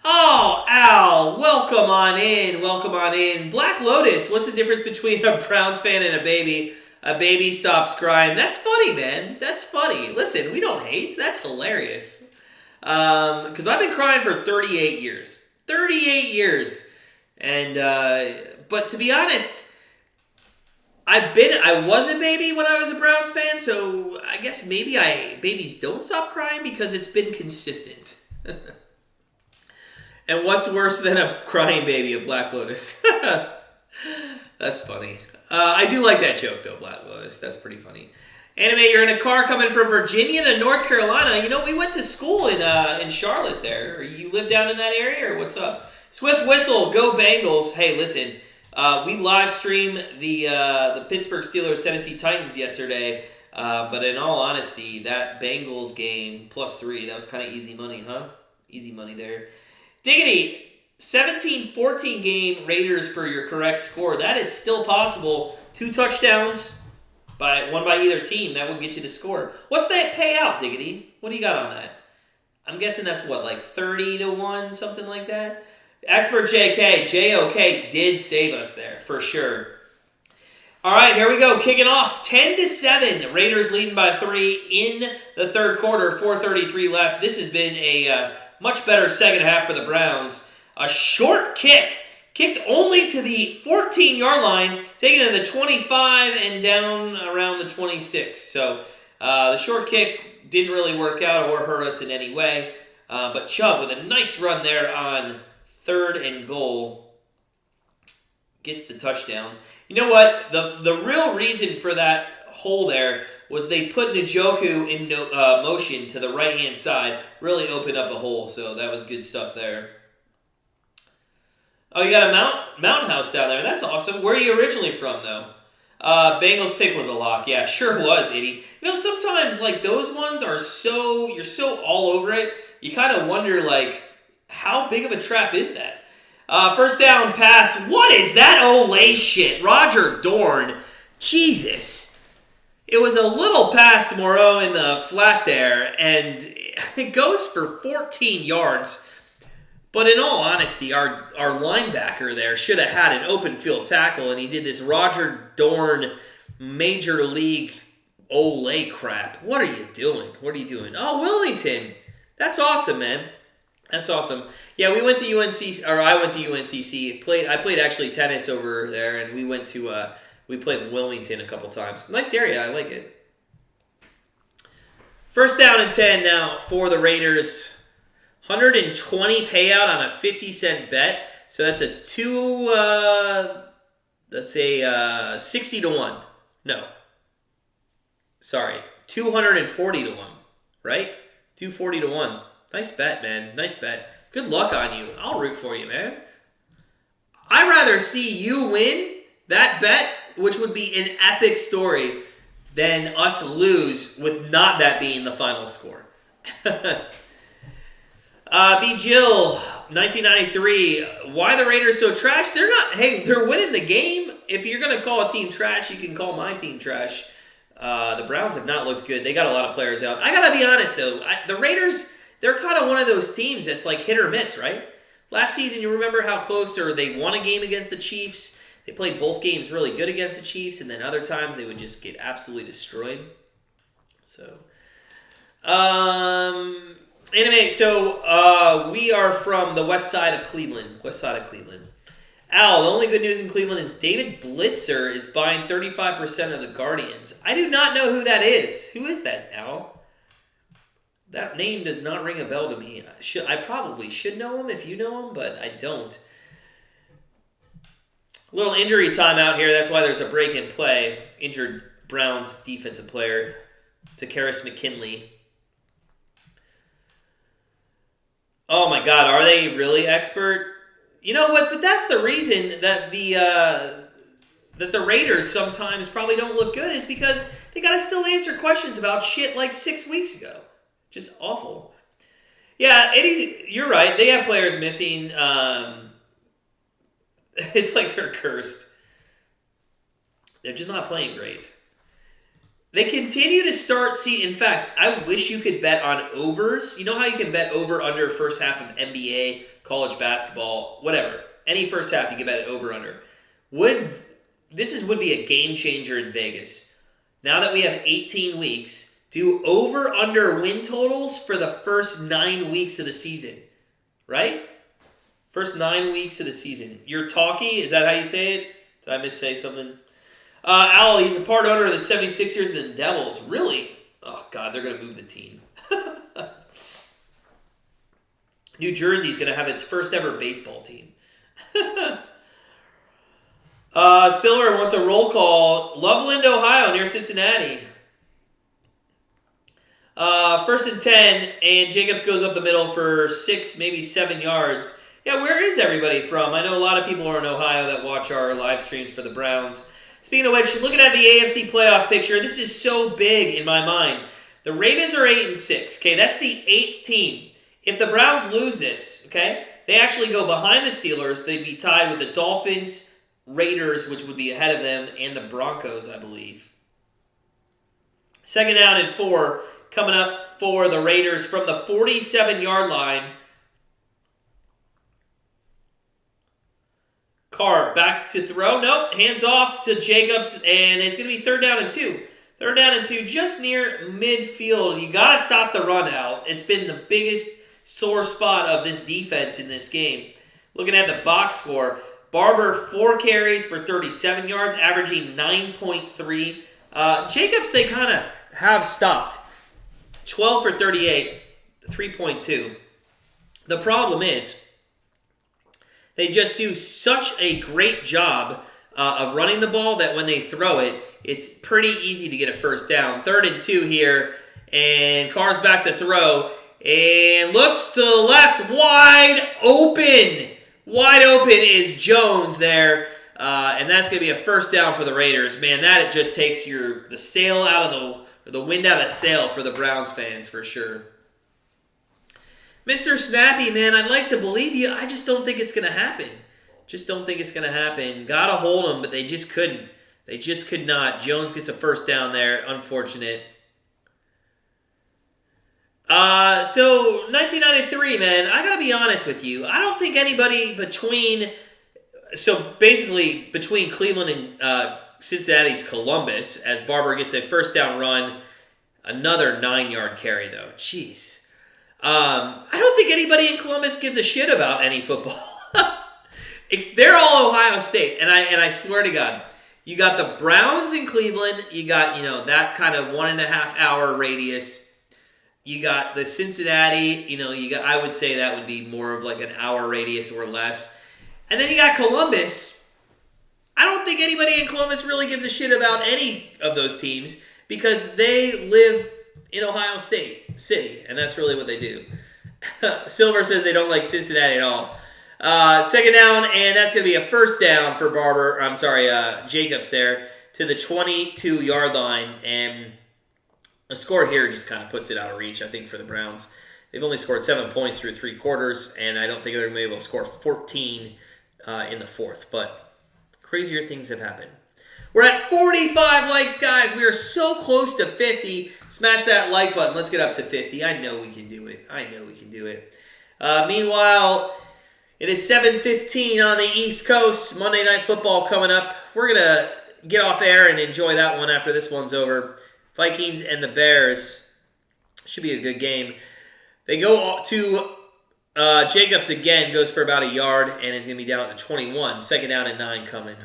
Oh, Al, welcome on in. Black Lotus, what's the difference between a Browns fan and a baby? A baby stops crying. That's funny, man. That's funny. Listen, we don't hate. That's hilarious. Because I've been crying for 38 years. 38 years. And, but to be honest, I was a baby when I was a Browns fan, so I guess maybe babies don't stop crying because it's been consistent. And what's worse than a crying baby, a Black Lotus? That's funny. I do like that joke, though, Black Lotus. That's pretty funny. Anime, you're in a car coming from Virginia to North Carolina. You know, we went to school in Charlotte there. You live down in that area, or what's up? Swift Whistle, go Bengals. Hey, listen, we live streamed the Pittsburgh Steelers Tennessee Titans yesterday, but in all honesty, that Bengals game +3, that was kind of easy money, huh? Easy money there. Diggity, 17-14 game Raiders for your correct score. That is still possible. 2 touchdowns, one by either team. That will get you the score. What's that payout, Diggity? What do you got on that? I'm guessing that's what, like 30-1, something like that? Expert JOK did save us there, for sure. All right, here we go. Kicking off 10-7. Raiders leading by 3 in the third quarter. 4:33 left. This has been a much better second half for the Browns. A short kick. Kicked only to the 14-yard line. Taken to the 25 and down around the 26. So the short kick didn't really work out or hurt us in any way. But Chubb with a nice run there on 3rd and goal gets the touchdown. You know what? The real reason for that hole there was they put Njoku in motion to the right-hand side. Really opened up a hole, so that was good stuff there. Oh, you got a mountain house down there. That's awesome. Where are you originally from, though? Bengals pick was a lock. Yeah, sure was, Eddie. You know, sometimes, like, those ones are you're so all over it, you kind of wonder, like, how big of a trap is that? First down pass. What is that Olay shit? Roger Dorn. Jesus. It was a little pass to Moreau in the flat there, and it goes for 14 yards. But in all honesty, our linebacker there should have had an open field tackle, and he did this Roger Dorn major league Olay crap. What are you doing? Oh, Wilmington. That's awesome, man. That's awesome. Yeah, we went to UNC, or I went to UNCC. I played actually tennis over there, and we played in Wilmington a couple times. Nice area. I like it. First down and 10 now for the Raiders. 120 payout on a 50-cent bet. So that's a 60 to 1. No. Sorry. 240 to 1. Right? 240 to 1. Nice bet, man. Nice bet. Good luck on you. I'll root for you, man. I'd rather see you win that bet, which would be an epic story, than us lose with not that being the final score. B. Jill, 1993. Why the Raiders so trash? They're not. Hey, they're winning the game. If you're going to call a team trash, you can call my team trash. The Browns have not looked good. They got a lot of players out. I got to be honest, though. The Raiders, they're kind of one of those teams that's like hit or miss, right? Last season, you remember how close or they won a game against the Chiefs. They played both games really good against the Chiefs, and then other times they would just get absolutely destroyed. So, anyway, we are from the west side of Cleveland. Al, the only good news in Cleveland is David Blitzer is buying 35% of the Guardians. I do not know who that is. Who is that, Al? That name does not ring a bell to me. I probably should know him if you know him, but I don't. A little injury time out here. That's why there's a break in play. Injured Browns defensive player, Takaris McKinley. Oh my God, are they really expert? You know what? But that's the reason that the Raiders sometimes probably don't look good is because they gotta still answer questions about shit like 6 weeks ago. Just awful. Yeah, Eddie, you're right. They have players missing. It's like they're cursed. They're just not playing great. They continue to in fact, I wish you could bet on overs. You know how you can bet over under first half of NBA, college basketball, whatever. Any first half you can bet over under. Would be a game changer in Vegas. Now that we have 18 weeks, do over under win totals for the first 9 weeks of the season. Right? First 9 weeks of the season. You're talkie? Is that how you say it? Did I missay something? Al, he's a part owner of the 76ers and the Devils. Really? Oh, God, they're going to move the team. New Jersey's going to have its first ever baseball team. Silver wants a roll call. Loveland, Ohio, near Cincinnati. First and 10, and Jacobs goes up the middle for 6, maybe 7 yards. Yeah, where is everybody from? I know a lot of people are in Ohio that watch our live streams for the Browns. Speaking of which, looking at the AFC playoff picture, this is so big in my mind. The Ravens are 8-6. Okay, that's the 8th team. If the Browns lose this, okay, they actually go behind the Steelers. They'd be tied with the Dolphins, Raiders, which would be ahead of them, and the Broncos, I believe. Second down and 4 coming up for the Raiders from the 47-yard line. Carr back to throw. Nope. Hands off to Jacobs, and it's going to be third down and 2. Third down and 2 just near midfield. You got to stop the run out. It's been the biggest sore spot of this defense in this game. Looking at the box score, Barber 4 carries for 37 yards, averaging 9.3. Jacobs, they kind of have stopped. 12 for 38, 3.2. The problem is, they just do such a great job of running the ball that when they throw it, it's pretty easy to get a first down. 3rd and 2 here, and Carr's back to throw, and looks to the left, wide open. Wide open is Jones there, and that's going to be a first down for the Raiders. Man, that just takes the sail out of the wind out of the sail for the Browns fans for sure. Mr. Snappy, man, I'd like to believe you. I just don't think it's going to happen. Got to hold them, but they just couldn't. They just could not. Jones gets a first down there. Unfortunate. So 1993, man, I got to be honest with you. I don't think anybody between Cleveland and Cincinnati's Columbus as Barber gets a first down run. Another 9-yard carry, though. Jeez. I don't think anybody in Columbus gives a shit about any football. They're all Ohio State, and I swear to God, you got the Browns in Cleveland. You got that kind of 1.5 hour radius. You got the Cincinnati. I would say that would be more of like an hour radius or less. And then you got Columbus. I don't think anybody in Columbus really gives a shit about any of those teams because they live in Ohio State City, and that's really what they do. Silver says they don't like Cincinnati at all. Second down, and that's going to be a first down for Jacobs there to the 22-yard line, and a score here just kind of puts it out of reach, I think, for the Browns. They've only scored 7 points through 3 quarters, and I don't think they're going to be able to score 14 in the fourth, but crazier things have happened. We're at 45 likes, guys. We are so close to 50. Smash that like button. Let's get up to 50. I know we can do it. Meanwhile, it is 7:15 on the East Coast. Monday Night Football coming up. We're going to get off air and enjoy that one after this one's over. Vikings and the Bears. Should be a good game. They go to Jacobs again. Goes for about a yard and is going to be down at the 21. Second down and 9 coming.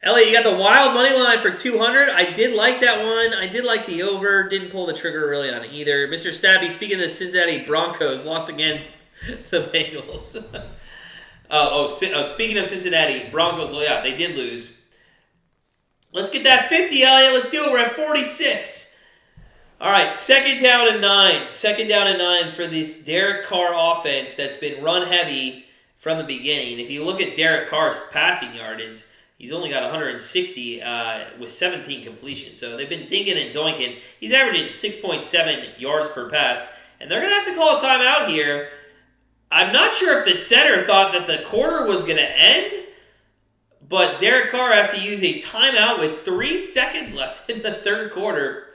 Elliot, you got the Wild money line for 200. I did like that one. I did like the over. Didn't pull the trigger really on either. Mr. Stabby, speaking of the Cincinnati Broncos, lost again the Bengals. Speaking of Cincinnati Broncos, yeah, they did lose. Let's get that 50, Elliot. Let's do it. We're at 46. All right, second down and 9. Second down and 9 for this Derek Carr offense that's been run heavy from the beginning. If you look at Derek Carr's passing yardage, he's only got 160 with 17 completions. So they've been dinking and doinking. He's averaging 6.7 yards per pass. And they're going to have to call a timeout here. I'm not sure if the center thought that the quarter was going to end. But Derek Carr has to use a timeout with 3 seconds left in the third quarter.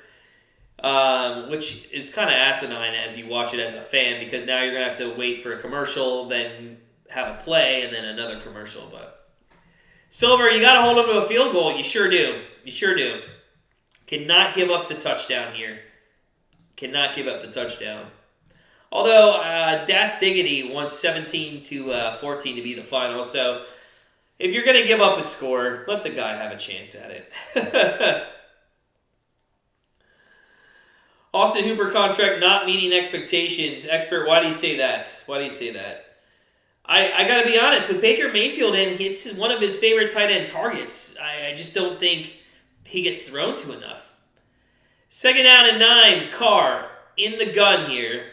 Which is kind of asinine as you watch it as a fan. Because now you're going to have to wait for a commercial, then have a play, and then another commercial. But Silver, you got to hold them to a field goal. You sure do. Cannot give up the touchdown here. Although, Das Diggity wants 17-14 to be the final. So, if you're going to give up a score, let the guy have a chance at it. Austin Hooper contract not meeting expectations. Expert, why do you say that? I got to be honest, with Baker Mayfield in, it's one of his favorite tight end targets. I just don't think he gets thrown to enough. Second down and 9, Carr in the gun here.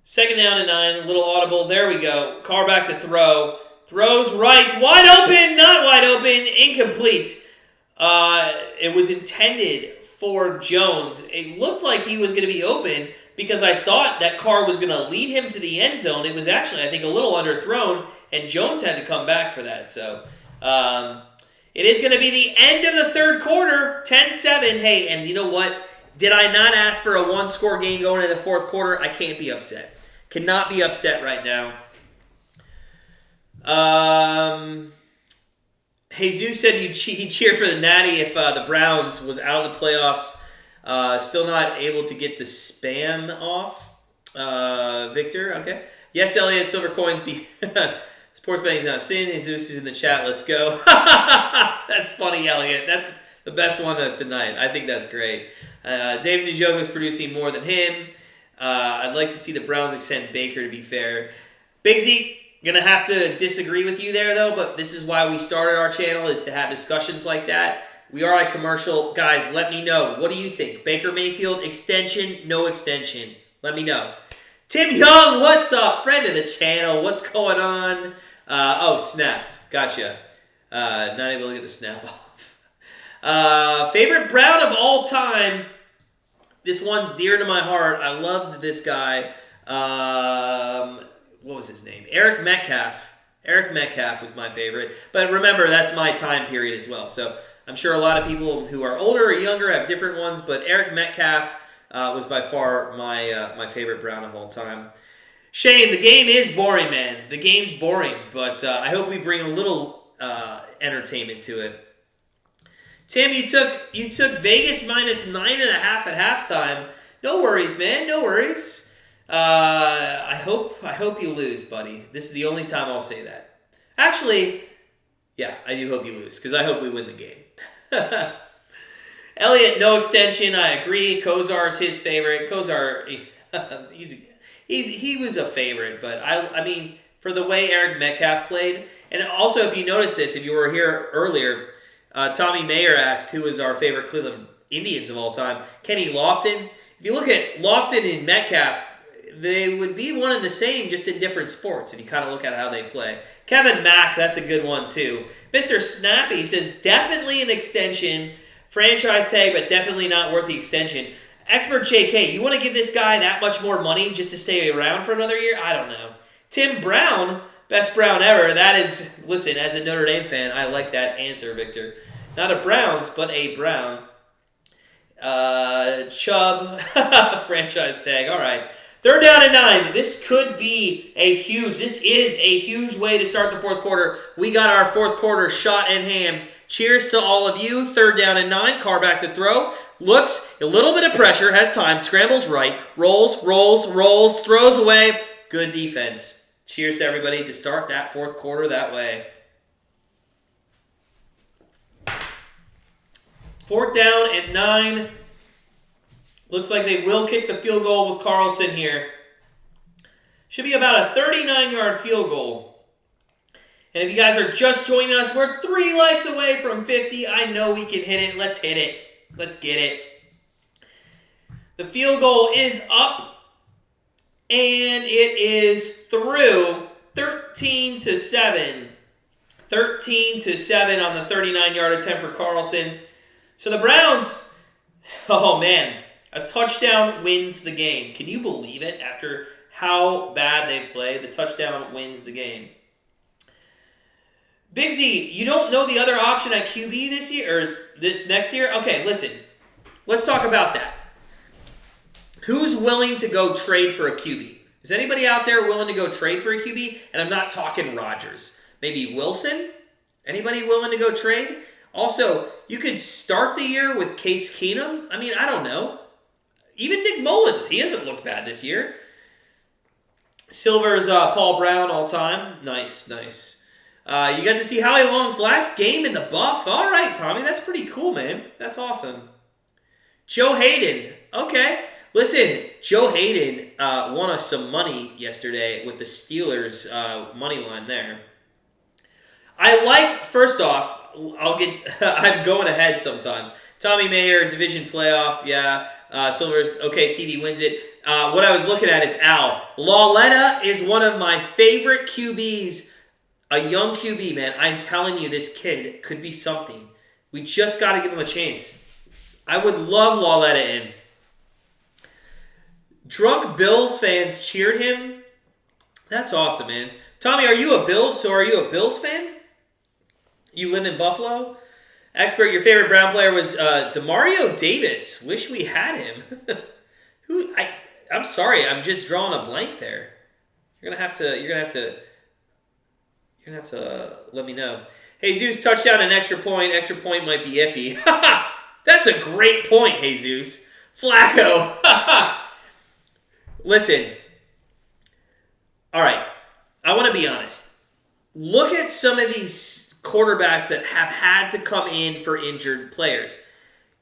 Second down and 9, a little audible. There we go. Carr back to throw. Throws right. Wide open, not wide open, incomplete. It was intended for Jones. It looked like he was going to be open because I thought that Carr was going to lead him to the end zone. It was actually, I think, a little underthrown, and Jones had to come back for that. So it is going to be the end of the third quarter, 10-7. Hey, and you know what? Did I not ask for a one-score game going into the fourth quarter? I can't be upset. Cannot be upset right now. Jesus said he'd cheer for the Natty if the Browns was out of the playoffs. Still not able to get the spam off. Victor, okay. Yes, Elliot, silver coins. Sports betting is not a sin. Jesus is in the chat. Let's go. That's funny, Elliot. That's the best one tonight. I think that's great. David Njoku is producing more than him. I'd like to see the Browns extend Baker, to be fair. Big Z, gonna have to disagree with you there, though, but this is why we started our channel, is to have discussions like that. We are a commercial. Guys, let me know. What do you think? Baker Mayfield, extension, no extension? Let me know. Tim Young, what's up? Friend of the channel. What's going on? Snap. Gotcha. Not able to get the snap off. Favorite Brown of all time. This one's dear to my heart. I loved this guy. What was his name? Eric Metcalf. Eric Metcalf was my favorite. But remember, that's my time period as well. So I'm sure a lot of people who are older or younger have different ones. But Eric Metcalf was by far my favorite Brown of all time. Shane, the game is boring, man. The game's boring, but I hope we bring a little entertainment to it. Tim, you took Vegas minus 9.5 at halftime. No worries, man. No worries. I hope you lose, buddy. This is the only time I'll say that. Actually, yeah, I do hope you lose because I hope we win the game. Elliot, no extension. I agree. Kozar's his favorite. Kozar, he was a favorite, but I mean, for the way Eric Metcalf played, and also if you noticed this, if you were here earlier, Tommy Mayer asked who is our favorite Cleveland Indians of all time. Kenny Lofton. If you look at Lofton and Metcalf, they would be one and the same, just in different sports, if you kind of look at how they play. Kevin Mack, that's a good one, too. Mr. Snappy says, definitely an extension. Franchise tag, but definitely not worth the extension. Expert JK, you want to give this guy that much more money just to stay around for another year? I don't know. Tim Brown, best Brown ever. That is, listen, as a Notre Dame fan, I like that answer, Victor. Not a Browns, but a Brown. Chubb, franchise tag. All right. 3rd down and 9. This is a huge way to start the fourth quarter. We got our fourth quarter shot in hand. Cheers to all of you. 3rd down and 9. Carr back to throw. Looks, a little bit of pressure, has time, scrambles right, rolls, throws away. Good defense. Cheers to everybody to start that fourth quarter that way. 4th down and 9. Looks like they will kick the field goal with Carlson here. Should be about a 39-yard field goal. And if you guys are just joining us, we're 3 likes away from 50. I know we can hit it. Let's hit it. Let's get it. The field goal is up. And it is through 13-7. 13-7 on the 39-yard attempt for Carlson. So the Browns, oh man, a touchdown wins the game. Can you believe it? After how bad they've played, the touchdown wins the game. Big Z, you don't know the other option at QB this year, or this next year? Okay, listen. Let's talk about that. Who's willing to go trade for a QB? Is anybody out there willing to go trade for a QB? And I'm not talking Rodgers. Maybe Wilson? Anybody willing to go trade? Also, you could start the year with Case Keenum. I mean, I don't know. Even Nick Mullins, he hasn't looked bad this year. Silver's Paul Brown all time. Nice. You got to see Howie Long's last game in the buff. All right, Tommy, that's pretty cool, man. That's awesome. Joe Hayden. Okay. Listen, Joe Hayden won us some money yesterday with the Steelers money line there. I like, first off, I'm going ahead sometimes. Tommy Mayer, division playoff, yeah. Silver's, okay, TD wins it. What I was looking at is Al. Lauletta is one of my favorite QBs. A young QB, man. I'm telling you, this kid could be something. We just got to give him a chance. I would love Lauletta in. Drunk Bills fans cheered him. That's awesome, man. Tommy, are you a Bills fan? You live in Buffalo? Expert, your favorite Brown player was Demario Davis. Wish we had him. I'm sorry, I'm just drawing a blank there. You're gonna have to let me know. Jesus, touchdown and extra point. Extra point might be iffy. That's a great point, Jesus. Flacco. Listen. All right. I want to be honest. Look at some of these quarterbacks that have had to come in for injured players.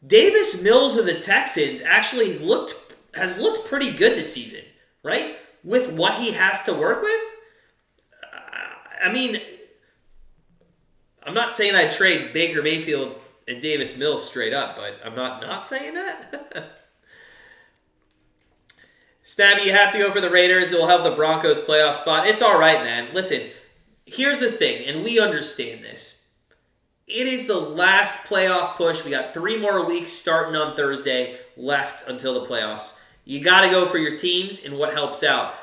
Davis Mills of the Texans actually has looked pretty good this season, right? With what he has to work with. I mean, I'm not saying I'd trade Baker Mayfield and Davis Mills straight up, but I'm not saying that. Snabby, you have to go for the Raiders. It will help the Broncos playoff spot. It's all right, man. Listen, here's the thing, and we understand this. It is the last playoff push. We got 3 more weeks starting on Thursday left until the playoffs. You got to go for your teams and what helps out.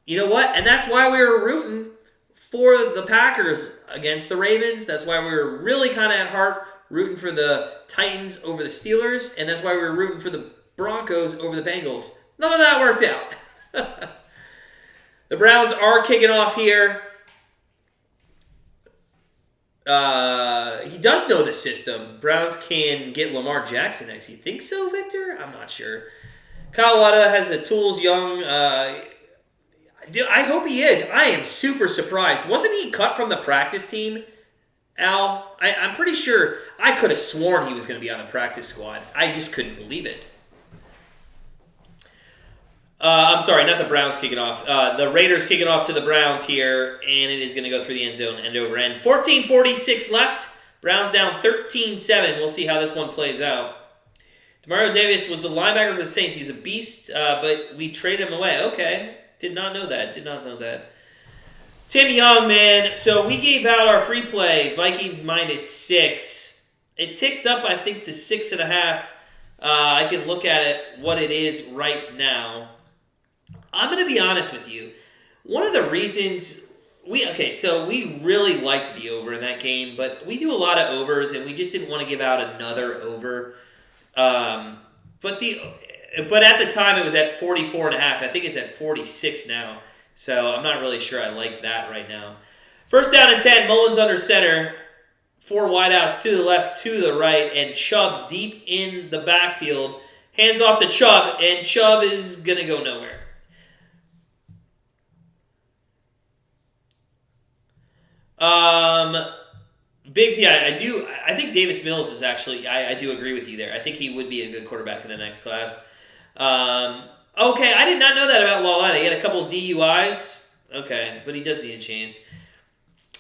You know what? And that's why we were rooting for the Packers against the Ravens. That's why we were really kind of at heart rooting for the Titans over the Steelers. And that's why we were rooting for the Broncos over the Bengals. None of that worked out. The Browns are kicking off here. He does know the system. Browns can get Lamar Jackson next. You think so, Victor? I'm not sure. Colorado has the tools. Young. I hope he is. I am super surprised. Wasn't he cut from the practice team, Al? I'm pretty sure. I could have sworn he was going to be on the practice squad. I just couldn't believe it. I'm sorry, not the Browns kicking off. The Raiders kicking off to the Browns here, and it is going to go through the end zone, end over end. 14:46 left. Browns down 13-7. We'll see how this one plays out. Demario Davis was the linebacker for the Saints. He's a beast, but we traded him away. Okay, did not know that. Tim Young, man. So we gave out our free play, Vikings -6. It ticked up, I think, to 6.5. I can look at it, what it is right now. I'm going to be honest with you. One of the reasons we really liked the over in that game, but we do a lot of overs, and we just didn't want to give out another over. But at the time it was at 44.5. I think it's at 46 now. So I'm not really sure I like that right now. First down and 10. Mullins under center. 4 wideouts to the left, to the right, and Chubb deep in the backfield. Hands off to Chubb, and Chubb is gonna go nowhere. Biggs, yeah, I think Davis Mills is actually, I do agree with you there. I think he would be a good quarterback in the next class. Okay, I did not know that about Lauletta. He had a couple DUIs. Okay, but he does need a chance.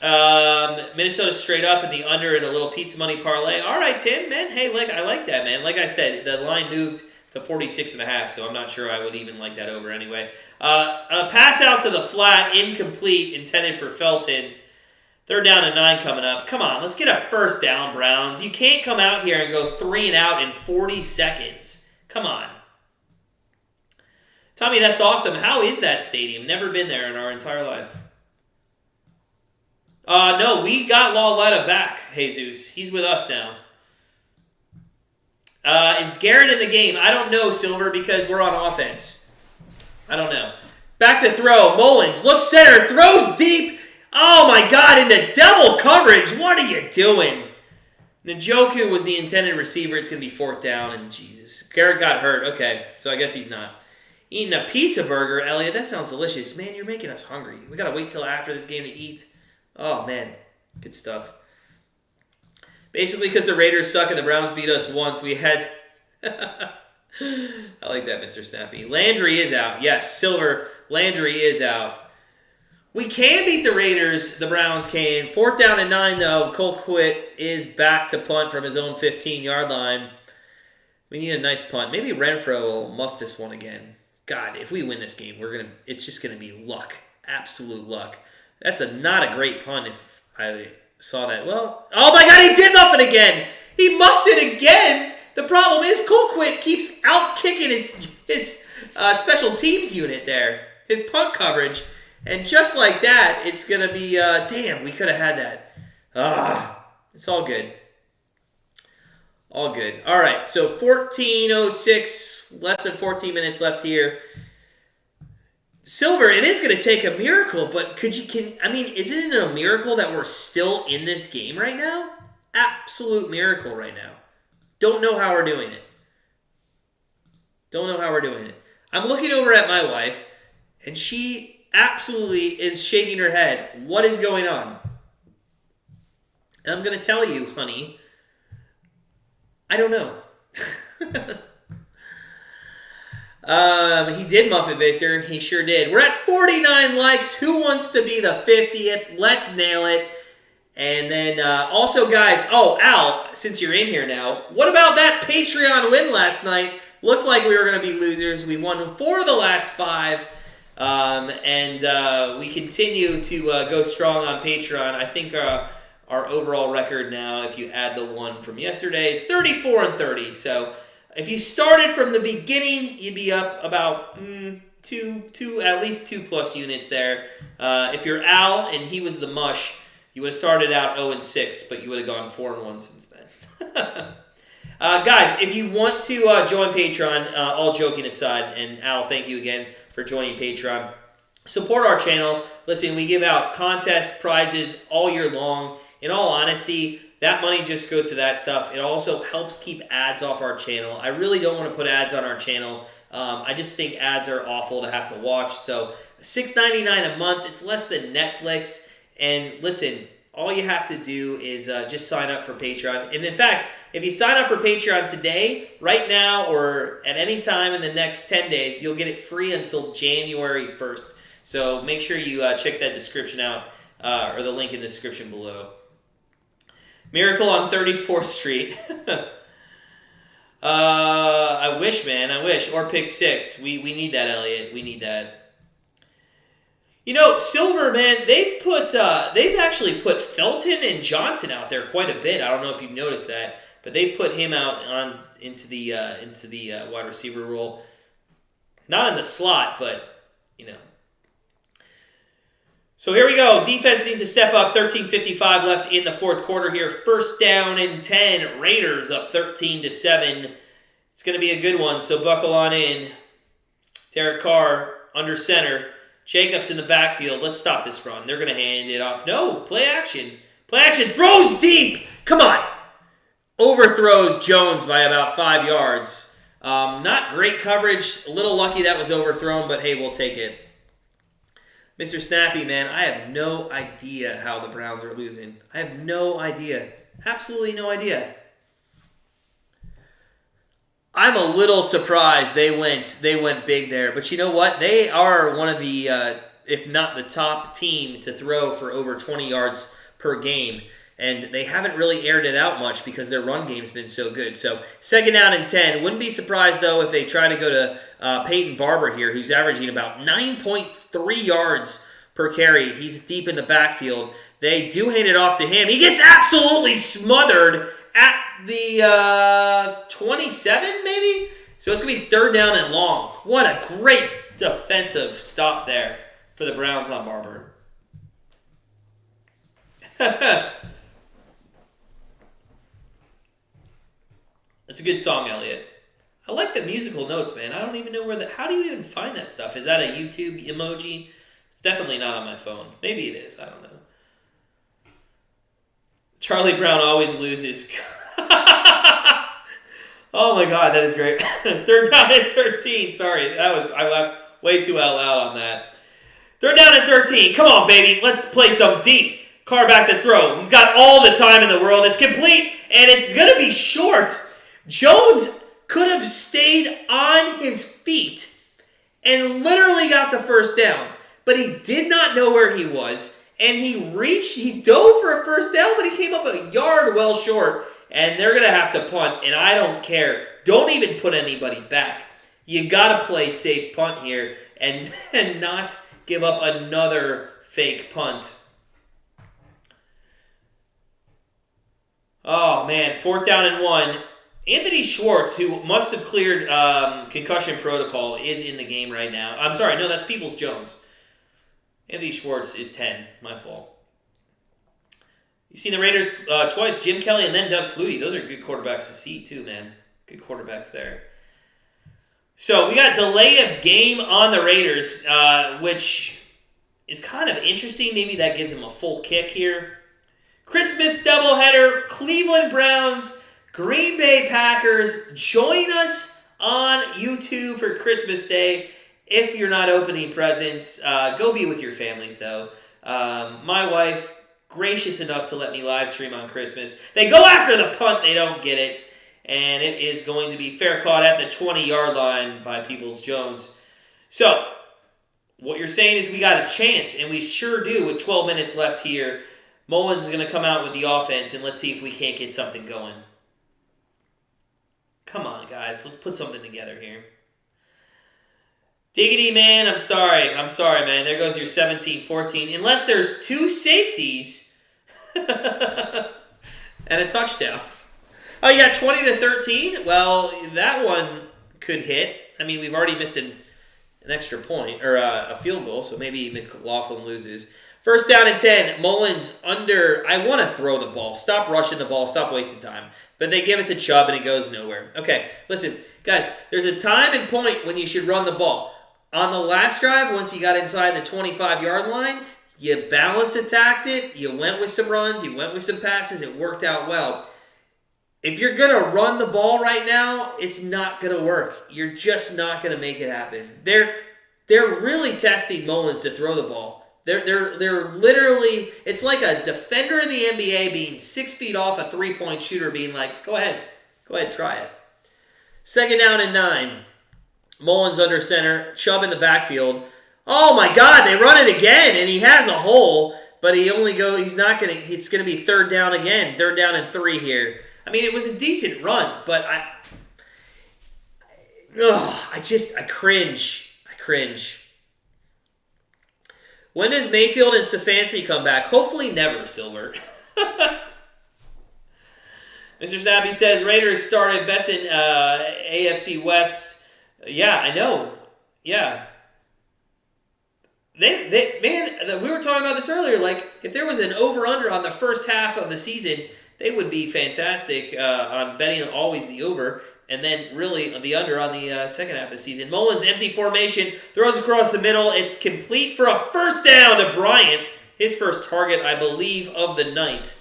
Minnesota straight up in the under in a little pizza money parlay. All right, Tim, man. Hey, I like that, man. Like I said, the line moved to 46.5, so I'm not sure I would even like that over anyway. A pass out to the flat, incomplete, intended for Felton. 3rd down and 9 coming up. Come on, let's get a first down, Browns. You can't come out here and go 3 and out in 40 seconds. Come on. Tommy, that's awesome. How is that stadium? Never been there in our entire life. No, we got Lauletta back, Jesus. He's with us now. Is Garrett in the game? I don't know, Silver, because we're on offense. I don't know. Back to throw. Mullins looks center, throws deep. Oh my God, into double coverage. What are you doing? Njoku was the intended receiver. It's going to be 4th down, and Jesus. Garrett got hurt. Okay, so I guess he's not. Eating a pizza burger, Elliot. That sounds delicious. Man, you're making us hungry. We got to wait till after this game to eat. Oh, man. Good stuff. Basically, because the Raiders suck and the Browns beat us once, we had... I like that, Mr. Snappy. Landry is out. Yes, Silver. Landry is out. We can beat the Raiders. The Browns can. 4th down and 9, though. Colquitt is back to punt from his own 15-yard line. We need a nice punt. Maybe Renfro will muff this one again. God, if we win this game, it's just going to be luck. Absolute luck. That's not a great punt if I saw that. Well, oh my God, he did muff it again. He muffed it again. The problem is Colquitt keeps out-kicking his special teams unit there. His punt coverage. And just like that, it's going to be, damn, we could have had that. It's all good. All good. All right, so 14:06, less than 14 minutes left here. Silver, it is going to take a miracle, but isn't it a miracle that we're still in this game right now? Absolute miracle right now. Don't know how we're doing it. I'm looking over at my wife, and she absolutely is shaking her head. What is going on? And I'm going to tell you, honey, I don't know. He did muff it, Victor. He sure did. We're at 49 likes. Who wants to be the 50th? Let's nail it. And then also, guys, Al, since you're in here now, what about that Patreon win last night? Looked like we were going to be losers. We won 4 of the last 5. And we continue to go strong on Patreon. I think our overall record now, if you add the one from yesterday, is 34-30. So if you started from the beginning, you'd be up about at least 2+ units there. If you're Al and he was the mush, you would have started out 0-6, but you would have gone 4-1 since then. Guys, if you want to join Patreon, all joking aside, and Al, thank you again for joining Patreon. Support our channel. Listen, we give out contests, prizes all year long. In all honesty, that money just goes to that stuff. It also helps keep ads off our channel. I really don't want to put ads on our channel. I just think ads are awful to have to watch. So $6.99 a month. It's less than Netflix. And listen, all you have to do is just sign up for Patreon. And in fact, if you sign up for Patreon today, right now, or at any time in the next 10 days, you'll get it free until January 1st. So make sure you check that description out, or the link in the description below. Miracle on 34th Street. I wish, man. I wish. Or pick 6. We need that, Elliot. We need that. You know, Silver, man, they've actually put Felton and Johnson out there quite a bit. I don't know if you've noticed that, but they've put him out into the wide receiver role. Not in the slot, but you know. So here we go. Defense needs to step up. 13:55 left in the fourth quarter here. First down and 10. Raiders up 13-7. It's going to be a good one, so buckle on in. Derek Carr under center. Jacobs in the backfield. Let's stop this run. They're going to hand it off. No, play action. Play action. Throws deep. Come on. Overthrows Jones by about 5 yards. Not great coverage. A little lucky that was overthrown, but hey, we'll take it. Mr. Snappy, man, I have no idea how the Browns are losing. I have no idea. Absolutely no idea. I'm a little surprised they went big there. But you know what? They are one of the, if not the top team to throw for over 20 yards per game. And they haven't really aired it out much because their run game's been so good. So second down and 10. Wouldn't be surprised, though, if they try to go to Peyton Barber here, who's averaging about 9.3 yards per carry. He's deep in the backfield. They do hand it off to him. He gets absolutely smothered at the 27, maybe? So it's going to be third down and long. What a great defensive stop there for the Browns on Barber. It's a good song, Elliot. I like the musical notes, man. I don't even know how do you even find that stuff? Is that a YouTube emoji? It's definitely not on my phone. Maybe it is. I don't know. Charlie Brown always loses. Oh my God, that is great. Third down and 13. Sorry, I laughed way too out loud on that. Third down and 13. Come on, baby. Let's play some D. Carr back to throw. He's got all the time in the world. It's complete, and it's going to be short. Jones could have stayed on his feet and literally got the first down, but he did not know where he was, and he dove for a first down, but he came up a yard well short, and they're going to have to punt, and I don't care. Don't even put anybody back. You got to play safe punt here and not give up another fake punt. Oh, man, fourth down and 1. Anthony Schwartz, who must have cleared concussion protocol, is in the game right now. I'm sorry, no, that's Peoples-Jones. Anthony Schwartz is 10. My fault. You seen the Raiders twice, Jim Kelly and then Doug Flutie. Those are good quarterbacks to see, too, man. Good quarterbacks there. So we got delay of game on the Raiders, which is kind of interesting. Maybe that gives them a full kick here. Christmas doubleheader, Cleveland Browns, Green Bay Packers. Join us on YouTube for Christmas Day. If you're not opening presents, go be with your families, though. My wife, gracious enough to let me live stream on Christmas. They go after the punt. They don't get it. And it is going to be fair caught at the 20-yard line by Peoples-Jones. So, what you're saying is we got a chance, and we sure do with 12 minutes left here. Mullins is going to come out with the offense, and let's see if we can't get something going. Come on, guys. Let's put something together here. Diggity, man. I'm sorry, man. There goes your 17-14. Unless there's two safeties and a touchdown. Oh, you got 20-13? Well, that one could hit. I mean, we've already missed an extra point, or a field goal, so maybe McLaughlin loses. First down and 10. Mullins under. I want to throw the ball. Stop rushing the ball. Stop wasting time. But they give it to Chubb, and it goes nowhere. Okay, listen, guys, there's a time and point when you should run the ball. on the last drive, once you got inside the 25-yard line, you balanced attacked it, you went with some runs, you went with some passes, it worked out well. If you're going to run the ball right now, it's not going to work. You're just not going to make it happen. They're really testing Mullins to throw the ball. They're literally, it's like a defender in the NBA being 6 feet off a three-point shooter being like, go ahead, try it. 2nd down and 9. Mullins under center, Chubb in the backfield. Oh my God, they run it again, and he has a hole, but it's going to be 3rd down again, 3rd down and 3 here. I mean, it was a decent run, but I cringe. When does Mayfield and Stefanski come back? Hopefully never, Silver. Mr. Snappy says, Raiders started best in AFC West. Yeah, I know. Yeah. We were talking about this earlier. Like, if there was an over-under on the first half of the season, they would be fantastic on betting always the over, and then really the under on the second half of the season. Mullins, empty formation, throws across the middle. It's complete for a 1st down to Bryant. His first target, I believe, of the night.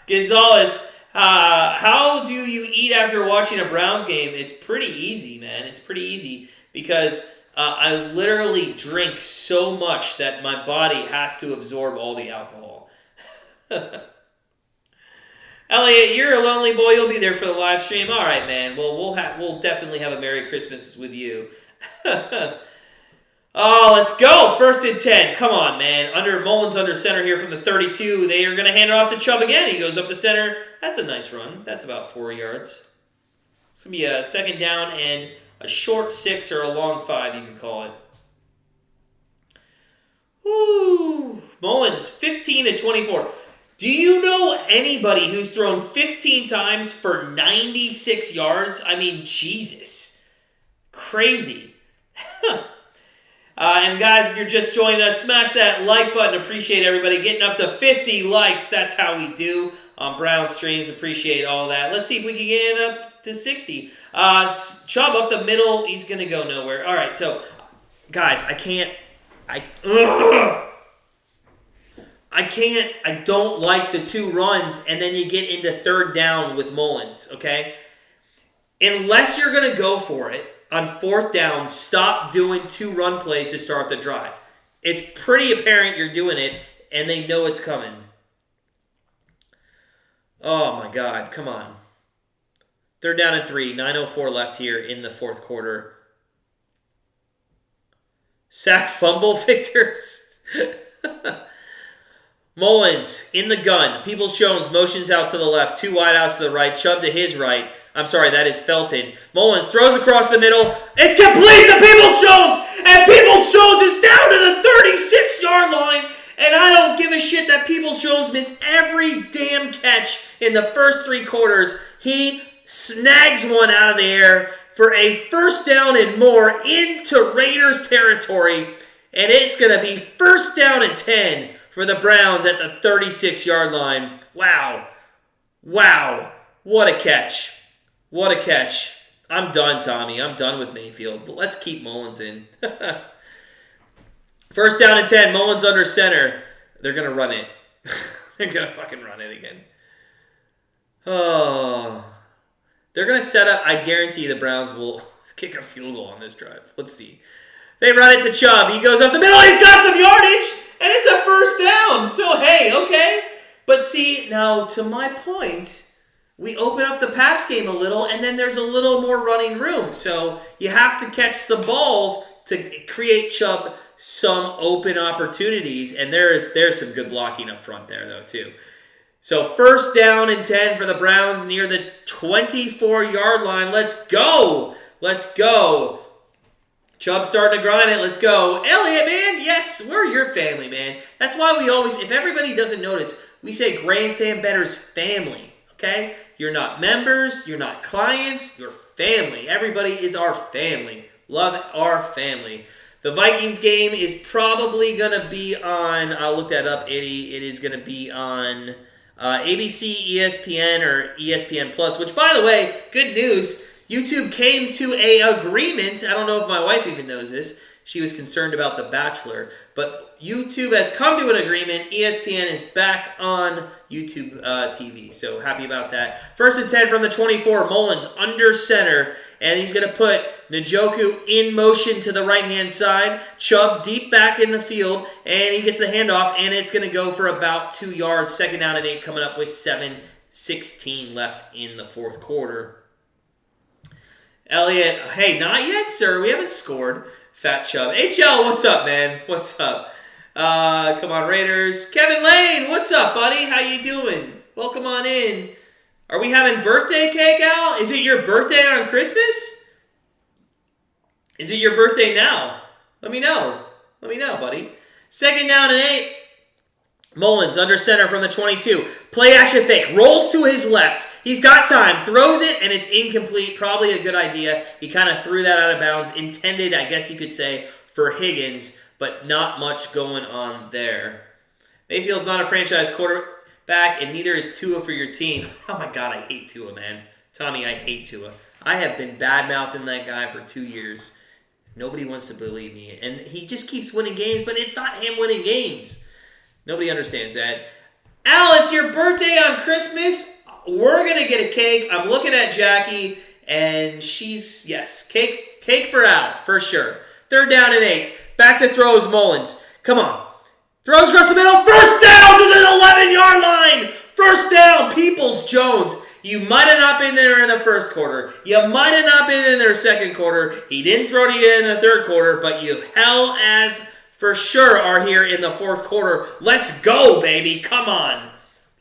Gonzalez, how do you eat after watching a Browns game? It's pretty easy, man. It's pretty easy because I literally drink so much that my body has to absorb all the alcohol. Elliot, you're a lonely boy. You'll be there for the live stream. All right, man. Well, we'll definitely have a Merry Christmas with you. Oh, let's go. 1st and 10. Come on, man. Mullins under center here from the 32. They are going to hand it off to Chubb again. He goes up the center. That's a nice run. That's about 4 yards. It's going to be a 2nd down and a short 6 or a long 5, you could call it. Woo! Mullins, 15 to 24. Do you know anybody who's thrown 15 times for 96 yards? I mean, Jesus. Crazy. And guys, if you're just joining us, smash that like button. Appreciate everybody getting up to 50 likes. That's how we do on Brown streams. Appreciate all that. Let's see if we can get it up to 60. Chubb up the middle. He's going to go nowhere. All right, so, guys, I don't like the 2 runs, and then you get into 3rd down with Mullins, okay? Unless you're going to go for it on 4th down, stop doing 2 run plays to start the drive. It's pretty apparent you're doing it, and they know it's coming. Oh, my God. Come on. 3rd down and 3. 9:04 left here in the 4th quarter. Sack fumble, Victors. Mullins in the gun. Peoples-Jones motions out to the left. 2 wideouts to the right. Chubb to his right. I'm sorry, that is Felton. Mullins throws across the middle. It's complete to Peoples-Jones! And Peoples-Jones is down to the 36-yard line. And I don't give a shit that Peoples-Jones missed every damn catch in the first 3 quarters. He snags one out of the air for a 1st down and more into Raiders territory. And it's going to be 1st down and 10 for the Browns at the 36-yard line. Wow. What a catch. What a catch. I'm done, Tommy. I'm done with Mayfield. Let's keep Mullins in. 1st down and 10. Mullins under center. They're going to run it. They're going to fucking run it again. Oh. They're going to set up. I guarantee the Browns will kick a field goal on this drive. Let's see. They run it to Chubb. He goes up the middle. He's got some yardage. And it's a 1st down. So, hey, okay. But see, now to my point, we open up the pass game a little, and then there's a little more running room. So you have to catch the balls to create Chubb some open opportunities. And there's some good blocking up front there, though, too. So 1st down and 10 for the Browns near the 24-yard line. Let's go. Let's go. Chubb starting to grind it. Let's go. Elliot, man. Yes, we're your family, man. That's why we always, if everybody doesn't notice, we say Grandstand Bettors family, okay? You're not members. You're not clients. You're family. Everybody is our family. Love our family. The Vikings game is probably going to be on, I'll look that up, Eddie. It is going to be on ABC, ESPN, or ESPN Plus, which, by the way, good news. YouTube came to a agreement. I don't know if my wife even knows this. She was concerned about The Bachelor. But YouTube has come to an agreement. ESPN is back on YouTube TV. So happy about that. 1st and 10 from the 24. Mullins under center. And he's going to put Njoku in motion to the right-hand side. Chubb deep back in the field. And he gets the handoff. And it's going to go for about 2 yards. 2nd down and 8 coming up with 7:16 left in the fourth quarter. Elliott, hey, not yet, sir. We haven't scored. Fat Chubb. HL, what's up, man? What's up? Come on, Raiders. Kevin Lane, what's up, buddy? How you doing? Welcome on in. Are we having birthday cake, Al? Is it your birthday on Christmas? Is it your birthday now? Let me know. Let me know, buddy. 2nd down and 8. Mullins under center from the 22. Play action fake. Rolls to his left. He's got time. Throws it, and it's incomplete. Probably a good idea. He kind of threw that out of bounds. Intended, I guess you could say, for Higgins, but not much going on there. Mayfield's not a franchise quarterback, and neither is Tua for your team. Oh, my God, I hate Tua, man. Tommy, I hate Tua. I have been bad-mouthing that guy for 2 years. Nobody wants to believe me. And he just keeps winning games, but it's not him winning games. Nobody understands that. Al, it's your birthday on Christmas. We're going to get a cake. I'm looking at Jackie, and she's, yes, cake for Al, for sure. 3rd down and 8. Back to throws, Mullins. Come on. Throws across the middle. 1st down to the 11-yard line. 1st down, Peoples-Jones. You might have not been there in the first quarter. You might have not been in their second quarter. He didn't throw to you in the third quarter, but you hell as for sure are here in the fourth quarter. Let's go, baby. Come on.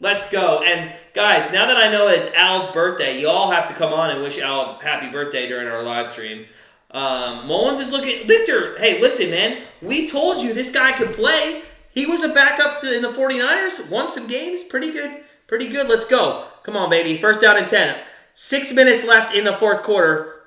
Let's go. And guys, now that I know it's Al's birthday, you all have to come on and wish Al a happy birthday during our live stream. Mullins is looking... Victor, hey, listen, man. We told you this guy could play. He was a backup in the 49ers. Won some games. Pretty good. Pretty good. Let's go. Come on, baby. 1st down and 10. 6 minutes left in the fourth quarter.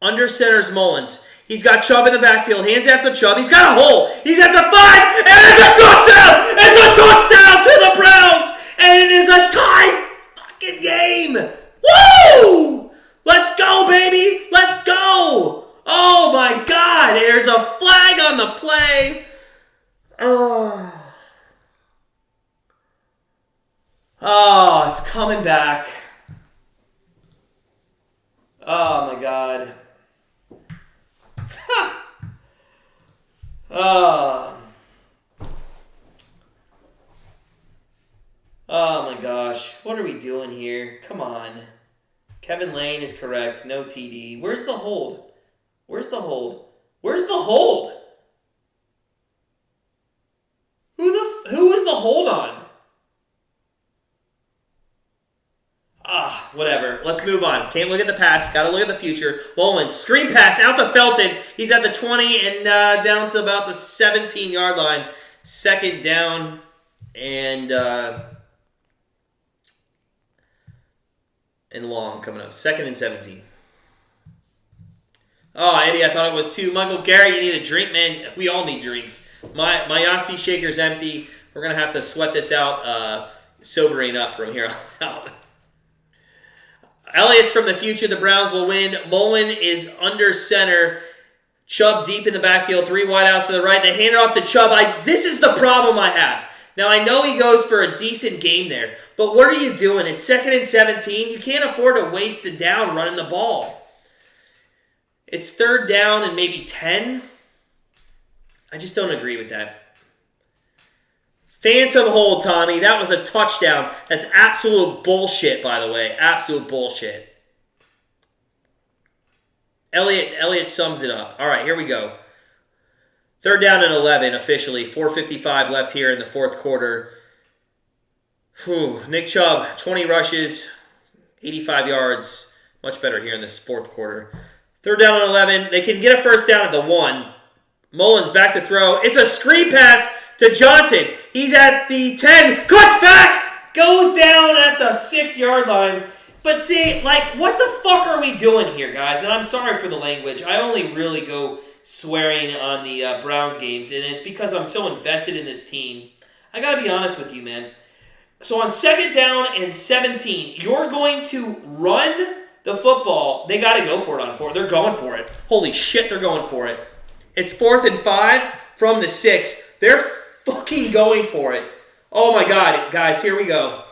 Under center's Mullins. He's got Chubb in the backfield. Hands after Chubb. He's got a hole. He's at the 5. And it's a touchdown. It's a touchdown to the Browns. And it is a tie fucking game. Woo! Let's go, baby. Let's go. Oh, my God. There's a flag on the play. Oh, it's coming back. Oh, my God. Oh my gosh. What are we doing here? Come on. Kevin Lane is correct. No TD. Where's the hold? Where's the hold? Where's the hold? Who was the hold on? Whatever. Let's move on. Can't look at the past. Got to look at the future. Mullins, screen pass out to Felton. He's at the 20 and down to about the 17-yard line. 2nd down and long coming up. 2nd and 17. Oh, Eddie, I thought it was 2. Michael Garrett, you need a drink, man. We all need drinks. My Yahtzee shaker's empty. We're going to have to sweat this out, sobering up from here on out. Elliott's from the future. The Browns will win. Mullen is under center. Chubb deep in the backfield. 3 wideouts to the right. They hand it off to Chubb. This is the problem I have. Now, I know he goes for a decent game there, but what are you doing? It's 2nd and 17. You can't afford to waste a down running the ball. It's 3rd down and maybe 10. I just don't agree with that. Phantom hold, Tommy. That was a touchdown. That's absolute bullshit, by the way. Absolute bullshit. Elliott sums it up. All right, here we go. 3rd down and 11 officially. 4:55 left here in the fourth quarter. Nick Chubb, 20 rushes, 85 yards. Much better here in this fourth quarter. 3rd down and 11. They can get a 1st down at the 1. Mullins back to throw. It's a screen pass to Johnson. He's at the 10. Cuts back. Goes down at the 6-yard line. But see, what the fuck are we doing here, guys? And I'm sorry for the language. I only really go swearing on the Browns games, and it's because I'm so invested in this team. I gotta be honest with you, man. So on 2nd down and 17, you're going to run the football. They got to go for it on 4. They're going for it. Holy shit, they're going for it. It's 4th and 5 from the 6. They're fucking going for it. Oh my God, guys, here we go.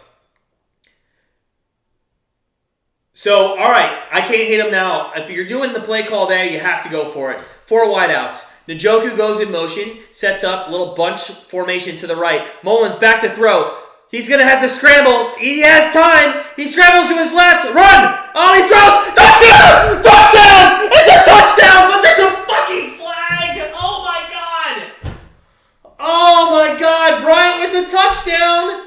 So, all right, I can't hit him now. If you're doing the play call there, you have to go for it. 4 wideouts. Njoku goes in motion, sets up, little bunch formation to the right. Mullins back to throw. He's going to have to scramble. He has time. He scrambles to his left. Run! Oh, he throws. Touchdown! Touchdown! It's a touchdown, but there's a fucking flag. Oh, my God. Oh, my God. Bryant with the touchdown.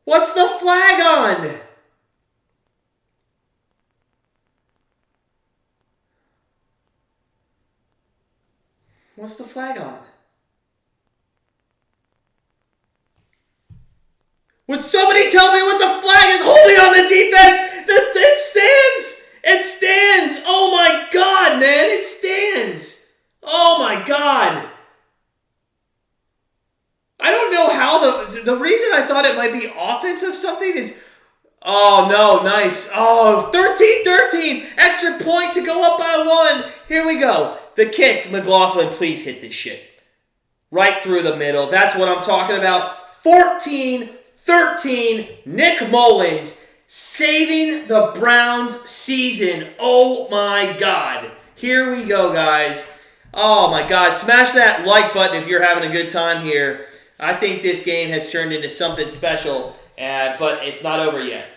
What's the flag on? What's the flag on? Would somebody tell me what the flag is holding on the defense? It stands! It stands! Oh my God, man! It stands! Oh my God! I don't know how the reason I thought it might be offensive something is... Oh, no, nice. Oh, 13-13. Extra point to go up by 1. Here we go. The kick. McLaughlin, please hit this shit. Right through the middle. That's what I'm talking about. 14-13. Nick Mullins saving the Browns season. Oh, my God. Here we go, guys. Oh, my God. Smash that like button if you're having a good time here. I think this game has turned into something special. But it's not over yet.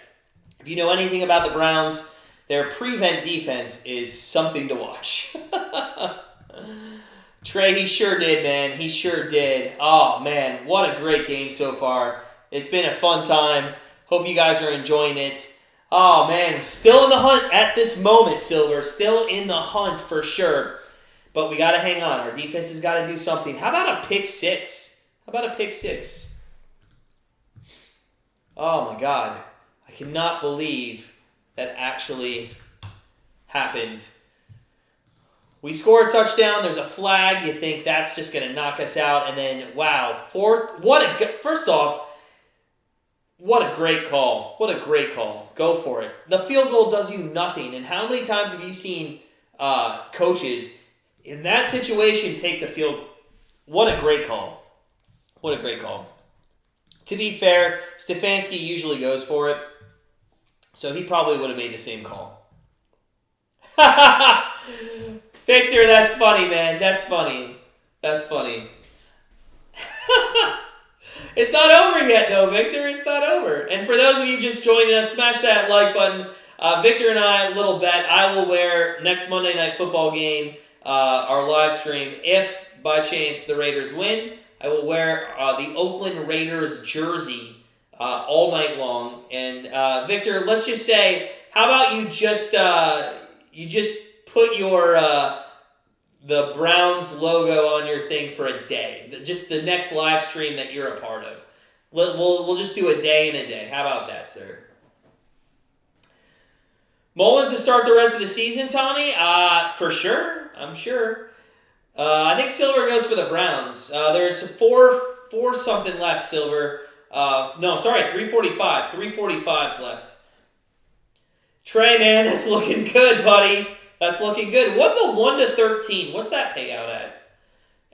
If you know anything about the Browns, their prevent defense is something to watch. Trey, he sure did, man. He sure did. Oh, man, what a great game so far. It's been a fun time. Hope you guys are enjoying it. Oh, man, still in the hunt at this moment, Silver. Still in the hunt for sure. But we got to hang on. Our defense has got to do something. How about a pick 6? How about a pick 6? Oh my God. I cannot believe that actually happened. We score a touchdown. There's a flag. You think that's just going to knock us out. And then, wow. First off, what a great call. What a great call. Go for it. The field goal does you nothing. And how many times have you seen coaches in that situation take the field? What a great call. What a great call. To be fair, Stefanski usually goes for it, so he probably would have made the same call. Victor, that's funny, man. That's funny. That's funny. It's not over yet, though, Victor. It's not over. And for those of you just joining us, smash that like button. Victor and I, little bet, I will wear next Monday Night Football game, our live stream, if by chance the Raiders win. I will wear the Oakland Raiders jersey all night long. And Victor, let's just say, how about you just put your the Browns logo on your thing for a day, just the next live stream that you're a part of. We'll just do a day and a day. How about that, sir? Mullins to start the rest of the season, Tommy? For sure. I'm sure. I think Silver goes for the Browns. There's four something left, Silver. 345. 345's left. Trey, man, that's looking good, buddy. That's looking good. What the 1-13? What's that payout at?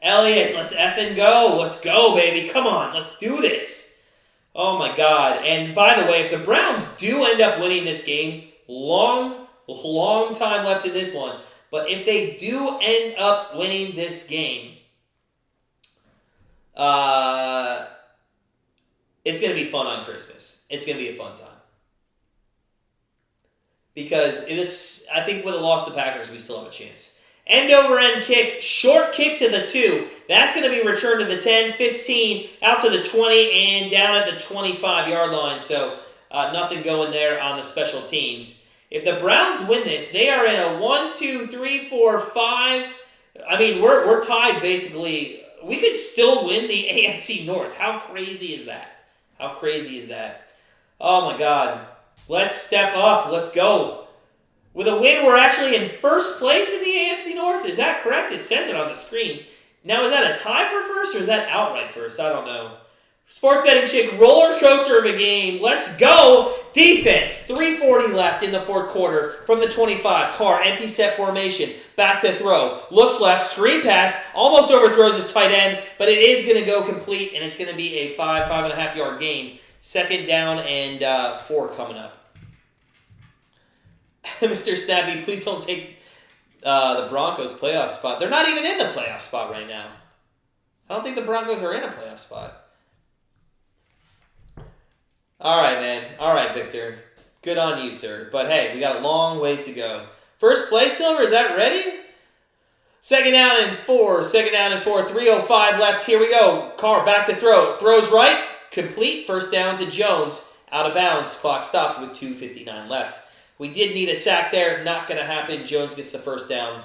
Elliott, let's effing go. Let's go, baby. Come on, let's do this. Oh, my God. And by the way, if the Browns do end up winning this game, long time left in this one, but if they do end up winning this game, it's going to be fun on Christmas. It's going to be a fun time. Because I think with a loss to the Packers, we still have a chance. End over end kick, short kick to the 2. That's going to be returned to the 10, 15, out to the 20, and down at the 25-yard line. So nothing going there on the special teams. If the Browns win this, they are in a 1, 2, 3, 4, 5. I mean, we're tied basically. We could still win the AFC North. How crazy is that? How crazy is that? Oh, my God. Let's step up. Let's go. With a win, we're actually in first place in the AFC North. Is that correct? It says it on the screen. Now, is that a tie for first or is that outright first? I don't know. Sports Betting Chick, roller coaster of a game. Let's go. Defense, 3:40 left in the fourth quarter from the 25. Carr, empty set formation, back to throw. Looks left, screen pass, almost overthrows his tight end, but it is going to go complete, and it's going to be a 5.5 yard gain. Second down and 4 coming up. Mr. Snappy, please don't take the Broncos playoff spot. They're not even in the playoff spot right now. I don't think the Broncos are in a playoff spot. All right, man. All right, Victor. Good on you, sir. But hey, we got a long ways to go. First play, Silver. Is that ready? Second down and 4. 3:05 left. Here we go. Carr back to throw. Throws right. Complete. First down to Jones. Out of bounds. Clock stops with 2:59 left. We did need a sack there. Not going to happen. Jones gets the first down.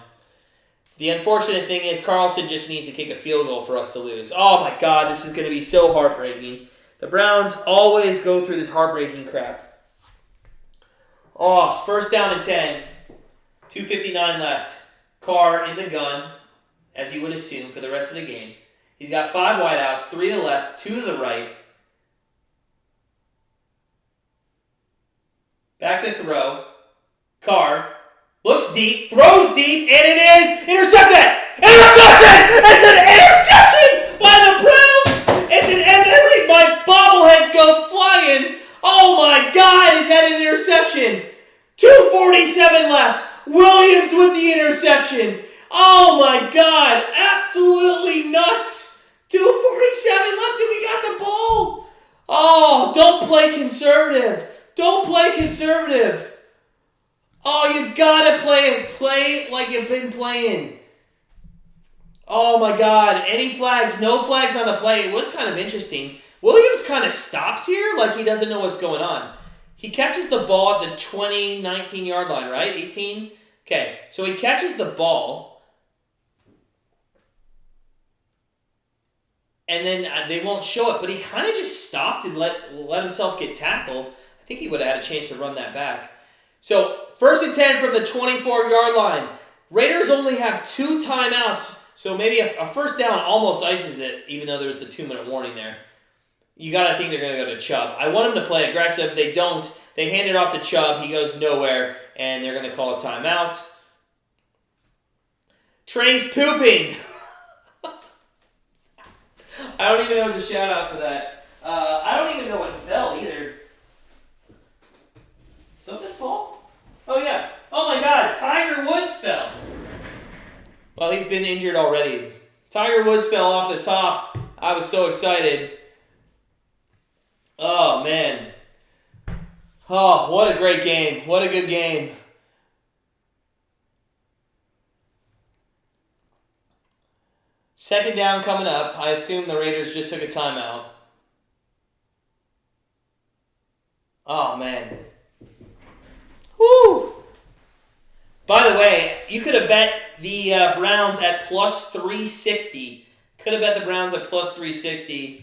The unfortunate thing is Carlson just needs to kick a field goal for us to lose. Oh, my God. This is going to be so heartbreaking. The Browns always go through this heartbreaking crap. Oh, first down and 10. 2:59 left. Carr in the gun, as you would assume, for the rest of the game. He's got 5 wideouts, 3 to the left, 2 to the right. Back to throw. Carr looks deep, throws deep, and it is intercepted! Interception! It's an interception by the Browns! It's an everything. My bobbleheads go flying. Oh my God, is that an interception? 2:47 left. Williams with the interception. Oh my God, absolutely nuts. 2:47 left and we got the ball. Oh, don't play conservative. Don't play conservative. Oh, you gotta play like you've been playing. Oh my God, any flags? No flags on the play. It was kind of interesting. Williams kind of stops here like he doesn't know what's going on. He catches the ball at the 19 yard line, right? 18? Okay, so he catches the ball. And then they won't show it, but he kind of just stopped and let himself get tackled. I think he would have had a chance to run that back. So, first and 10 from the 24 yard line. Raiders only have 2 timeouts, so maybe a first down almost ices it, even though there's the 2-minute warning there. You got to think they're going to go to Chubb. I want them to play aggressive. They don't. They hand it off to Chubb. He goes nowhere, and they're going to call a timeout. Trey's pooping. I don't even know the shout out for that. I don't even know what fell either. Something fall? Oh, yeah. Oh, my God. Tiger Woods fell. Well, he's been injured already. Tiger Woods fell off the top. I was so excited. Oh, man. Oh, what a great game. What a good game. Second down coming up. I assume the Raiders just took a timeout. Oh, man. Woo! By the way, you could have bet the Browns at plus 360. Could have bet the Browns at plus 360.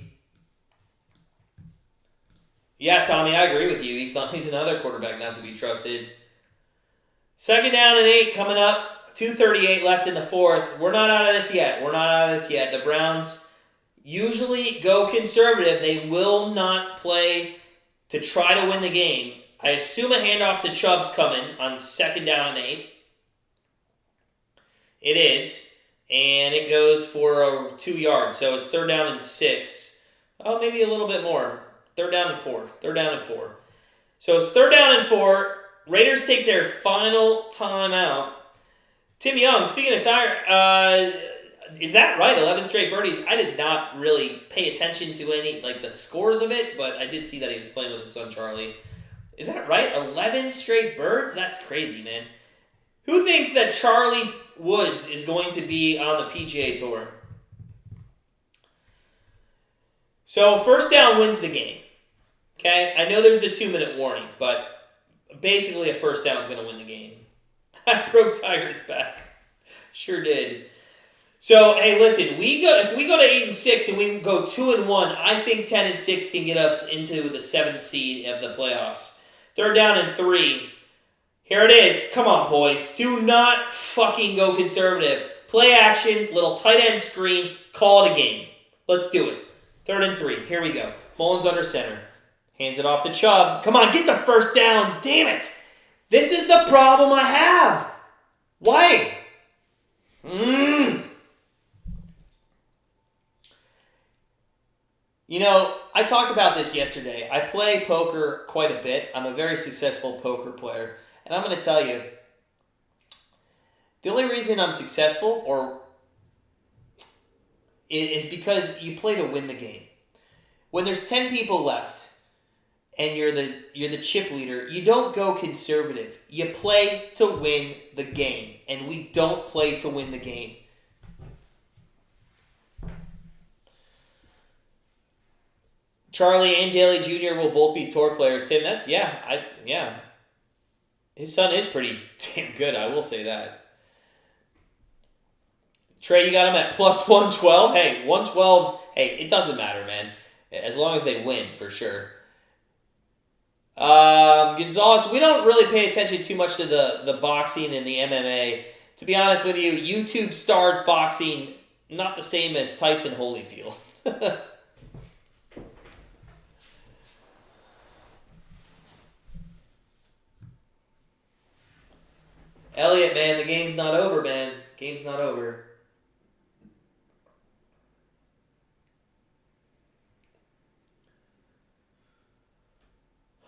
Yeah, Tommy, I agree with you. He's another quarterback not to be trusted. Second down and 8 coming up. 2:38 left in the fourth. We're not out of this yet. The Browns usually go conservative. They will not play to try to win the game. I assume a handoff to Chubb's coming on second down and 8. It is. And it goes for 2 yards. So it's third down and 6. Oh, maybe a little bit more. Third down and 4. So it's third down and 4. Raiders take their final timeout. Tim Young, speaking of Tiger, is that right? 11 straight birdies. I did not really pay attention to any, the scores of it, but I did see that he was playing with his son, Charlie. Is that right? 11 straight birds? That's crazy, man. Who thinks that Charlie Woods is going to be on the PGA Tour? So, first down wins the game. Okay? I know there's the 2-minute warning, but basically a first down is going to win the game. I broke Tiger's back. Sure did. So, hey, listen, if we go to 8-6 and we go 2-1, I think 10-6 can get us into the 7th seed of the playoffs. Third down and 3. Here it is. Come on, boys. Do not fucking go conservative. Play action, little tight end screen, call it a game. Let's do it. 3rd and 3. Here we go. Mullins under center. Hands it off to Chubb. Come on, get the first down. Damn it. This is the problem I have. Why? You know, I talked about this yesterday. I play poker quite a bit. I'm a very successful poker player. And I'm going to tell you, the only reason I'm successful is because you play to win the game. When there's 10 people left and you're the chip leader, you don't go conservative. You play to win the game. And we don't play to win the game. Charlie and Daly Jr. will both be tour players. Tim, yeah. His son is pretty damn good, I will say that. Trey, you got him at plus 112. Hey, 112. Hey, it doesn't matter, man. As long as they win, for sure. Gonzalez, we don't really pay attention too much to the boxing and the MMA. To be honest with you, YouTube stars boxing not the same as Tyson Holyfield. Elliot, man, the game's not over, man. Game's not over.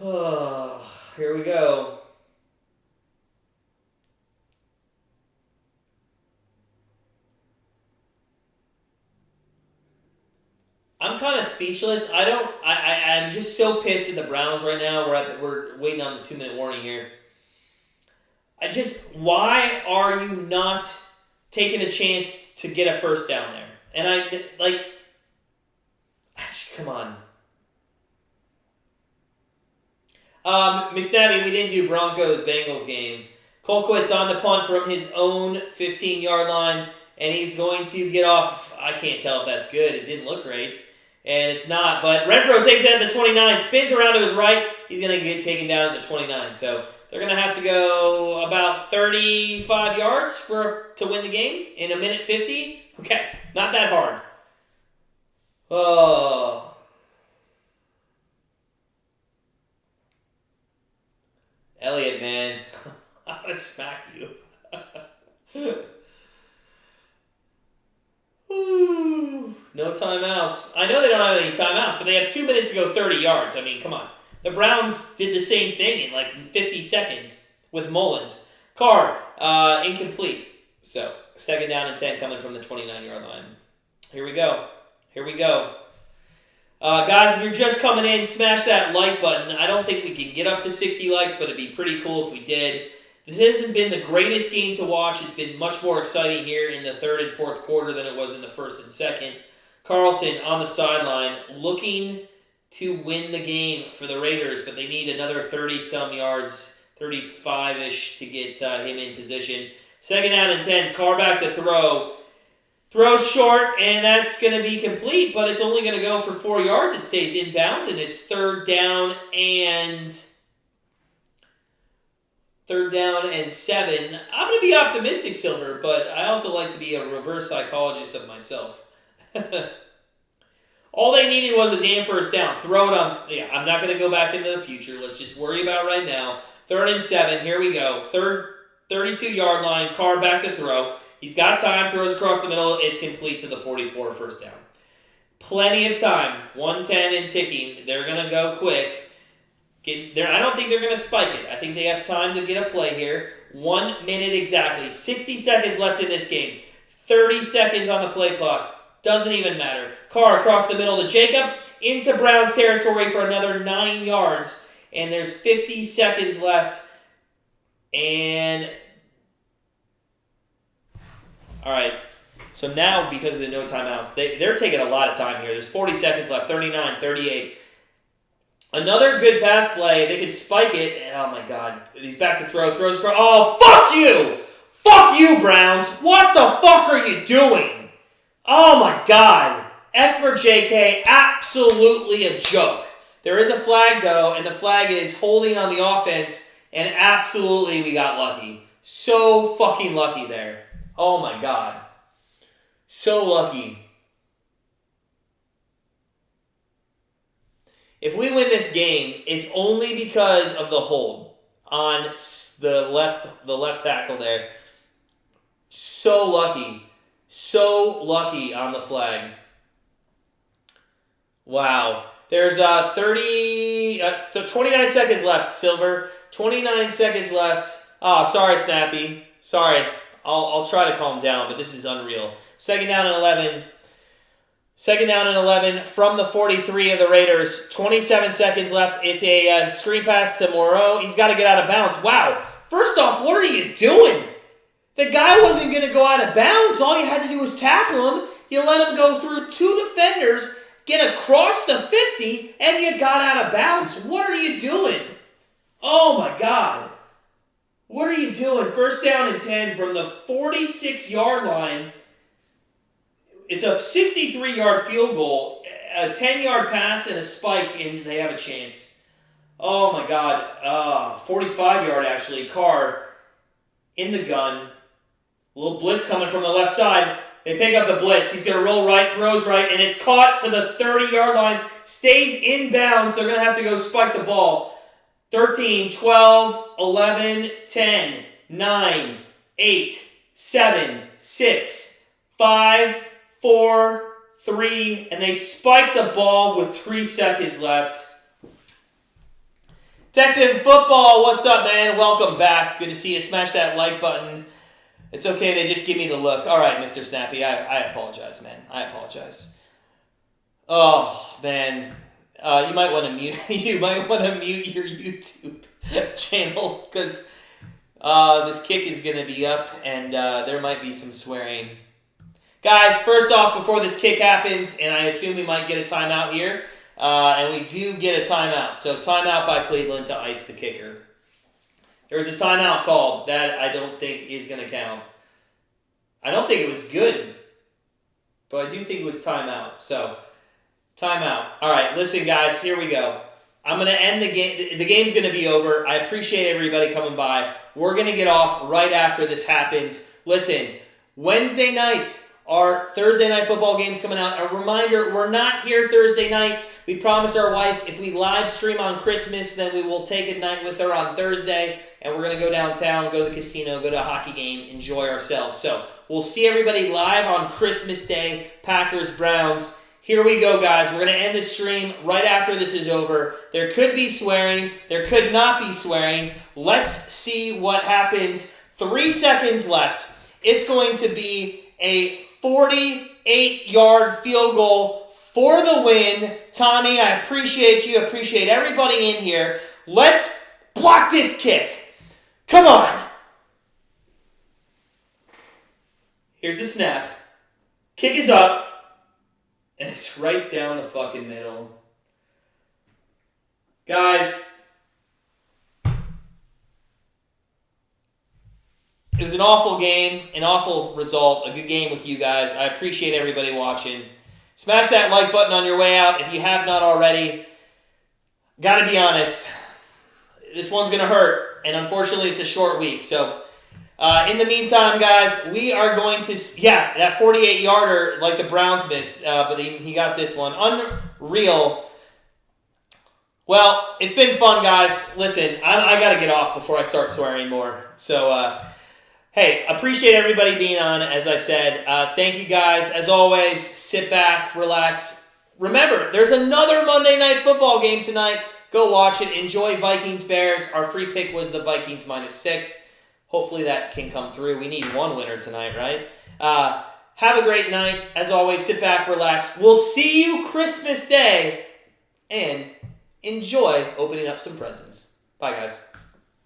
Oh, here we go. I'm kind of speechless. I'm just so pissed at the Browns right now. We're waiting on the 2-minute warning here. Why are you not taking a chance to get a first down there? And come on. McStabby, we didn't do Broncos-Bengals game. Colquitt's on the punt from his own 15-yard line, and he's going to get off. I can't tell if that's good. It didn't look great, and it's not. But Renfro takes it at the 29, spins around to his right. He's going to get taken down at the 29. So they're going to have to go about 35 yards to win the game in a minute 50. Okay, not that hard. Oh. Elliot, man, I'm going to smack you. Ooh, no timeouts. I know they don't have any timeouts, but they have 2 minutes to go 30 yards. I mean, come on. The Browns did the same thing in like 50 seconds with Mullins. Carr, incomplete. So, 2nd down and 10 coming from the 29-yard line. Here we go. Guys, if you're just coming in, smash that like button. I don't think we can get up to 60 likes, but it'd be pretty cool if we did. This hasn't been the greatest game to watch. It's been much more exciting here in the 3rd and 4th quarter than it was in the 1st and 2nd. Carlson on the sideline looking to win the game for the Raiders, but they need another 30-some yards, 35-ish to get him in position. 2nd down and 10, Carr back to throw. Throws short, and that's going to be complete, but it's only going to go for 4 yards. It stays inbounds, and it's 3rd down and 7. I'm going to be optimistic, Silver, but I also like to be a reverse psychologist of myself. All they needed was a damn first down. Throw it on. Yeah, I'm not going to go back into the future. Let's just worry about right now. 3rd and 7. Here we go. 32-yard line. Carr back to throw. He's got time, throws across the middle. It's complete to the 44, first down. Plenty of time. 1:10 and ticking. They're going to go quick. I don't think they're going to spike it. I think they have time to get a play here. 1 minute exactly. 60 seconds left in this game. 30 seconds on the play clock. Doesn't even matter. Carr across the middle to Jacobs. Into Browns territory for another 9 yards. And there's 50 seconds left. And all right, so now because of the no timeouts, they're taking a lot of time here. There's 40 seconds left, 39, 38. Another good pass play. They could spike it. Oh, my God. He's back to throw. Throws across. Oh, fuck you! Fuck you, Browns! What the fuck are you doing? Oh, my God. X for JK, absolutely a joke. There is a flag, though, and the flag is holding on the offense, and absolutely we got lucky. So fucking lucky there. Oh my God. So lucky. If we win this game, it's only because of the hold on the left tackle there. So lucky on the flag. Wow. There's 29 seconds left, Silver. 29 seconds left. Oh, sorry, Snappy. Sorry. I'll try to calm down, but this is unreal. Second down and 11. Second down and 11 from the 43 of the Raiders. 27 seconds left. It's a screen pass to Moreau. He's got to get out of bounds. Wow. First off, what are you doing? The guy wasn't going to go out of bounds. All you had to do was tackle him. You let him go through two defenders, get across the 50, and you got out of bounds. What are you doing? Oh, my God. What are you doing? First down and 10 from the 46-yard line. It's a 63-yard field goal, a 10-yard pass, and a spike, and they have a chance. Oh, my God. 45-yard, actually. Carr in the gun. A little blitz coming from the left side. They pick up the blitz. He's going to roll right, throws right, and it's caught to the 30-yard line. Stays in bounds. They're going to have to go spike the ball. 13, 12, 11, 10, 9, 8, 7, 6, 5, 4, 3, and they spike the ball with 3 seconds left. Texan football, what's up, man? Welcome back. Good to see you. Smash that like button. It's okay, they just give me the look. All right, Mr. Snappy, I apologize, man. I apologize. Oh, man. You might want to mute. You might want to mute your YouTube channel because this kick is going to be up, and there might be some swearing. Guys, first off, before this kick happens, and I assume we might get a timeout here, and we do get a timeout. So timeout by Cleveland to ice the kicker. There's a timeout called. That I don't think is going to count. I don't think it was good, but I do think it was timeout. So, timeout. All right, listen, guys, here we go. I'm going to end the game. The game's going to be over. I appreciate everybody coming by. We're going to get off right after this happens. Listen, Wednesday night, our Thursday night football game's coming out. A reminder, we're not here Thursday night. We promised our wife if we live stream on Christmas, then we will take a night with her on Thursday, and we're going to go downtown, go to the casino, go to a hockey game, enjoy ourselves. So we'll see everybody live on Christmas Day, Packers-Browns. Here we go, guys. We're going to end the stream right after this is over. There could be swearing. There could not be swearing. Let's see what happens. 3 seconds left. It's going to be a 48-yard field goal for the win. Tommy, I appreciate you. I appreciate everybody in here. Let's block this kick. Come on. Here's the snap. Kick is up. And it's right down the fucking middle. Guys, it was an awful game, an awful result, a good game with you guys. I appreciate everybody watching. Smash that like button on your way out if you have not already. Gotta be honest, this one's gonna hurt, and unfortunately it's a short week. So, in the meantime, guys, we are going to... Yeah, that 48-yarder, like the Browns missed, but he got this one. Unreal. Well, it's been fun, guys. Listen, I got to get off before I start swearing more. So, hey, appreciate everybody being on, as I said. Thank you, guys. As always, sit back, relax. Remember, there's another Monday Night Football game tonight. Go watch it. Enjoy Vikings-Bears. Our free pick was the Vikings -6. Hopefully that can come through. We need one winner tonight, right? Have a great night. As always, sit back, relax. We'll see you Christmas Day. And enjoy opening up some presents. Bye, guys.